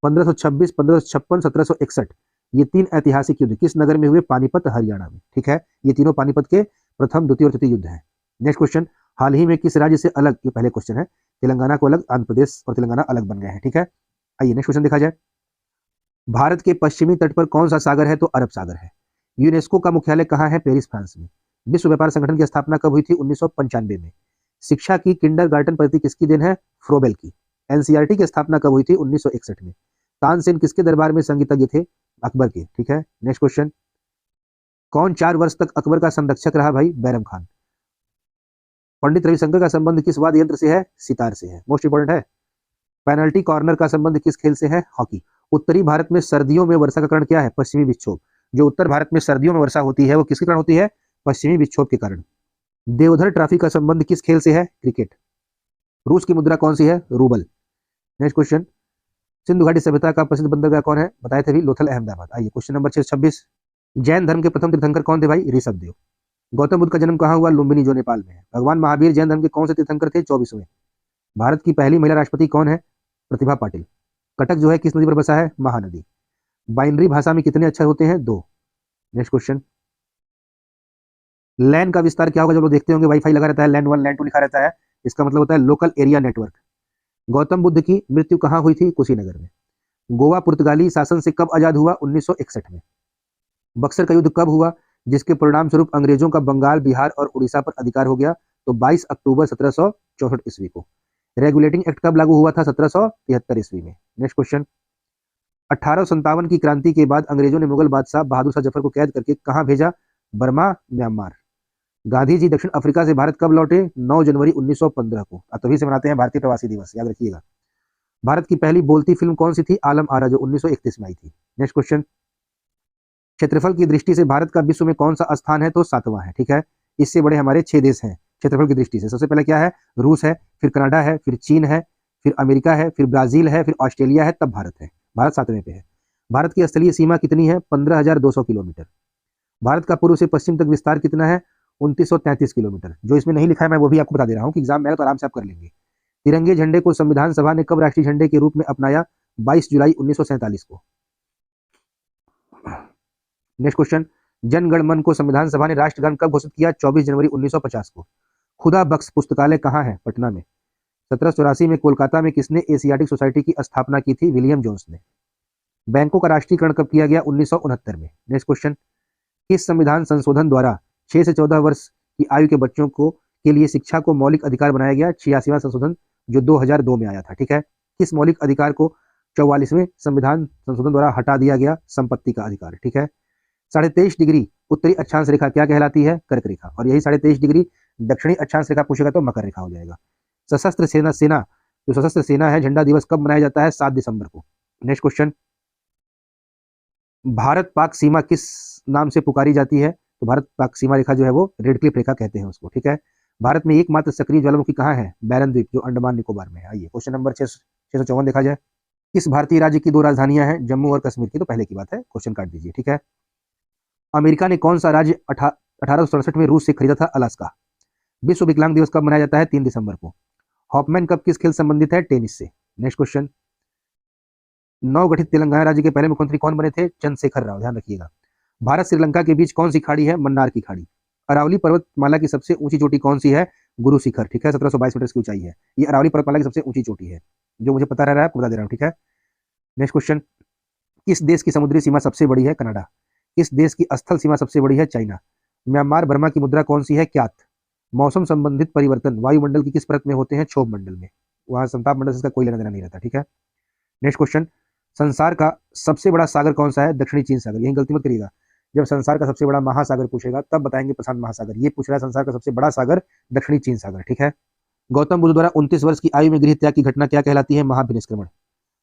1526, 1556, 1761 ये 3 ऐतिहासिक युद्ध किस नगर में हुए? पानीपत, हरियाणा में। ठीक है। ये तीनों पानीपत के प्रथम, द्वितीय और तृतीय युद्ध है। नेक्स्ट क्वेश्चन, हाल ही में किस राज्य से अलग, ये पहले क्वेश्चन है, तेलंगाना को अलग, आंध्र प्रदेश और तेलंगाना अलग बन गए हैं। ठीक है। आइए नेक्स्ट क्वेश्चन देखा जाए। भारत के पश्चिमी तट पर कौन सा सागर है? तो अरब सागर है। यूनेस्को का मुख्यालय कहाँ है? पेरिस, फ्रांस में। विश्व व्यापार संगठन की स्थापना कब हुई थी? 1995 में। शिक्षा की किंडरगार्टन पद्धति किसकी देन है? फ्रोबेल की। एनसीईआरटी की स्थापना कब हुई थी? 1961 में। तानसेन किसके दरबार में संगीतज्ञ थे? अकबर के। ठीक है। नेक्स्ट क्वेश्चन, कौन 4 वर्ष तक अकबर का संरक्षक रहा? भाई बैरम खान। पंडित रविशंकर का संबंध किस वाद्य यंत्र से है? सितार से है। मोस्ट इंपोर्टेंट है। पेनल्टी कॉर्नर का संबंध किस खेल से है? हॉकी। उत्तरी भारत में सर्दियों में वर्षा का कारण क्या है? पश्चिमी विक्षोभ। जो उत्तर भारत में सर्दियों में वर्षा होती है वो किसके कारण होती है? पश्चिमी विक्षोभ के कारण। देवधर ट्रॉफी का संबंध किस खेल से है? क्रिकेट। रूस की मुद्रा कौन सी है? रूबल। नेक्स्ट क्वेश्चन, सिंधु घाटी सभ्यता का प्रसिद्ध बंदरगाह कौन है? बताए थे भी, लोथल, अहमदाबाद। आइए क्वेश्चन नंबर 626, जैन धर्म के प्रथम तीर्थंकर कौन थे भाई? ऋषभ देव। गौतम बुद्ध का जन्म कहाँ हुआ? लुम्बिनी, जो नेपाल में है। भगवान महावीर जैन धर्म के कौन से तीर्थंकर थे? 24वें। भारत की पहली महिला राष्ट्रपति कौन है? प्रतिभा पाटिल। कटक जो है किस नदी पर बसा है? महानदी। बाइनरी भाषा में कितने अक्षर होते हैं? 2। नेक्स्ट क्वेश्चन, लैन का विस्तार क्या होगा? जब लोग देखते होंगे वाईफाई लगा रहता है, लैन 1 लैन 2 लिखा रहता है, इसका मतलब होता है local area network. Gautam Buddha की मृत्यु कहाँ हुई थी? कुशीनगर में। गोवा पुर्तगाली शासन से कब आजाद हुआ? 1961 में। बक्सर का युद्ध कब हुआ जिसके परिणाम स्वरूप अंग्रेजों का बंगाल, बिहार और उड़ीसा पर अधिकार हो गया? तो 22 अक्टूबर 1764 ईस्वी को। रेगुलेटिंग एक्ट कब लागू हुआ था? 1773 ईस्वी में। नेक्स्ट क्वेश्चन, 1857 की क्रांति के बाद अंग्रेजों ने मुगल बादशाह बहादुर शाह जफर को कैद करके कहां भेजा? Burma, Myanmar. गांधी जी दक्षिण अफ्रीका से भारत कब लौटे? 9 जनवरी 1915 को। तभी से मनाते हैं भारतीय प्रवासी दिवस, याद रखिएगा। भारत की पहली बोलती फिल्म कौन सी थी? आलम आरा, जो 1931 में आई थी। नेक्स्ट क्वेश्चन, क्षेत्रफल की दृष्टि से भारत का विश्व में कौन सा स्थान है? तो 7वां है। ठीक है, इससे बड़े हमारे 6 देश हैं क्षेत्रफल की दृष्टि से। सबसे पहले क्या है? रूस है, फिर कनाडा है, फिर चीन है, फिर अमेरिका है, फिर ब्राजील है, फिर ऑस्ट्रेलिया है, तब भारत है। भारत 7वें पे है। भारत की स्थलीय सीमा कितनी है? 15,200 किलोमीटर। भारत का पूर्व से पश्चिम तक विस्तार कितना है? 2933 किलोमीटर। जो इसमें नहीं लिखा है मैं वो भी आपको बता दे रहा हूँ कि एग्जाम में आएगा तो आराम से आप कर लेंगे। तिरंगे झंडे को संविधान सभा ने कब राष्ट्रीय झंडे के रूप में अपनाया? 22 जुलाई 1947 को। नेक्स्ट क्वेश्चन, जन गण मन को संविधान सभा ने राष्ट्रगान कब घोषित किया? 24 जनवरी 1950 को। खुदा बख्श पुस्तकालय कहाँ है? पटना में। 1784 में कोलकाता में किसने एशियाटिक सोसाइटी की स्थापना की थी? विलियम जोन्स ने। बैंकों का राष्ट्रीयकरण कब किया गया? 1969 में। नेक्स्ट क्वेश्चन, किस संविधान संशोधन द्वारा 6 से 14 वर्ष की आयु के बच्चों को के लिए शिक्षा को मौलिक अधिकार बनाया गया? 86वां संशोधन, जो 2002 में आया था। ठीक है, किस मौलिक अधिकार को 44वें संविधान संशोधन द्वारा हटा दिया गया? संपत्ति का अधिकार। ठीक है, 23.5 डिग्री उत्तरी अक्षांश रेखा क्या कहलाती है? कर्क रेखा। और यही 23.5 डिग्री दक्षिणी अक्षांश रेखा पूछेगा तो मकर रेखा हो जाएगा। सशस्त्र सेना जो सशस्त्र सेना है, झंडा दिवस कब मनाया जाता है? 7 दिसंबर को। नेक्स्ट क्वेश्चन, भारत पाक सीमा किस नाम से पुकारी जाती है? तो भारत पाक सीमा रेखा जो है वो रेड क्लिफ रेखा कहते हैं उसको। ठीक है, भारत में एकमात्र सक्रिय ज्वालामुखी कहाँ है? बैरन द्वीप, जो अंडमान निकोबार में है। आइए क्वेश्चन नंबर 654 देखा जाए। किस भारतीय राज्य की 2 राजधानियां हैं? जम्मू और कश्मीर की। तो पहले की बात है, क्वेश्चन काट दीजिए। ठीक है, अमेरिका ने कौन सा राज्य 1867 में रूस से खरीदा था? अलास्का। विश्व विकलांग दिवस कब मनाया जाता है? 3 दिसंबर को। हॉपमैन कप किस खेल संबंधित है? टेनिस से। नेक्स्ट क्वेश्चन, नवगठित तेलंगाना राज्य के पहले मुख्यमंत्री कौन बने थे? चंद्रशेखर राव। ध्यान रखिएगा। भारत श्रीलंका के बीच कौन सी खाड़ी है? मन्नार की खाड़ी। अरावली पर्वतमाला की सबसे ऊंची चोटी कौन सी है? गुरु शिखर। ठीक है, 1722 मीटर की ऊंचाई है। ये अरावली पर्वतमाला की सबसे ऊंची चोटी है, जो मुझे पता रह रहा है आपको बता दे रहा हूँ। ठीक है, नेक्स्ट क्वेश्चन, किस देश की समुद्री सीमा सबसे बड़ी है? कनाडा। किस देश की स्थल सीमा सबसे बड़ी है? चाइना। म्यांमार बर्मा की मुद्रा कौन सी है? क्यात। मौसम संबंधित परिवर्तन वायुमंडल की किस परत में होते हैं? क्षोभ मंडल में। वहां समताप मंडल से इसका कोई लेना देना नहीं रहता। ठीक है, नेक्स्ट क्वेश्चन, संसार का सबसे बड़ा सागर कौन सा है? दक्षिणी चीन सागर। यही गलती मत करिएगा, जब संसार का सबसे बड़ा महासागर पूछेगा तब बताएंगे प्रशांत महासागर। ये पूछ रहा है संसार का सबसे बड़ा सागर दक्षिणी चीन सागर। ठीक है, गौतम बुद्ध द्वारा 29 वर्ष की आयु में गृह त्याग की घटना क्या कहलाती है? महाभिनिष्क्रमण।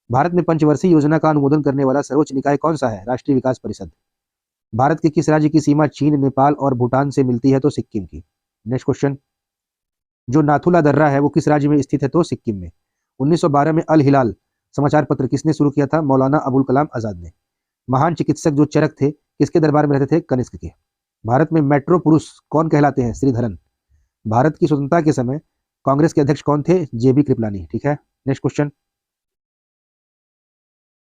भारत में पंचवर्षीय योजना का अनुमोदन करने वाला सर्वोच्च निकाय कौन सा है? राष्ट्रीय विकास परिषद। भारत के किस राज्य की सीमा चीन, नेपाल और भूटान से मिलती है? तो सिक्किम की। नेक्स्ट क्वेश्चन, जो नाथुला दर्रा है वो किस राज्य में स्थित है? तो सिक्किम में। 1912 में अल हिलाल समाचार पत्र किसने शुरू किया था? मौलाना अबुल कलाम आजाद ने। महान चिकित्सक जो चरक थे किसके दरबार में रहते थे? कनिष्क के। भारत में मेट्रो पुरुष कौन कहलाते हैं? श्रीधरन। भारत की स्वतंत्रता के समय कांग्रेस के अध्यक्ष कौन थे? जेबी कृपलानी। ठीक है, नेक्स्ट क्वेश्चन,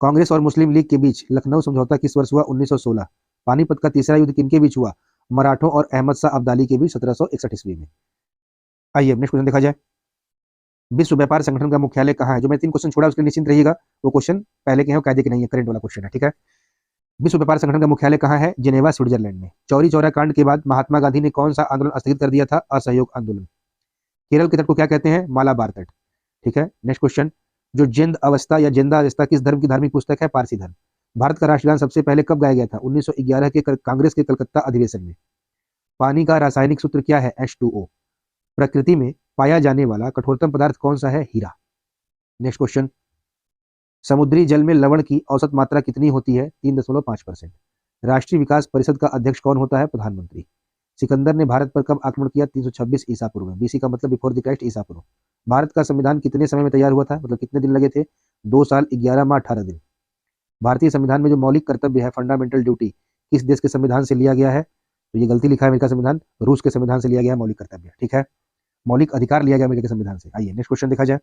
कांग्रेस और मुस्लिम लीग के बीच लखनऊ समझौता किस वर्ष हुआ? 1916। पानीपत का तीसरा युद्ध किनके बीच हुआ? मराठों और अहमद शाह अब्दाली के बीच 1761 ईस्वी में। आइए नेक्स्ट क्वेश्चन देखा जाए। विश्व व्यापार संगठन का मुख्यालय कहाँ है? जो मैं 3 क्वेश्चन छोड़ा उसके निश्चिंत रहिएगा, वो क्वेश्चन पहले के हैं, कायदे के नहीं है, करंट वाला क्वेश्चन है। ठीक है, विश्व व्यापार संगठन का मुख्यालय कहाँ है? जिनेवा, स्विट्जरलैंड में। चौरी चौरा कांड के बाद महात्मा गांधी ने कौन सा आंदोलन स्थगित कर दिया था? असहयोग आंदोलन। केरल के तट को क्या कहते हैं? मालाबार तट। ठीक है, नेक्स्ट क्वेश्चन, जो जिंद अवस्था या जिंदा अवस्था किस धर्म की धार्मिक पुस्तक है? पारसी धर्म। भारत का राष्ट्रगान सबसे पहले कब गाया गया था? 1911 के कांग्रेस के कलकत्ता अधिवेशन में। पानी का रासायनिक सूत्र क्या है? H2O। प्रकृति में पाया जाने वाला कठोरतम पदार्थ कौन सा है? हीरा। नेक्स्ट क्वेश्चन, समुद्री जल में लवण की औसत मात्रा कितनी होती है? 3.5%। राष्ट्रीय विकास परिषद का अध्यक्ष कौन होता है? प्रधानमंत्री। सिकंदर ने भारत पर कब आक्रमण किया? 326 ईसा पूर्व में। बीसी का मतलब बिफोर द क्राइस्ट, ईसा पूर्व। भारत का संविधान कितने समय में तैयार हुआ था, मतलब कितने दिन लगे थे? 2 साल 11 माह 18 दिन। भारतीय संविधान में जो मौलिक कर्तव्य है, फंडामेंटल ड्यूटी, किस देश के संविधान से लिया गया है? तो ये गलती लिखा है अमेरिका संविधान, रूस के संविधान से लिया गया है मौलिक कर्तव्य। ठीक है, मौलिक अधिकार लिया गया अमेरिका के संविधान से। आइए नेक्स्ट क्वेश्चन देखा जाए।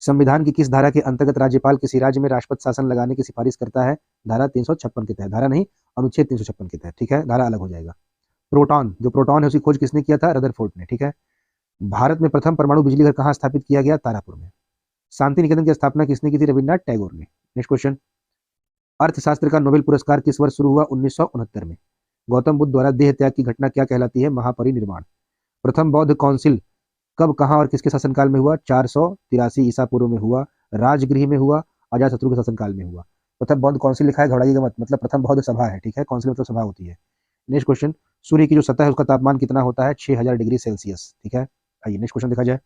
संविधान की किस धारा के अंतर्गत राज्यपाल किसी राज्य में राष्ट्रपति शासन लगाने की सिफारिश करता है? धारा 356 के तहत। धारा नहीं, अनुच्छेद 356 के तहत। ठीक है, धारा अलग हो जाएगा। प्रोटॉन, जो प्रोटॉन है उसकी खोज किसने किया था? रदरफोर्ड ने। ठीक है। भारत में प्रथम परमाणु बिजली घर कहाँ स्थापित किया गया? तारापुर में। शांति निकेतन की स्थापना किसने की थी? रविन्द्रनाथ टैगोर ने। Next question. अर्थशास्त्र का नोबेल पुरस्कार किस वर्ष शुरू हुआ? 1969 में। गौतम बुद्ध द्वारा देह त्याग की घटना क्या कहलाती है? महापरिनिर्वाण। प्रथम बौद्ध काउंसिल कब, कहां और किसके शासनकाल में हुआ? 483 ईसा पूर्व में हुआ, राजगृह में हुआ, अजातशत्रु के शासनकाल में हुआ। प्रथम बौद्ध काउंसिल लिखा है, घबराइएगा मत, मतलब प्रथम बौद्ध सभा है। ठीक है, काउंसिल मतलब सभा होती है। Next question. सूर्य की जो सतह है उसका तापमान कितना होता है? 6000 डिग्री सेल्सियस। ठीक है, आइए नेक्स्ट क्वेश्चन देखा जाए।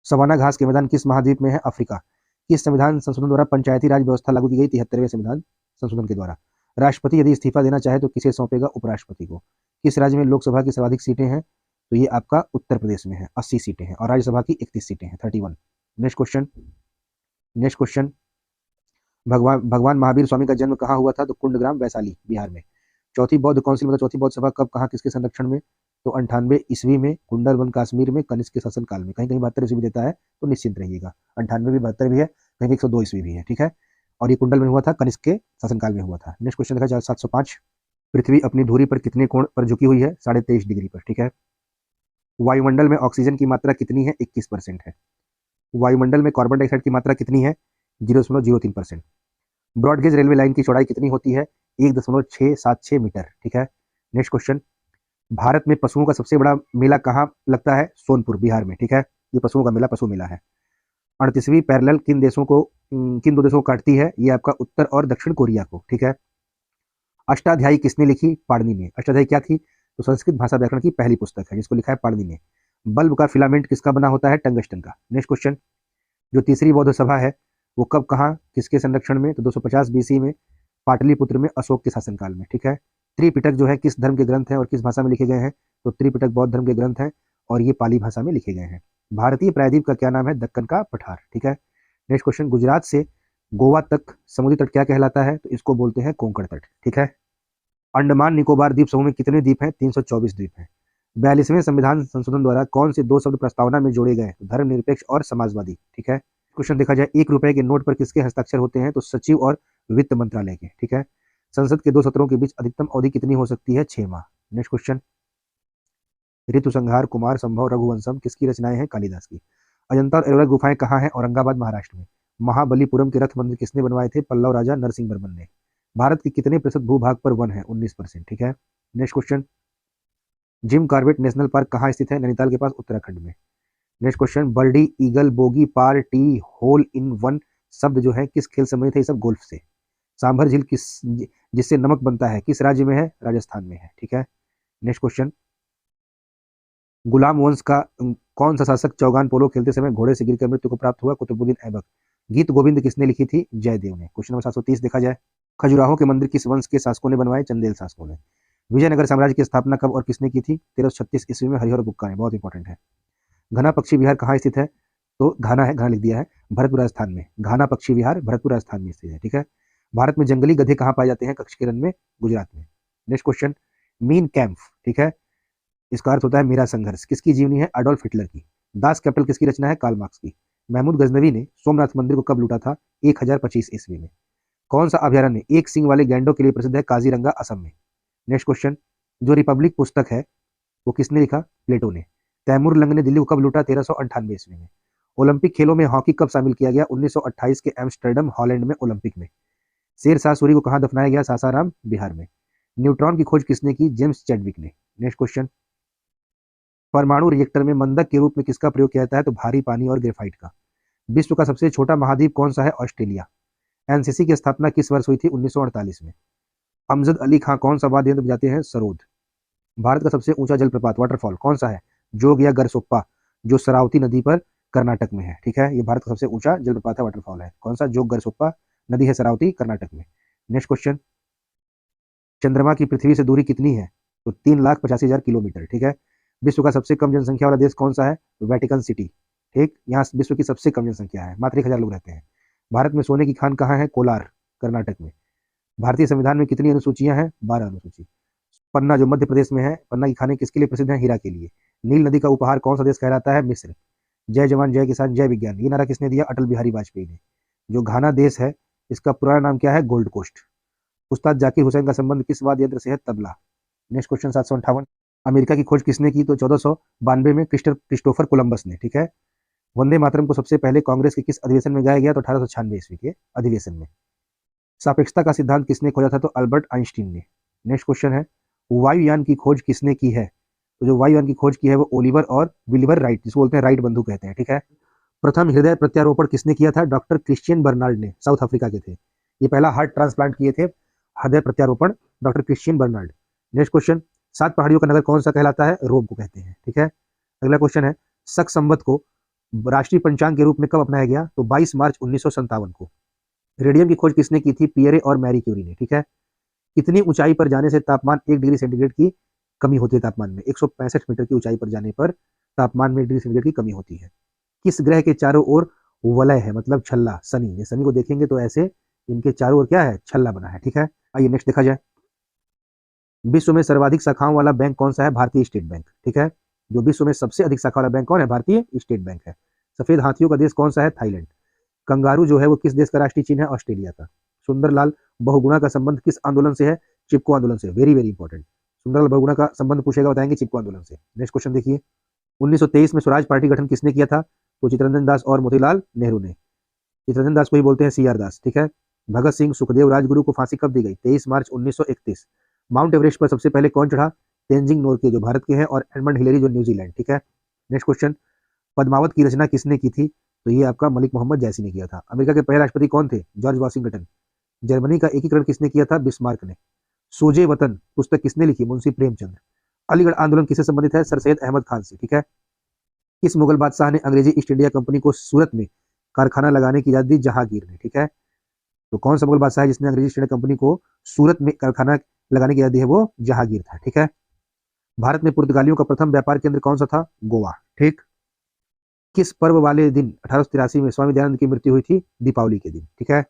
सवाना घास के मैदान किस महाद्वीप में है? अफ्रीका। किस संविधान संशोधन द्वारा पंचायती राज व्यवस्था लागू की गई? 73वें संविधान संशोधन के द्वारा। राष्ट्रपति यदि इस्तीफा देना चाहे तो किसे सौंपेगा? उपराष्ट्रपति को। किस राज्य में लोकसभा की सर्वाधिक सीटें हैं? तो ये आपका उत्तर प्रदेश में है, 80 सीटें हैं, और राज्यसभा की 31 सीटें हैं, 31। Next question. Next question. भगवान महावीर स्वामी का जन्म कहाँ हुआ था? तो कुंडग्राम, वैशाली, बिहार में। चौथी बौद्ध काउंसिल मतलब चौथी बौद्ध सभा कब, कहाँ, किसके संरक्षण में? तो 98 ईस्वी में, कुंडलवन कश्मीर में, कनिष्क के शासनकाल में। कहीं कहीं 72 ईस्वी देता है तो निश्चिंत रहिएगा, 98 भी, 72 भी है, कहीं 102 ईस्वी भी है। ठीक है, और ये कुंडल में हुआ था, कनिष्क के शासनकाल में हुआ था। नेक्स्ट क्वेश्चन देखा जाए। 705। पृथ्वी अपनी धुरी पर कितने कोण पर झुकी हुई है? 23.5 डिग्री पर। ठीक है। वायुमंडल में ऑक्सीजन की मात्रा कितनी है? 21% है। वायुमंडल में कार्बन डाइऑक्साइड की मात्रा कितनी है? 0.03%। ब्रॉडगेज रेलवे लाइन की चौड़ाई कितनी होती है? 1.676 मीटर। ठीक है। Next question. भारत में पशुओं का सबसे बड़ा मेला कहाँ लगता है? सोनपुर, बिहार में। ठीक है, ये पशुओं का मेला पशु मेला है। 38वीं पैरेलल किन देशों को, किन दो देशों को काटती है? ये आपका उत्तर और दक्षिण कोरिया को। ठीक है। अष्टाध्यायी किसने लिखी? पाणिनि ने। अष्टाध्यायी क्या थी? तो संस्कृत भाषा व्याकरण की पहली पुस्तक है जिसको लिखा है पाणिनि ने। बल्ब का फिलामेंट किसका बना होता है? टंगस्टन का। Next question. जो तीसरी बौद्ध सभा है वो कब, कहाँ, किसके संरक्षण में? तो 250 बीसी में, पाटलिपुत्र में, अशोक के शासनकाल में। ठीक है। त्रिपिटक जो है किस धर्म के ग्रंथ हैं और किस भाषा में लिखे गए हैं? तो त्रिपिटक बौद्ध धर्म के ग्रंथ हैं और ये पाली भाषा में लिखे गए हैं। भारतीय प्रायद्वीप का क्या नाम है? दक्कन का पठार। ठीक है। Next question. गुजरात से गोवा तक समुद्री तट क्या कहलाता है? तो इसको बोलते हैं कोंकण तट। ठीक है। अंडमान निकोबार द्वीप समूह में कितने द्वीप हैं? 324 द्वीप हैं। 42वें संविधान संशोधन द्वारा कौन से दो शब्द प्रस्तावना में जोड़े गए? तो धर्मनिरपेक्ष और समाजवादी। ठीक है। क्वेश्चन देखा जाए। 1 रुपए के नोट पर किसके हस्ताक्षर होते हैं? तो सचिव और वित्त मंत्रालय के। ठीक है। संसद के 2 सत्रों के बीच अधिकतम अवधि कितनी हो सकती है? 6 माह। Next question. ऋतुसंहार, कुमार संभव, रघुवंशम किसकी रचनाएं हैं? कालिदास की। अजंता और एलोरा गुफाएं कहाँ हैं? औरंगाबाद, महाराष्ट्र में। महाबलीपुरम के रथ मंदिर किसने बनवाए थे? पल्लव राजा नरसिंह वर्मन ने। भारत के कितने प्रतिशत भूभाग पर वन है? 19%। ठीक है। Next question. Jim Corbett national park कहाँ स्थित है? नैनीताल के पास, उत्तराखंड में। Next question. Birdie, eagle, bogey, par, tee, hole in one शब्द जो है किस खेल संबंधित है? ये सब गोल्फ से। सांभर झील किस, जिससे नमक बनता है, किस राज्य में है? राजस्थान में है। ठीक है। Next question. गुलाम वंश का कौन सा शासक चौगान पोलो खेलते समय घोड़े से गिरकर मृत्यु को प्राप्त हुआ? कुतुबुद्दीन ऐबक। गीत गोविंद किसने लिखी थी? जयदेव ने। क्वेश्चन नंबर 730 देखा जाए। खजुराहो के मंदिर किस वंश के शासकों ने बनवाए? चंदेल शासकों ने। विजयनगर साम्राज्य की स्थापना कब और किसने की थी? 1336 ईस्वी में हरिहर बुक्का ने। बहुत इंपॉर्टेंट है। घना पक्षी विहार कहाँ स्थित है? तो घाना है, घाना लिख दिया है, भरतपुर राजस्थान में। घाना पक्षी विहार भरतपुर राजस्थान में स्थित है। ठीक है। भारत में जंगली गधे कहाँ पाए जाते हैं? कच्छ के रण में, गुजरात में। Next question. Mean camp. ठीक है, इसका अर्थ होता है मेरा संघर्ष। किसकी जीवनी है? अडोल्फ हिटलर की। दास कैपिटल किसकी रचना है? कार्ल मार्क्स की। महमूद गजनवी ने सोमनाथ मंदिर को कब लूटा था? 1025 ईस्वी में। कौन सा अभयारण्य एक सिंह वाले गैंडों के लिए प्रसिद्ध है? काजीरंगा, असम में। Next question. जो रिपब्लिक पुस्तक है वो किसने लिखा? प्लेटो ने। तैमूर लंग ने दिल्ली को कब लूटा? 1398 ईस्वी में। ओलंपिक खेलों में हॉकी कब शामिल किया गया? 1928 के एम्स्टर्डम, हॉलैंड में ओलंपिक में। शेर शाह सूरी को कहाँ दफनाया गया? सासाराम, बिहार में। न्यूट्रॉन की खोज किसने की? जेम्स चैडविक ने। Next question. परमाणु रिएक्टर में मंदक के रूप में किसका प्रयोग किया जाता है? तो भारी पानी और ग्रेफाइट का। विश्व का सबसे छोटा महाद्वीप कौन सा है? ऑस्ट्रेलिया। एनसीसी की स्थापना किस वर्ष हुई थी? 1948 में। अमजद अली खां कौन सा वाद्य यंत्र बजाते हैं? सरोद। भारत का सबसे ऊंचा जलप्रपात वाटरफॉल कौन सा है? जोग या गरसोप्पा। जो शरावती नदी पर कर्नाटक में है। ठीक है, ये भारत का सबसे ऊंचा जलप्रपात है, वाटरफॉल है। कौन सा? जोग गरसोप्पा नदी है शरावती, कर्नाटक में। नेक्स्ट क्वेश्चन, चंद्रमा की पृथ्वी से दूरी कितनी है? तो 3,85,000 किलोमीटर। ठीक है, विश्व का सबसे कम जनसंख्या वाला देश कौन सा है? Vatican city. ठीक, यहाँ विश्व की सबसे कम जनसंख्या है, मात्र 1,000 लोग रहते हैं। भारत में सोने की खान कहाँ है? कोलार, कर्नाटक में। भारतीय संविधान में कितनी अनुसूचियां हैं? 12 अनुसूची। पन्ना जो मध्य प्रदेश में है, पन्ना की खाने किसके लिए प्रसिद्ध है? हीरा के लिए। नील नदी का उपहार कौन सा देश कहलाता है? मिस्र। जय जवान जय किसान जय विज्ञान, ये नारा किसने दिया? अटल बिहारी वाजपेयी ने। जो घाना देश है, इसका पुराना नाम क्या है? Gold Coast. उस्ताद जाकिर हुसैन का संबंध किस वाद्य यंत्र से है? तबला। नेक्स्ट क्वेश्चन 758, अमेरिका की खोज किसने की? तो 1492 में क्रिस्टोफर कोलंबस ने। ठीक है, वंदे मातरम को सबसे पहले कांग्रेस के किस अधिवेशन में गाया गया? तो 1896 ईस्वी के अधिवेशन में। सापेक्षता का सिद्धांत किसने खोजा था? तो अल्बर्ट आइंस्टीन ने। नेक्स्ट क्वेश्चन है, वायुयान की खोज किसने की है? तो जो वायुयान की खोज की है वो ओलिवर और विलिबर राइट, जिसको बोलते हैं राइट बंधु कहते हैं। ठीक है, प्रथम हृदय प्रत्यारोपण किसने किया था? डॉक्टर क्रिश्चियन बर्नार्ड ने, साउथ अफ्रीका के थे। ये पहला हार्ट ट्रांसप्लांट किए थे, हृदय प्रत्यारोपण, doctor Christiaan Barnard. Next question, 7 पहाड़ियों का नगर कौन सा कहलाता है? रोम को कहते हैं। ठीक है, अगला क्वेश्चन है, शक संवत को राष्ट्रीय पंचांग के रूप में कब अपनाया गया? तो 22 मार्च 1957 को। रेडियम की खोज किसने की थी? पियरे और मैरी क्यूरी ने। ठीक है, कितनी ऊंचाई पर जाने से तापमान 1 डिग्री सेंटीग्रेड की कमी होती है? तापमान में 165 मीटर की ऊंचाई पर जाने पर तापमान में 1 डिग्री सेंटीग्रेड की कमी होती है। किस ग्रह के चारों ओर वलय है, मतलब छल्ला? शनि। ये शनि को देखेंगे तो ऐसे इनके चारों ओर क्या है? छल्ला बना है। ठीक है, आइए नेक्स्ट देखा जाए। विश्व में सर्वाधिक शाखाओं वाला बैंक कौन सा है? भारतीय स्टेट बैंक। ठीक है, जो विश्व में सबसे अधिक शाखा वाला बैंक कौन है? भारतीय स्टेट बैंक है। सफेद हाथियों का देश कौन सा है? थाईलैंड। कंगारू जो है वो किस देश का राष्ट्रीय चिन्ह है? ऑस्ट्रेलिया का। सुंदरलाल बहुगुणा का संबंध किस आंदोलन से है? चिपको आंदोलन से। Very very important, Sunderlal Bahuguna का संबंध पूछेगा, बताएंगे चिपको आंदोलन से। नेक्स्ट क्वेश्चन देखिए, 1923 में स्वराज पार्टी गठन किसने किया था? तो चित्तरंजन दास और मोतीलाल नेहरू ने। चित्तरंजन दास को ही बोलते हैं CR दास। ठीक है, भगत सिंह सुखदेव राजगुरु को फांसी कब दी गई? 23 मार्च 1931। माउंट एवरेस्ट पर सबसे पहले कौन चढ़ा? तेंजिंग नोरके जो भारत के हैं, और एडमंड हिलेरी जो न्यूजीलैंड। ठीक है, नेक्स्ट क्वेश्चन, पद्मावत की रचना किसने की थी? तो ये आपका मलिक मोहम्मद जैसी ने किया था। अमेरिका के पहले राष्ट्रपति कौन थे? George Washington. जर्मनी का एकीकरण किसने किया था? बिस्मार्क ने। सोजे वतन पुस्तक किसने लिखी? मुंशी प्रेमचंद। अलीगढ़ आंदोलन किससे संबंधित है? सर सैयद अहमद खान से। ठीक है, किस मुगल बादशाह ने अंग्रेजी ईस्ट इंडिया कंपनी को सूरत में कारखाना लगाने की इजाजत दी? जहांगीर ने। ठीक है, तो कौन सा मुगल बादशाह है जिसने अंग्रेजी ईस्ट इंडिया कंपनी को सूरत में कारखाना लगाने की इजाजत दी है? वो जहांगीर था। ठीक है, भारत में पुर्तगालियों का प्रथम व्यापार केंद्र कौन सा था? गोवा। ठीक, किस पर्व वाले दिन 1883 में स्वामी दयानंद की मृत्यु हुई थी? दीपावली के दिन। ठीक है,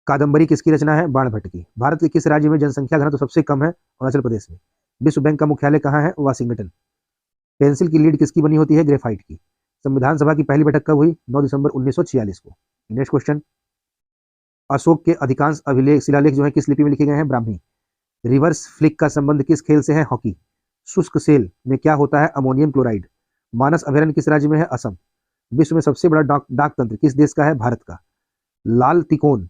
कादंबरी किसकी रचना है? बाणभट्ट की। भारत के किस राज्य में जनसंख्या घनत्व सबसे कम है? अरुणाचल प्रदेश में। विश्व बैंक का मुख्यालय कहाँ है? वाशिंगटन। पेंसिल की लीड किसकी बनी होती है? ग्रेफाइट की। संविधान सभा की पहली बैठक कब हुई? 9 दिसंबर 1946 को। नेक्स्ट क्वेश्चन, अशोक के अधिकांश अभिलेख शिलालेख जो है किस लिपि में लिखे गए हैं? ब्राह्मी। रिवर्स फ्लिक का संबंध किस खेल से है? हॉकी। शुष्क सेल में क्या होता है? Ammonium chloride. मानस अभयारण्य किस राज्य में है? असम। विश्व में सबसे बड़ा डाक तंत्र किस देश का है? भारत का। लाल तिकोन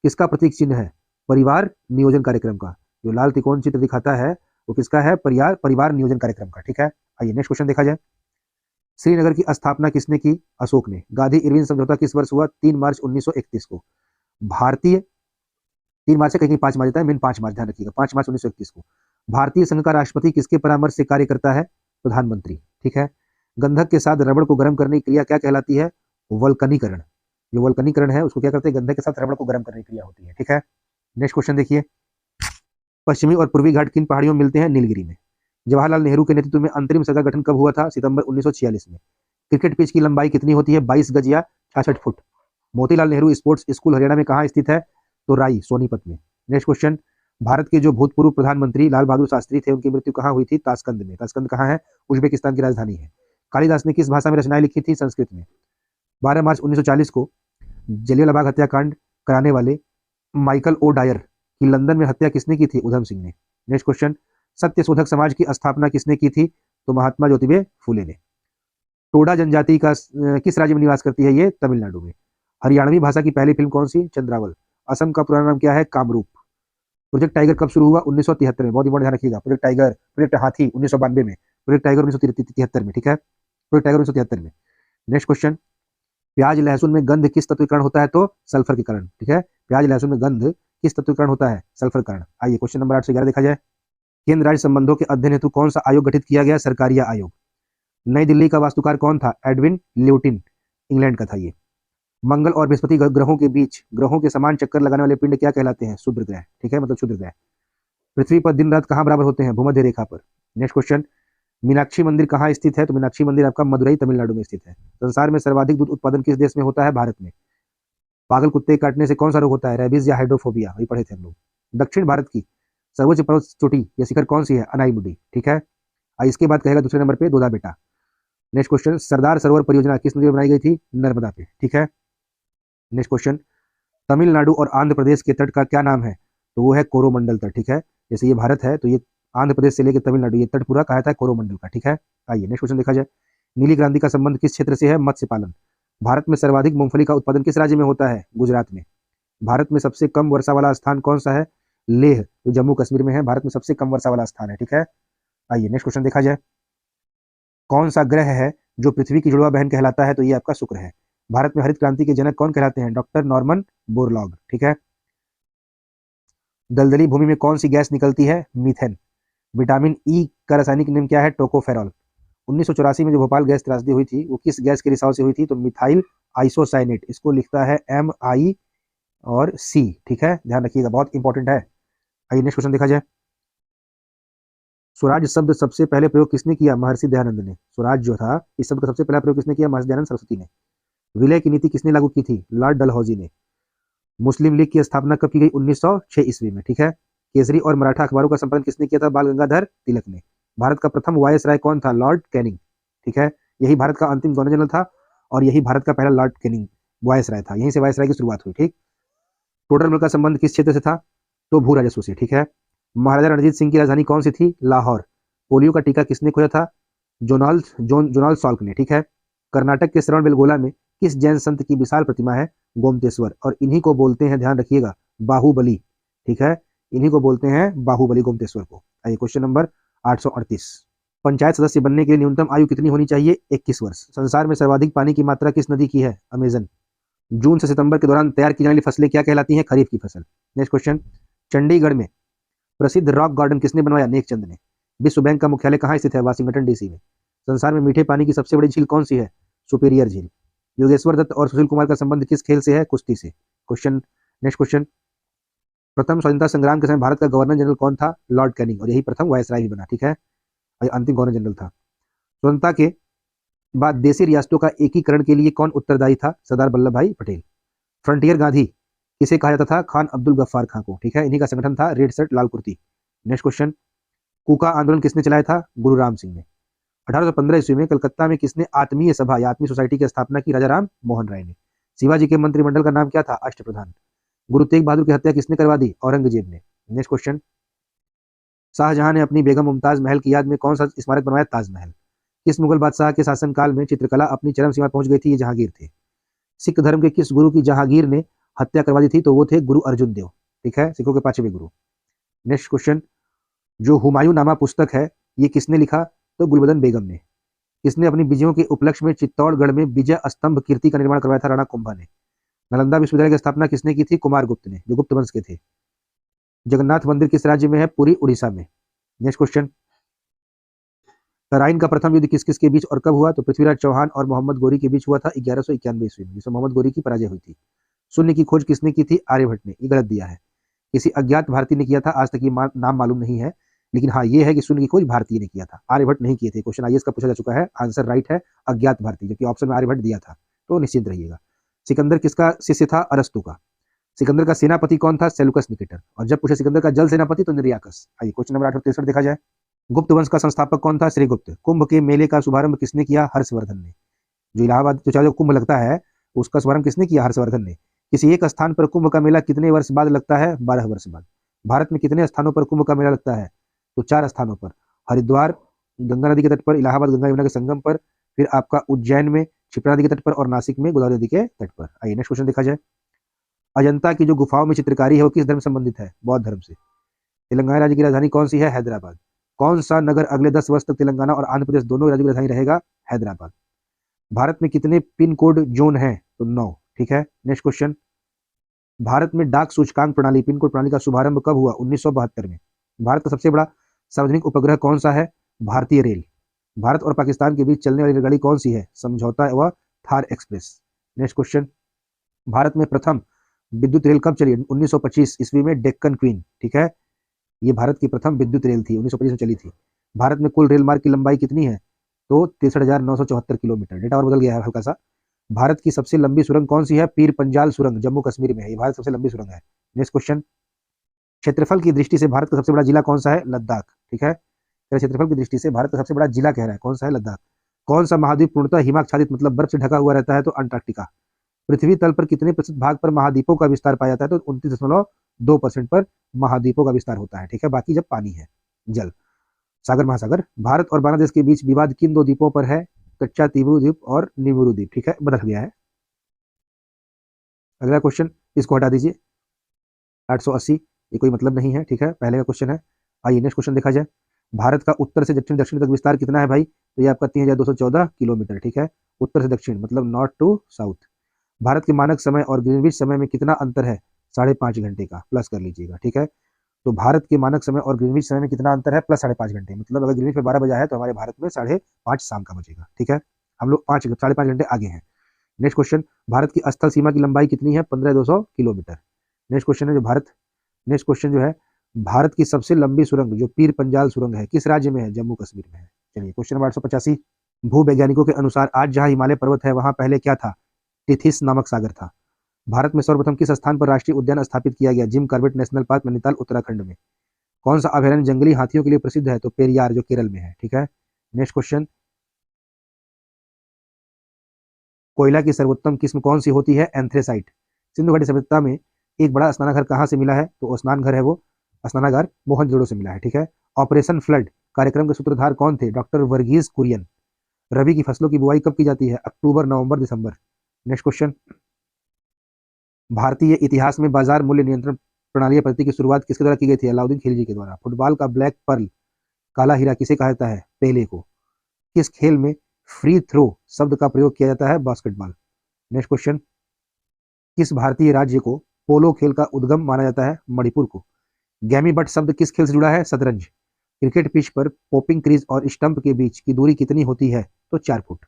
किसका प्रतीक चिन्ह है? परिवार नियोजन कार्यक्रम का। जो लाल तिकोन चित्र दिखाता है वो किसका है? परिवार नियोजन कार्यक्रम का। ठीक है, आइए नेक्स्ट क्वेश्चन देखा जाए। श्रीनगर की स्थापना किसने की? अशोक ने। गांधी इरविन समझौता किस वर्ष हुआ? 3 मार्च 1931 को। भारतीय 3 मार्च से कहीं 5 मार्च देता है, मेन 5 मार्च, ध्यान रखिएगा, 5 मार्च 1931 को। भारतीय संघ का राष्ट्रपति किसके परामर्श से कार्य करता है? प्रधानमंत्री। ठीक है, गंधक के साथ रबड़ को गर्म करने की क्रिया क्या कहलाती है? वल्कनीकरण। जो वल्कनीकरण है उसको क्या करते हैं? गंधक के साथ रबड़ को गर्म करने की क्रिया होती है। ठीक है, नेक्स्ट क्वेश्चन देखिए, पश्चिमी और पूर्वी घाट किन पहाड़ियों में मिलते हैं? नीलगिरी में। जवाहरलाल नेहरू के नेतृत्व में अंतरिम सरकार गठन कब हुआ था? सितंबर 1946 में। क्रिकेट पिच की लंबाई कितनी होती है? 22 गज या 66 foot. Motilal Nehru sports school Haryana में कहाँ स्थित है? तो राई सोनीपत में। नेक्स्ट क्वेश्चन, भारत के जो भूतपूर्व प्रधानमंत्री लाल बहादुर शास्त्री थे उनकी मृत्यु कहाँ हुई थी? ताशकंद में। ताशकंद कहाँ है? उज्बेकिस्तान की राजधानी है। कालिदास ने किस भाषा में रचनाएं लिखी थी? संस्कृत में। 12 मार्च 1940 को जलियांवाला बाग हत्याकांड कराने वाले माइकल ओ डायर की लंदन में हत्या किसने की थी? उधम सिंह ने। नेक्स्ट क्वेश्चन, सत्य शोधक समाज की स्थापना किसने की थी? तो महात्मा ज्योतिबा फुले ने। टोडा जनजाति का किस राज्य में निवास करती है? ये तमिलनाडु में। हरियाणवी भाषा की पहली फिल्म कौन सी? चंद्रावल। असम का पुराना नाम क्या है? कामरूप। प्रोजेक्ट टाइगर कब शुरू हुआ? 1973 में। बहुत इंपॉर्टेंट ध्यान रखिएगा, प्रोजेक्ट टाइगर, प्रोजेक्ट हाथी 1992 में, प्रोजेक्ट टाइगर 1973 में। ठीक है, प्रोजेक्ट टाइगर 1973 में। नेक्स्ट क्वेश्चन, प्याज लहसुन में गंध किस तत्व के कारण होता है? तो सल्फर के कारण। ठीक है, प्याज लहसुन में गंध किस तत्व के कारण होता है? सल्फर कारण। आइए क्वेश्चन नंबर 8 से 11 देखा जाए। केंद्र राज्य संबंधों के अध्ययन हेतु कौन सा आयोग गठित किया गया? सरकारिया आयोग। नई दिल्ली का वास्तुकार कौन था? एडविन ल्यूटिन, इंग्लैंड का था ये। मंगल और बृहस्पति ग्रहों के बीच ग्रहों के समान चक्कर लगाने वाले पिंड क्या कहलाते हैं? क्षुद्र ग्रह, ठीक है, मतलब क्षुद्र ग्रह। पृथ्वी पर दिन रात कहाँ बराबर होते हैं? भूमध्य रेखा पर। नेक्स्ट क्वेश्चन, मीनाक्षी मंदिर कहाँ स्थित है? तो मीनाक्षी मंदिर आपका मदुरई, तमिलनाडु में स्थित है। संसार में सर्वाधिक दूध उत्पादन किस देश में होता है? भारत में। पागल कुत्ते काटने से कौन सा रोग होता है? रेबीज या हाइड्रोफोबिया, वही पढ़े थे हम लोग। दक्षिण भारत की सर्वोच्च पर्वत चोटी या शिखर कौन सी है? अनाईमुडी, ठीक है। इसके बाद कहेगा दूसरे नंबर पे दोदा बेटा। नेक्स्ट क्वेश्चन, सरदार सरोवर परियोजना किस नदी में बनाई गई थी? नर्मदा पे, ठीक है। नेक्स्ट क्वेश्चन, तमिलनाडु और आंध्र प्रदेश के तट का क्या नाम है? तो वो है कोरोमंडल तट, ठीक है। जैसे ये भारत है तो ये आंध्र प्रदेश से लेकर तमिलनाडु, ये तट पूरा कहा जाता है कोरोमंडल का, ठीक है। आइए नेक्स्ट क्वेश्चन देखा जाए। नीली क्रांति का संबंध किस क्षेत्र से है? मत्स्य पालन। भारत में सर्वाधिक मूंगफली का उत्पादन किस राज्य में होता है? गुजरात में। भारत में सबसे कम वर्षा वाला स्थान कौन सा है? लेह, जो जम्मू कश्मीर में है, भारत में सबसे कम वर्षा वाला स्थान है, ठीक है। आइए नेक्स्ट क्वेश्चन देखा जाए। कौन सा ग्रह है जो पृथ्वी की जुड़वा बहन कहलाता है? तो ये आपका शुक्र है। भारत में हरित क्रांति के जनक कौन कहलाते हैं? डॉक्टर नॉर्मन बोरलॉग, ठीक है। दलदली भूमि में कौन सी गैस निकलती है? मीथेन। विटामिन ई का रासायनिक नाम क्या है? टोकोफेरॉल। 1984 में जो भोपाल गैस त्रासदी हुई थी वो किस गैस के रिसाव से हुई थी? तो मिथाइल आइसोसाइनेट, इसको लिखता है MI और C, ठीक है, ध्यान रखिएगा, बहुत इंपॉर्टेंट है। आइए नेक्स्ट क्वेश्चन देखा जाए। स्वराज शब्द सबसे पहले प्रयोग किसने किया? महर्षि दयानंद ने। स्वराज जो था इस शब्द का सबसे पहला प्रयोग किसने किया? महर्षि दयानंद सरस्वती ने। विलय की नीति किसने लागू की थी? लॉर्ड डलहौजी ने। मुस्लिम लीग की स्थापना कब की गई? 1906 ईस्वी में, ठीक है। केसरी और मराठा अखबारों का संपादन किसने किया था? बाल गंगाधर तिलक ने। भारत का प्रथम वायसराय कौन था? लॉर्ड कैनिंग, ठीक है। यही भारत का अंतिम गवर्नर जनरल था और यही भारत का पहला लॉर्ड कैनिंग वायसराय था, यहीं से वायसराय की शुरुआत हुई, ठीक। टोडर मल का संबंध किस क्षेत्र से था? तो भू राजस्व से, ठीक है। महाराजा रणजीत सिंह की राजधानी कौन सी थी? लाहौर। पोलियो का टीका किसने खोजा था? जोनाल्ड साल्क ने, ठीक है। कर्नाटक के श्रवणबेलगोला में किस जैन संत की विशाल प्रतिमा है? गोमतेश्वर। और इन्हीं को बोलते हैं, ध्यान रखिएगा, बाहुबली, ठीक है। इन्हीं को बोलते हैं बाहुबली, गोमतेश्वर को। आइए क्वेश्चन नंबर 838। पंचायत सदस्य बनने के लिए न्यूनतम आयु कितनी होनी चाहिए? 21 वर्ष। संसार में सर्वाधिक पानी की मात्रा किस नदी की है? अमेजन। जून से सितंबर के दौरान तैयार की जाने वाली फसलें क्या कहलाती हैं? खरीफ की फसल। नेक्स्ट क्वेश्चन, चंडीगढ़ में प्रसिद्ध रॉक गार्डन किसने बनवाया? नेकचंद ने। विश्व बैंक का मुख्यालय कहाँ स्थित है? वाशिंगटन DC में। संसार में मीठे पानी की सबसे बड़ी झील कौन सी है? सुपेरियर झील। योगेश्वर दत्त और सुशील कुमार का संबंध किस खेल से है? कुश्ती से। क्वेश्चन, नेक्स्ट क्वेश्चन, प्रथम स्वतंत्रता संग्राम के समय भारत का गवर्नर जनरल कौन था? लॉर्ड कैनिंग, और यही प्रथम वायसराय भी बना, ठीक है, अंतिम गवर्नर जनरल था। स्वतंत्रता के बाद देशी रियासतों का एकीकरण के लिए कौन उत्तरदायी था? सरदार वल्लभ भाई पटेल। फ्रंटियर गांधी किसे कहा जाता था? खान अब्दुल गफ्फार खां को, ठीक है। इन्हीं का संगठन था रेड शर्ट लाल कुर्ती। नेक्स्ट क्वेश्चन, कूका आंदोलन किसने चलाया था? गुरु राम सिंह ने। 1815 ईस्वी में कलकत्ता में किसने आत्मीय सभा या आत्मीय सोसाइटी की स्थापना की? राजा राम मोहन राय ने। शिवाजी के मंत्रिमंडल का नाम क्या था? अष्टप्रधान। गुरु तेग बहादुर की हत्या किसने करवा दी? औरंगजेब ने। नेक्स्ट क्वेश्चन, शाहजहां ने अपनी बेगम मुमताज महल की याद में कौन सा स्मारक बनवाया? ताजमहल। किस मुगल बादशाह के शासनकाल में चित्रकला अपनी चरम सीमा पहुंच गई थी? ये जहांगीर थे। सिख धर्म के किस गुरु की जहांगीर ने हत्या करवा दी थी? तो वो थे गुरु अर्जुन देव, ठीक है, सिखों के 5वें गुरु। नेक्स्ट क्वेश्चन, जो हुमायूं नामा पुस्तक है ये किसने लिखा? तो गुलबदन बेगम ने। किसने अपनी विजयों के उपलक्ष्य में चित्तौड़गढ़ में विजय स्तंभ कीर्ति का निर्माण करवाया था? राणा कुंभा ने। नालंदा विश्वविद्यालय की स्थापना किसने की थी? कुमारगुप्त ने, जो गुप्त वंश के थे। जगन्नाथ मंदिर किस राज्य में है? पुरी, उड़ीसा में। नेक्स्ट क्वेश्चन, तराइन का प्रथम युद्ध किस किस के बीच और कब हुआ? तो पृथ्वीराज चौहान और मोहम्मद गोरी के बीच हुआ था 1191 ईस्वी में, जिसमें मोहम्मद गोरी की पराजय हुई थी। शून्य की खोज किसने की थी? आर्यभट्ट ने, ये गलत दिया है, किसी अज्ञात भारतीय ने किया था, आज तक ये नाम मालूम नहीं है, लेकिन हाँ ये है कि शून्य की खोज भारतीय ने किया था, आर्यभट्ट नहीं किए थे। क्वेश्चन IAS का पूछा जा चुका है, आंसर राइट है अज्ञात भारतीय, जबकि ऑप्शन में आर्यभट्ट दिया था, तो निश्चिंत रहिएगा। सिकंदर किसका शिष्य था? अरस्तु का। सिकंदर का सेनापति कौन था? Seleucus Nicator. और जब पूछे सिकंदर का जल सेनापति तो निर्याकस। आइए क्वेश्चन नंबर 863 देखा जाए। गुप्त वंश का संस्थापक कौन था? श्रीगुप्त। कुंभ के मेले का शुभारंभ किसने किया? हर्षवर्धन ने। जो इलाहाबाद जो कुंभ लगता है उसका शुभारंभ किसने किया? हर्षवर्धन ने। किसी एक स्थान पर कुंभ का मेला कितने वर्ष बाद लगता है? 12 वर्ष बाद। भारत में कितने स्थानों पर कुंभ का मेला लगता है? तो 4 स्थानों पर, हरिद्वार गंगा नदी के तट पर, इलाहाबाद गंगा यमुना के संगम पर, फिर आपका उज्जैन में क्षिप्रा नदी के तट पर, और नासिक में गोदावरी नदी के तट पर। आइए नेक्स्ट क्वेश्चन देखा जाए। अजंता की जो गुफाओं में चित्रकारी है वो किस धर्म संबंधित है? बौद्ध धर्म से। तेलंगाना राज्य की राजधानी कौन सी है? हैदराबाद। कौन सा नगर अगले 10 वर्ष तक तेलंगाना और आंध्र प्रदेश दोनों राज्यों की राजधानी रहेगा? हैदराबाद। भारत में कितने पिन कोड जोन है? तो 9, ठीक है। नेक्स्ट क्वेश्चन, भारत में डाक सूचकांक प्रणाली पिन कोड प्रणाली का शुभारंभ कब हुआ? 1972 में। भारत का सबसे बड़ा सार्वजनिक उपग्रह कौन सा है? भारतीय रेल। भारत और पाकिस्तान के बीच चलने वाली रेलगाड़ी कौन सी है? समझौता व Thar express. Next question, Bharat में प्रथम विद्युत रेल कब चली? 1925 ईस्वी में, डेक्कन क्वीन। ठीक है, ये भारत की प्रथम विद्युत रेल थी, 1925 में चली थी। भारत में कुल रेल मार्ग की लंबाई कितनी है? तो 63,974 किलोमीटर। डेटा और बदल गया है हल्का सा। भारत की सबसे लंबी सुरंग कौन सी है? पीर पंजाल सुरंग, जम्मू कश्मीर में है, ये भारत सबसे लंबी सुरंग है। नेक्स्ट क्वेश्चन, क्षेत्रफल की दृष्टि से भारत का सबसे बड़ा जिला कौन सा है? लद्दाख। ठीक है, क्षेत्रफल की दृष्टि से भारत का सबसे बड़ा जिला कह रहा है, कौन सा है? लद्दाख। कौन सा महाद्वीप पूर्णतः हिमाच्छादित मतलब बर्फ से ढका हुआ रहता है? तो अंटार्कटिका। पृथ्वी तल पर कितने प्रतिशत भाग पर महाद्वीपों का विस्तार पाया जाता है? तो 29.2% पर महाद्वीपों का विस्तार होता है। ठीक है, बाकी जब पानी है, जल, सागर महासागर। भारत और बांग्लादेश के बीच विवाद किन दो द्वीपों पर है? कच्चा तीबू द्वीप और निमुरू द्वीप। ठीक है, बदल गया है। अगला क्वेश्चन, इसको हटा दीजिए, 880, ये कोई मतलब नहीं है। ठीक है, पहले का क्वेश्चन है। आइए नेक्स्ट क्वेश्चन देखा जाए। भारत का उत्तर से दक्षिण दक्षिण तक विस्तार कितना है भाई? तो ये आपका 3214 किलोमीटर। ठीक है, उत्तर से दक्षिण मतलब नॉर्थ टू साउथ। भारत के मानक समय और ग्रीनविच समय में कितना अंतर है? 5.5 घंटे का, प्लस कर लीजिएगा। ठीक है, तो भारत के मानक समय और ग्रीनविच समय में कितना अंतर है? प्लस 5.5 घंटे। मतलब अगर ग्रीनविच में 12 बजा है तो हमारे भारत में 5:30 शाम का बजेगा। ठीक है, हम लोग 5.5 घंटे आगे हैं। नेक्स्ट क्वेश्चन, भारत की स्थल सीमा की लंबाई कितनी है? 15,200 किलोमीटर। नेक्स्ट क्वेश्चन है जो भारत, नेक्स्ट क्वेश्चन जो है, भारत की सबसे लंबी सुरंग जो पीर पंजाल सुरंग है किस राज्य में है? जम्मू कश्मीर में है। चलिए क्वेश्चन नंबर 885, भूवैज्ञानिकों के अनुसार आज जहां हिमालय पर्वत है वहां पहले क्या था? टिथिस नामक सागर था। भारत में सर्वप्रथम किस स्थान पर राष्ट्रीय उद्यान स्थापित किया गया? Gym Corbett national park, Nainital, Uttarakhand में। कौन सा अभयारण्य जंगली हाथियों के लिए प्रसिद्ध है? तो पेरियार, जो केरल में है। ठीक है, नेक्स्ट क्वेश्चन, कोयला की सर्वोत्तम किस्म कौन सी होती है? एंथ्रेसाइट। सिंधु घाटी सभ्यता में एक बड़ा स्नानागार कहाँ से मिला है? तो स्नान घर है वो, स्नानागार मोहनजोदड़ो से मिला है। ठीक है, ऑपरेशन फ्लड कार्यक्रम के सूत्रधार कौन थे? डॉक्टर वर्गीज कुरियन। रबी की फसलों की बुआई कब की जाती है? अक्टूबर, नवंबर, दिसंबर। नेक्स्ट क्वेश्चन, भारतीय इतिहास में बाजार मूल्य नियंत्रण प्रणाली पद्धति की शुरुआत किसके द्वारा की गई थी? अलाउद्दीन खिलजी के द्वारा। फुटबॉल का ब्लैक पर्ल, काला हीरा किसे कहा जाता है? पेले को। किस खेल में फ्री थ्रो शब्द का प्रयोग किया जाता है? बास्केटबॉल। नेक्स्ट क्वेश्चन, किस भारतीय राज्य को पोलो खेल का उद्गम माना जाता है? मणिपुर को। गैमी बट शब्द किस खेल से जुड़ा है? शतरंज। क्रिकेट पिच पर पोपिंग क्रीज और स्टंप के बीच की दूरी कितनी होती है? तो 4 फुट।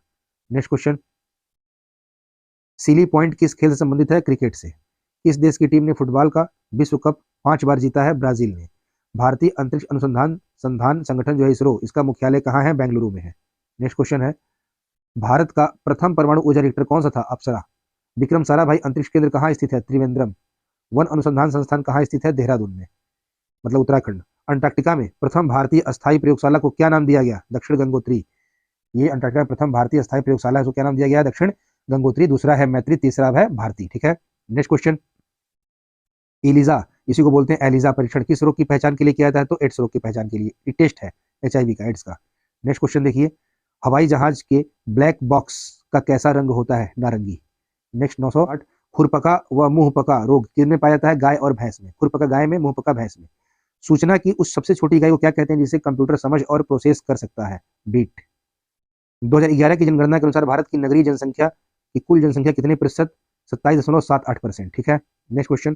नेक्स्ट क्वेश्चन, सीली पॉइंट किस खेल से संबंधित है? क्रिकेट से। किस देश की टीम ने फुटबॉल का विश्व कप 5 बार जीता है? ब्राजील ने। भारतीय अंतरिक्ष अनुसंधान संधान संगठन जो है इसरो, इसका मुख्यालय कहाँ है? बेंगलुरु में है। नेक्स्ट क्वेश्चन है, भारत का प्रथम परमाणु ऊर्जा रिएक्टर कौन सा था? अप्सरा। विक्रम साराभाई अंतरिक्ष केंद्र कहाँ स्थित है? त्रिवेंद्रम। वन अनुसंधान संस्थान कहाँ स्थित है? देहरादून में, मतलब उत्तराखंड। अंटार्कटिका में प्रथम भारतीय अस्थायी प्रयोगशाला को क्या नाम दिया गया? दक्षिण गंगोत्री। ये अंटार्कटिका में प्रथम भारतीय अस्थायी प्रयोगशाला है, उसको क्या नाम दिया गया? दक्षिण गंगोत्री। दूसरा है मैत्री, तीसरा है भारती। ठीक है, नेक्स्ट क्वेश्चन, एलिजा, इसी को बोलते हैं एलिजा परीक्षण, किस रोग की पहचान के लिए किया जाता है? तो एड्स रोग की पहचान के लिए। ये टेस्ट है HIV का, एड्स का। नेक्स्ट क्वेश्चन देखिए, हवाई जहाज के ब्लैक बॉक्स का कैसा रंग होता है? नारंगी। नेक्स्ट 908, खुरपका व मुंहपका रोग किसमें पाया जाता है? गाय और भैंस में। खुरपका गाय में, मुंहपका भैंस में। सूचना की उस सबसे छोटी इकाई को क्या कहते हैं जिसे कंप्यूटर समझ और प्रोसेस कर सकता है? बीट। 2011 की जनगणना के अनुसार भारत की नगरीय जनसंख्या की कुल जनसंख्या कितने प्रतिशत? 27.78%। ठीक है, नेक्स्ट क्वेश्चन,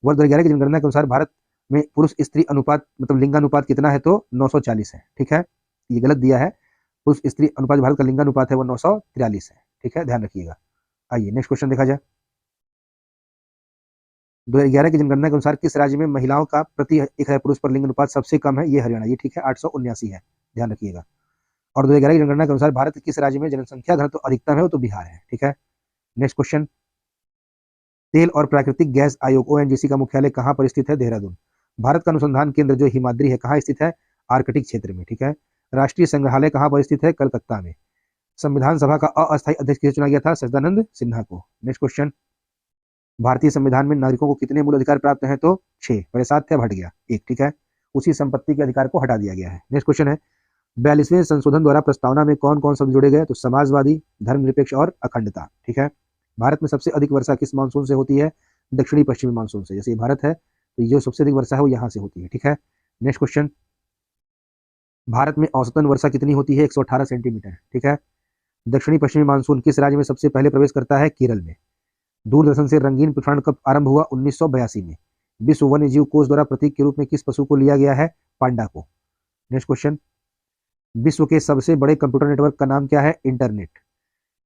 वर्ष 2011 की जनगणना के अनुसार भारत में पुरुष स्त्री अनुपात मतलब लिंगानुपात कितना है? तो 940 है। ठीक है, ये गलत दिया है, पुरुष स्त्री अनुपात भारत का लिंगानुपात है वो 943 है। ठीक है, ध्यान रखिएगा। आइए नेक्स्ट क्वेश्चन देखा जाए। 2011 की जनगणना के अनुसार किस राज्य में महिलाओं का प्रति 1000 पुरुष पर लिंग अनुपात सबसे कम है? ये हरियाणा। ये ठीक है, 879 है, ध्यान रखिएगा। और 2011 की जनगणना के अनुसार भारत के किस राज्य में जनसंख्या घनत्व तो अधिकतम है? वो तो बिहार है। ठीक है, नेक्स्ट क्वेश्चन, तेल और प्राकृतिक गैस आयोग ONGC का मुख्यालय कहाँ पर स्थित है? देहरादून। भारत का अनुसंधान केंद्र जो हिमाद्री है कहाँ स्थित है? आर्कटिक क्षेत्र में। ठीक है, राष्ट्रीय संग्रहालय कहाँ पर स्थित है? कलकत्ता में। संविधान सभा का अस्थायी अध्यक्ष किसे चुना गया था? सच्चिदानंद सिन्हा को। नेक्स्ट क्वेश्चन, भारतीय संविधान में नागरिकों को कितने मूल अधिकार प्राप्त हैं? तो 6, पहले 7 थे, अब हट गया 1। ठीक है, उसी संपत्ति के अधिकार को हटा दिया गया है। नेक्स्ट क्वेश्चन है, 42वें संशोधन द्वारा प्रस्तावना में कौन कौन शब्द जोड़े गए? तो समाजवादी, धर्मनिरपेक्ष और अखंडता। ठीक है, भारत में सबसे अधिक वर्षा किस मानसून से होती है? दक्षिणी पश्चिमी मानसून से। जैसे ये भारत है तो ये सबसे अधिक वर्षा है वो यहाँ से होती है। ठीक है, नेक्स्ट क्वेश्चन, भारत में औसतन वर्षा कितनी होती है? 118 सेंटीमीटर। ठीक है, दक्षिणी पश्चिमी मानसून किस राज्य में सबसे पहले प्रवेश करता है? केरल में। दूरदर्शन से रंगीन प्रसारण कब आरंभ हुआ? 1982 में। विश्व वन्य जीव कोष द्वारा प्रतीक के रूप में किस पशु को लिया गया है? पांडा को। नेक्स्ट क्वेश्चन, विश्व के सबसे बड़े कंप्यूटर नेटवर्क का नाम क्या है? इंटरनेट।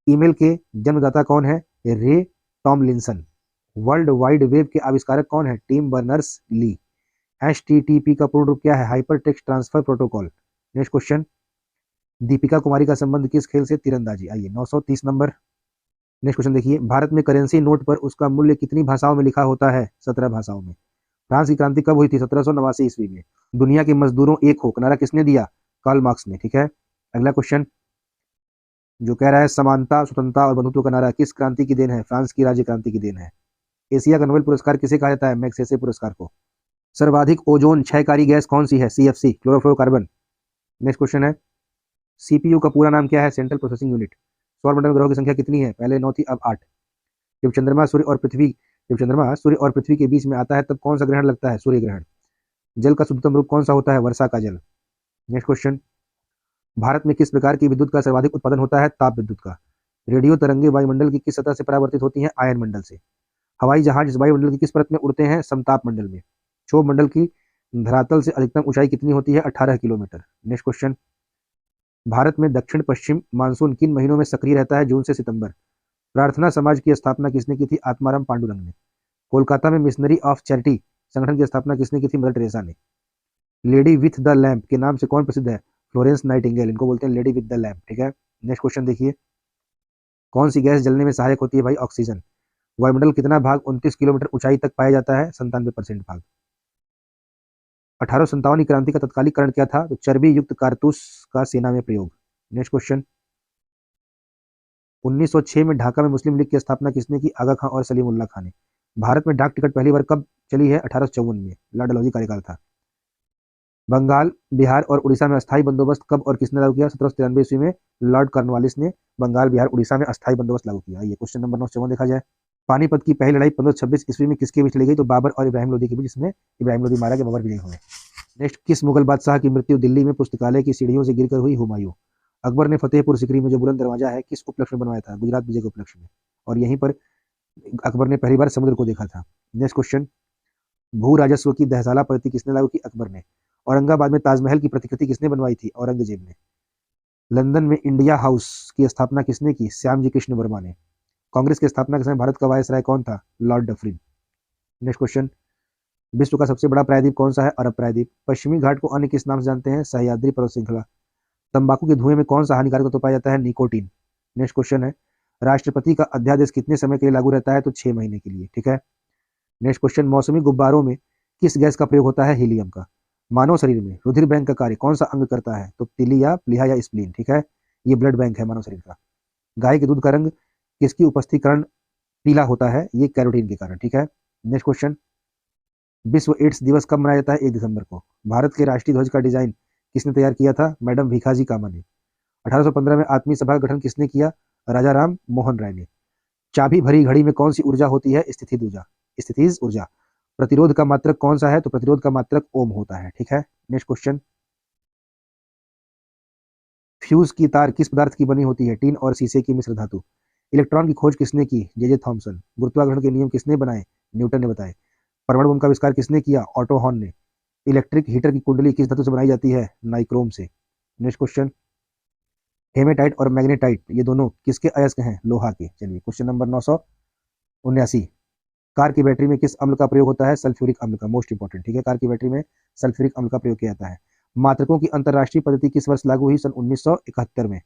ईमेल के जन्मदाता कौन है? रे टॉमलिंसन। वर्ल्ड वाइड वेब के आविष्कारक कौन है? Tim Berners Lee. HTTP का पूर्ण रूप क्या है? Hyper text transfer protocol. Next question, Deepika Kumari का संबंध किस खेल से? तीरंदाजी। आइए 930 नंबर। नेक्स्ट क्वेश्चन देखिए, भारत में करेंसी नोट पर उसका मूल्य कितनी भाषाओं में लिखा होता है? 17 भाषाओं में। फ्रांस की क्रांति कब हुई थी? 1789 ईस्वी में। दुनिया के मजदूरों एक हो का नारा किसने दिया? कार्ल मार्क्स ने। ठीक है, अगला क्वेश्चन जो कह रहा है समानता, स्वतंत्रता और बंधुत्व का नारा किस क्रांति की देन है? फ्रांस की राज्य क्रांति की देन है। एशिया का नोबेल पुरस्कार किसे कहा जाता है? मैग्सेसे पुरस्कार को। सर्वाधिक ओजोन क्षयकारी गैस कौन सी है? CFC, chlorofluorocarbon. नेक्स्ट क्वेश्चन है, CPU का पूरा नाम क्या है? Central processing unit. सौरमंडल में ग्रहों की संख्या कितनी है? पहले 9 थी, अब 8। जब चंद्रमा सूर्य और पृथ्वी के बीच में आता है तब कौन सा ग्रहण लगता है? सूर्य ग्रहण। जल का शुद्धतम रूप कौन सा होता है? वर्षा का जल। नेक्स्ट क्वेश्चन, भारत में किस प्रकार की विद्युत का सर्वाधिक उत्पादन होता है? ताप विद्युत का। रेडियो तरंगे वायुमंडल की किस सतह से परावर्तित होती हैं? आयन मंडल से। हवाई जहाज वायुमंडल की किस परत में उड़ते हैं? समताप मंडल में। क्षोभ मंडल की धरातल से अधिकतम ऊंचाई कितनी होती है? 18 किलोमीटर। नेक्स्ट क्वेश्चन, भारत में दक्षिण पश्चिम मानसून किन महीनों में सक्रिय रहता है? जून से सितंबर। प्रार्थना समाज की स्थापना किसने की थी? आत्माराम पांडुरंग ने। कोलकाता में मिशनरी ऑफ चैरिटी संगठन की स्थापना किसने की थी? मदर टेरेसा ने। लेडी विथ द लैम्प के नाम से कौन प्रसिद्ध है? फ्लोरेंस नाइटिंगेल, इनको बोलते हैं लेडी विथ द लैम्प। ठीक है, नेक्स्ट क्वेश्चन देखिए, कौन सी गैस जलने में सहायक होती है? भाई ऑक्सीजन। वायुमंडल कितना भाग 29 किलोमीटर ऊंचाई तक पाया जाता है? 97% भाग। 1857 की क्रांति का तत्कालीकरण क्या था? तो चर्बी युक्त कारतूस का सेना में प्रयोग। नेक्स्ट क्वेश्चन, 1906 में ढाका में मुस्लिम लीग की स्थापना किसने की? आगा खां और सलीमुल्लाह खां ने। भारत में डाक टिकट पहली बार कब चली है? 1854 में, लॉर्ड डलहौजी कार्यकाल था। बंगाल, बिहार और उड़ीसा में अस्थायी बंदोबस्त कब और किसने लागू किया? 1793 ईस्वी में लॉर्ड कॉर्नवालिस ने बंगाल, बिहार, उड़ीसा में अस्थायी बंदोबस्त लागू किया। ये क्वेश्चन नंबर 9 देखा जाए, पानीपत की पहली लड़ाई 1526 ईस्वी में किसके बीच लड़ी गई? तो बाबर और इब्राहिम लोदी के बीच, जिसमें इब्राहिम लोदी मारा गया, बाबर विजयी हुए। नेक्स्ट, किस मुगल बादशाह की मृत्यु दिल्ली में पुस्तकालय की सीढ़ियों से गिरकर हुई? हुमायूं। अकबर ने फतेहपुर सिकरी में जो बुलंद दरवाजा है किस उपलक्ष्य में बनवाया था? गुजरात विजय के उपलक्ष्य में, और यहीं पर अकबर ने पहली बार समुद्र को देखा था। नेक्स्ट क्वेश्चन, भू राजस्व की दहसाला पद्धति किसने लागू की? अकबर ने। औरंगाबाद में ताजमहल की प्रतिकृति किसने बनवाई थी? औरंगजेब ने। लंदन में इंडिया हाउस की स्थापना किसने की? श्यामजी कृष्ण वर्मा ने। कांग्रेस की स्थापना के समय भारत का वायसराय कौन था? Lord Dufferin. नेक्स्ट क्वेश्चन, विश्व का सबसे बड़ा प्रायद्वीप कौन सा है? अरब प्रायद्वीप। पश्चिमी घाट को अन्य किस नाम से जानते हैं? सह्याद्री पर्वत श्रृंखला। तंबाकू के धुएं में कौन सा हानिकारक तत्व पाया जाता है? निकोटीन। नेक्स्ट क्वेश्चन है, राष्ट्रपति का अध्यादेश कितने समय के लिए लागू रहता है? तो 6 महीने के लिए। ठीक है, नेक्स्ट क्वेश्चन, मौसमी गुब्बारों में किस गैस का प्रयोग होता है? हीलियम का। मानव शरीर में रुधिर बैंक का कार्य कौन सा अंग करता है? तो तिली या प्लीहा या स्प्लीन। ठीक है, ये ब्लड बैंक है मानव शरीर का। गाय के दूध का रंग किसकी उपस्थिति कारण पीला होता है? ये कैरोटीन के कारण। ठीक है, नेक्स्ट क्वेश्चन, विश्व एड्स दिवस कब मनाया जाता है? 1 दिसंबर को। भारत के राष्ट्रीय ध्वज का डिजाइन किसने तैयार किया था? मैडम भीखाजी कामा ने। 1815 में आत्मीय सभा का गठन किसने किया? राजा राम मोहन राय ने। चाबी भरी घड़ी में कौन सी ऊर्जा होती है? स्थितिज ऊर्जा। स्थितिज ऊर्जा। प्रतिरोध का मात्रक कौन सा है? तो प्रतिरोध का मात्रक ओम होता है। ठीक है, नेक्स्ट क्वेश्चन, फ्यूज की तार किस पदार्थ की बनी होती है? टीन और शीशे की मिश्र धातु। इलेक्ट्रॉन की खोज किसने की? J Thomson. गुरुत्वाकर्षण के नियम किसने बनाए? न्यूटन ने बताए। परमाणु बम का आविष्कार किसने किया? ऑटो हॉर्न ने। इलेक्ट्रिक हीटर की कुंडली किस धातु से बनाई जाती है? नाइक्रोम से। नेक्स्ट क्वेश्चन, हेमेटाइट और मैग्नेटाइट ये दोनों किसके अयस्क हैं? लोहा के। चलिए क्वेश्चन नंबर 979, कार की बैटरी में किस अम्ल का प्रयोग होता है? सल्फ्यूरिक अम्ल का, मोस्ट इंपॉर्टेंट। ठीक है, कार की बैटरी में सल्फ्यूरिक अम्ल का प्रयोग किया जाता है। मात्रकों की अंतरराष्ट्रीय पद्धति किस वर्ष लागू हुई? सन 1971 में।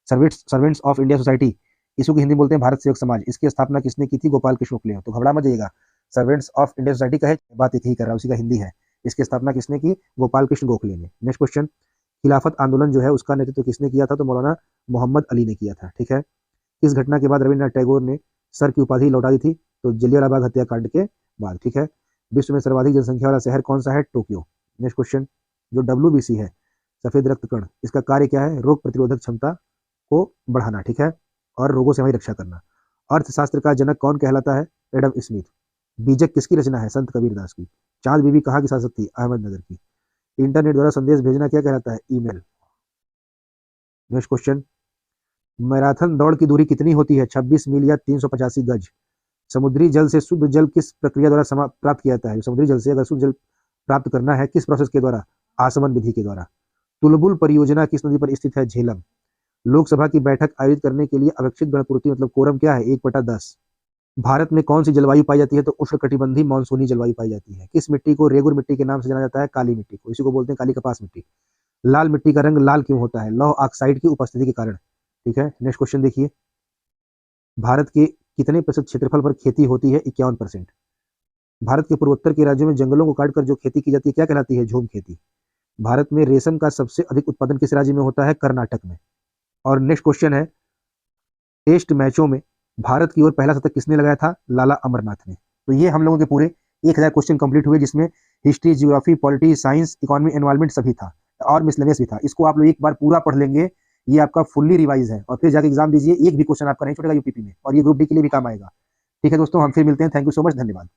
सर्वेंट्स ऑफ इंडिया सोसाइटी, इसको की हिंदी बोलते हैं भारत सेवक समाज, इसकी स्थापना किसने की थी? गोपाल कृष्ण गोखले। तो घबरा मत जाइएगा, सर्वेंट्स ऑफ इंडिया सोसाइटी का है, बात एक ही कर रहा है, उसी का हिंदी है। इसकी स्थापना किसने की? गोपाल कृष्ण गोखले ने। नेक्स्ट क्वेश्चन, खिलाफत आंदोलन जो है उसका नेतृत्व किसने किया था? तो मौलाना मोहम्मद अली ने किया था। ठीक है, इस घटना के बाद रविन्द्रनाथ टैगोर ने सर की उपाधि लौटा दी थी? तो जलियांवाला बाग हत्याकांड के बाद। ठीक है, विश्व में सर्वाधिक जनसंख्या वाला शहर कौन सा है? टोक्यो। नेक्स्ट क्वेश्चन, जो WBC है सफेद रक्त कण, इसका कार्य क्या है? रोग प्रतिरोधक क्षमता को बढ़ाना। ठीक है, और रोगों से हमारी रक्षा करना। अर्थशास्त्र का जनक कौन कहलाता है? Adam Smith. बीजक किसकी रचना है? संत कबीरदास की। चांद बीबी कहाँ की शासक थी? अहमदनगर की। इंटरनेट द्वारा संदेश भेजना क्या कहलाता है? ईमेल। नेक्स्ट क्वेश्चन, मैराथन दौड़ की दूरी कितनी होती है? 26 मील या 385 गज। समुद्री जल से शुद्ध जल किस प्रक्रिया द्वारा प्राप्त किया जाता है? समुद्री जल से अगर शुद्ध जल प्राप्त करना है किस प्रोसेस के द्वारा? आसवन विधि के द्वारा। तुलबुल परियोजना किस नदी पर स्थित है? झेलम। लोकसभा की बैठक आयोजित करने के लिए अपेक्षित गणपूर्ति मतलब कोरम क्या है? 1/10। भारत में कौन सी जलवायु पाई जाती है? तो उष्णकटिबंधीय मानसूनी जलवायु पाई जाती है। किस मिट्टी को रेगुर मिट्टी के नाम से जाना जाता है? काली मिट्टी को, इसी को बोलते हैं काली कपास मिट्टी। लाल मिट्टी का रंग लाल क्यों होता है? लौह ऑक्साइड की उपस्थिति के कारण। ठीक है, नेक्स्ट क्वेश्चन देखिए। भारत के कितने प्रतिशत क्षेत्रफल पर खेती होती है? 51%। भारत के पूर्वोत्तर के राज्यों में जंगलों को काटकर जो खेती की जाती है क्या कहलाती है? झूम खेती। भारत में रेशम का सबसे अधिक उत्पादन किस राज्य में होता है? कर्नाटक में। और नेक्स्ट क्वेश्चन है, टेस्ट मैचों में भारत की ओर पहला शतक किसने लगाया था? लाला अमरनाथ ने। तो ये हम लोगों के पूरे 1000 क्वेश्चन कंप्लीट हुए, जिसमें history, geography, polity, science, economy, environment सभी था और मिसलेनियस भी था। इसको आप लोग एक बार पूरा पढ़ लेंगे, ये आपका फुल्ली रिवाइज है, और फिर जाके एग्जाम दीजिए, एक भी क्वेश्चन आपका नहीं छूटेगा यूपीपी में, और ये ग्रुप डी के लिए भी काम आएगा। ठीक है दोस्तों, हम फिर मिलते हैं। थैंक यू सो मच, धन्यवाद।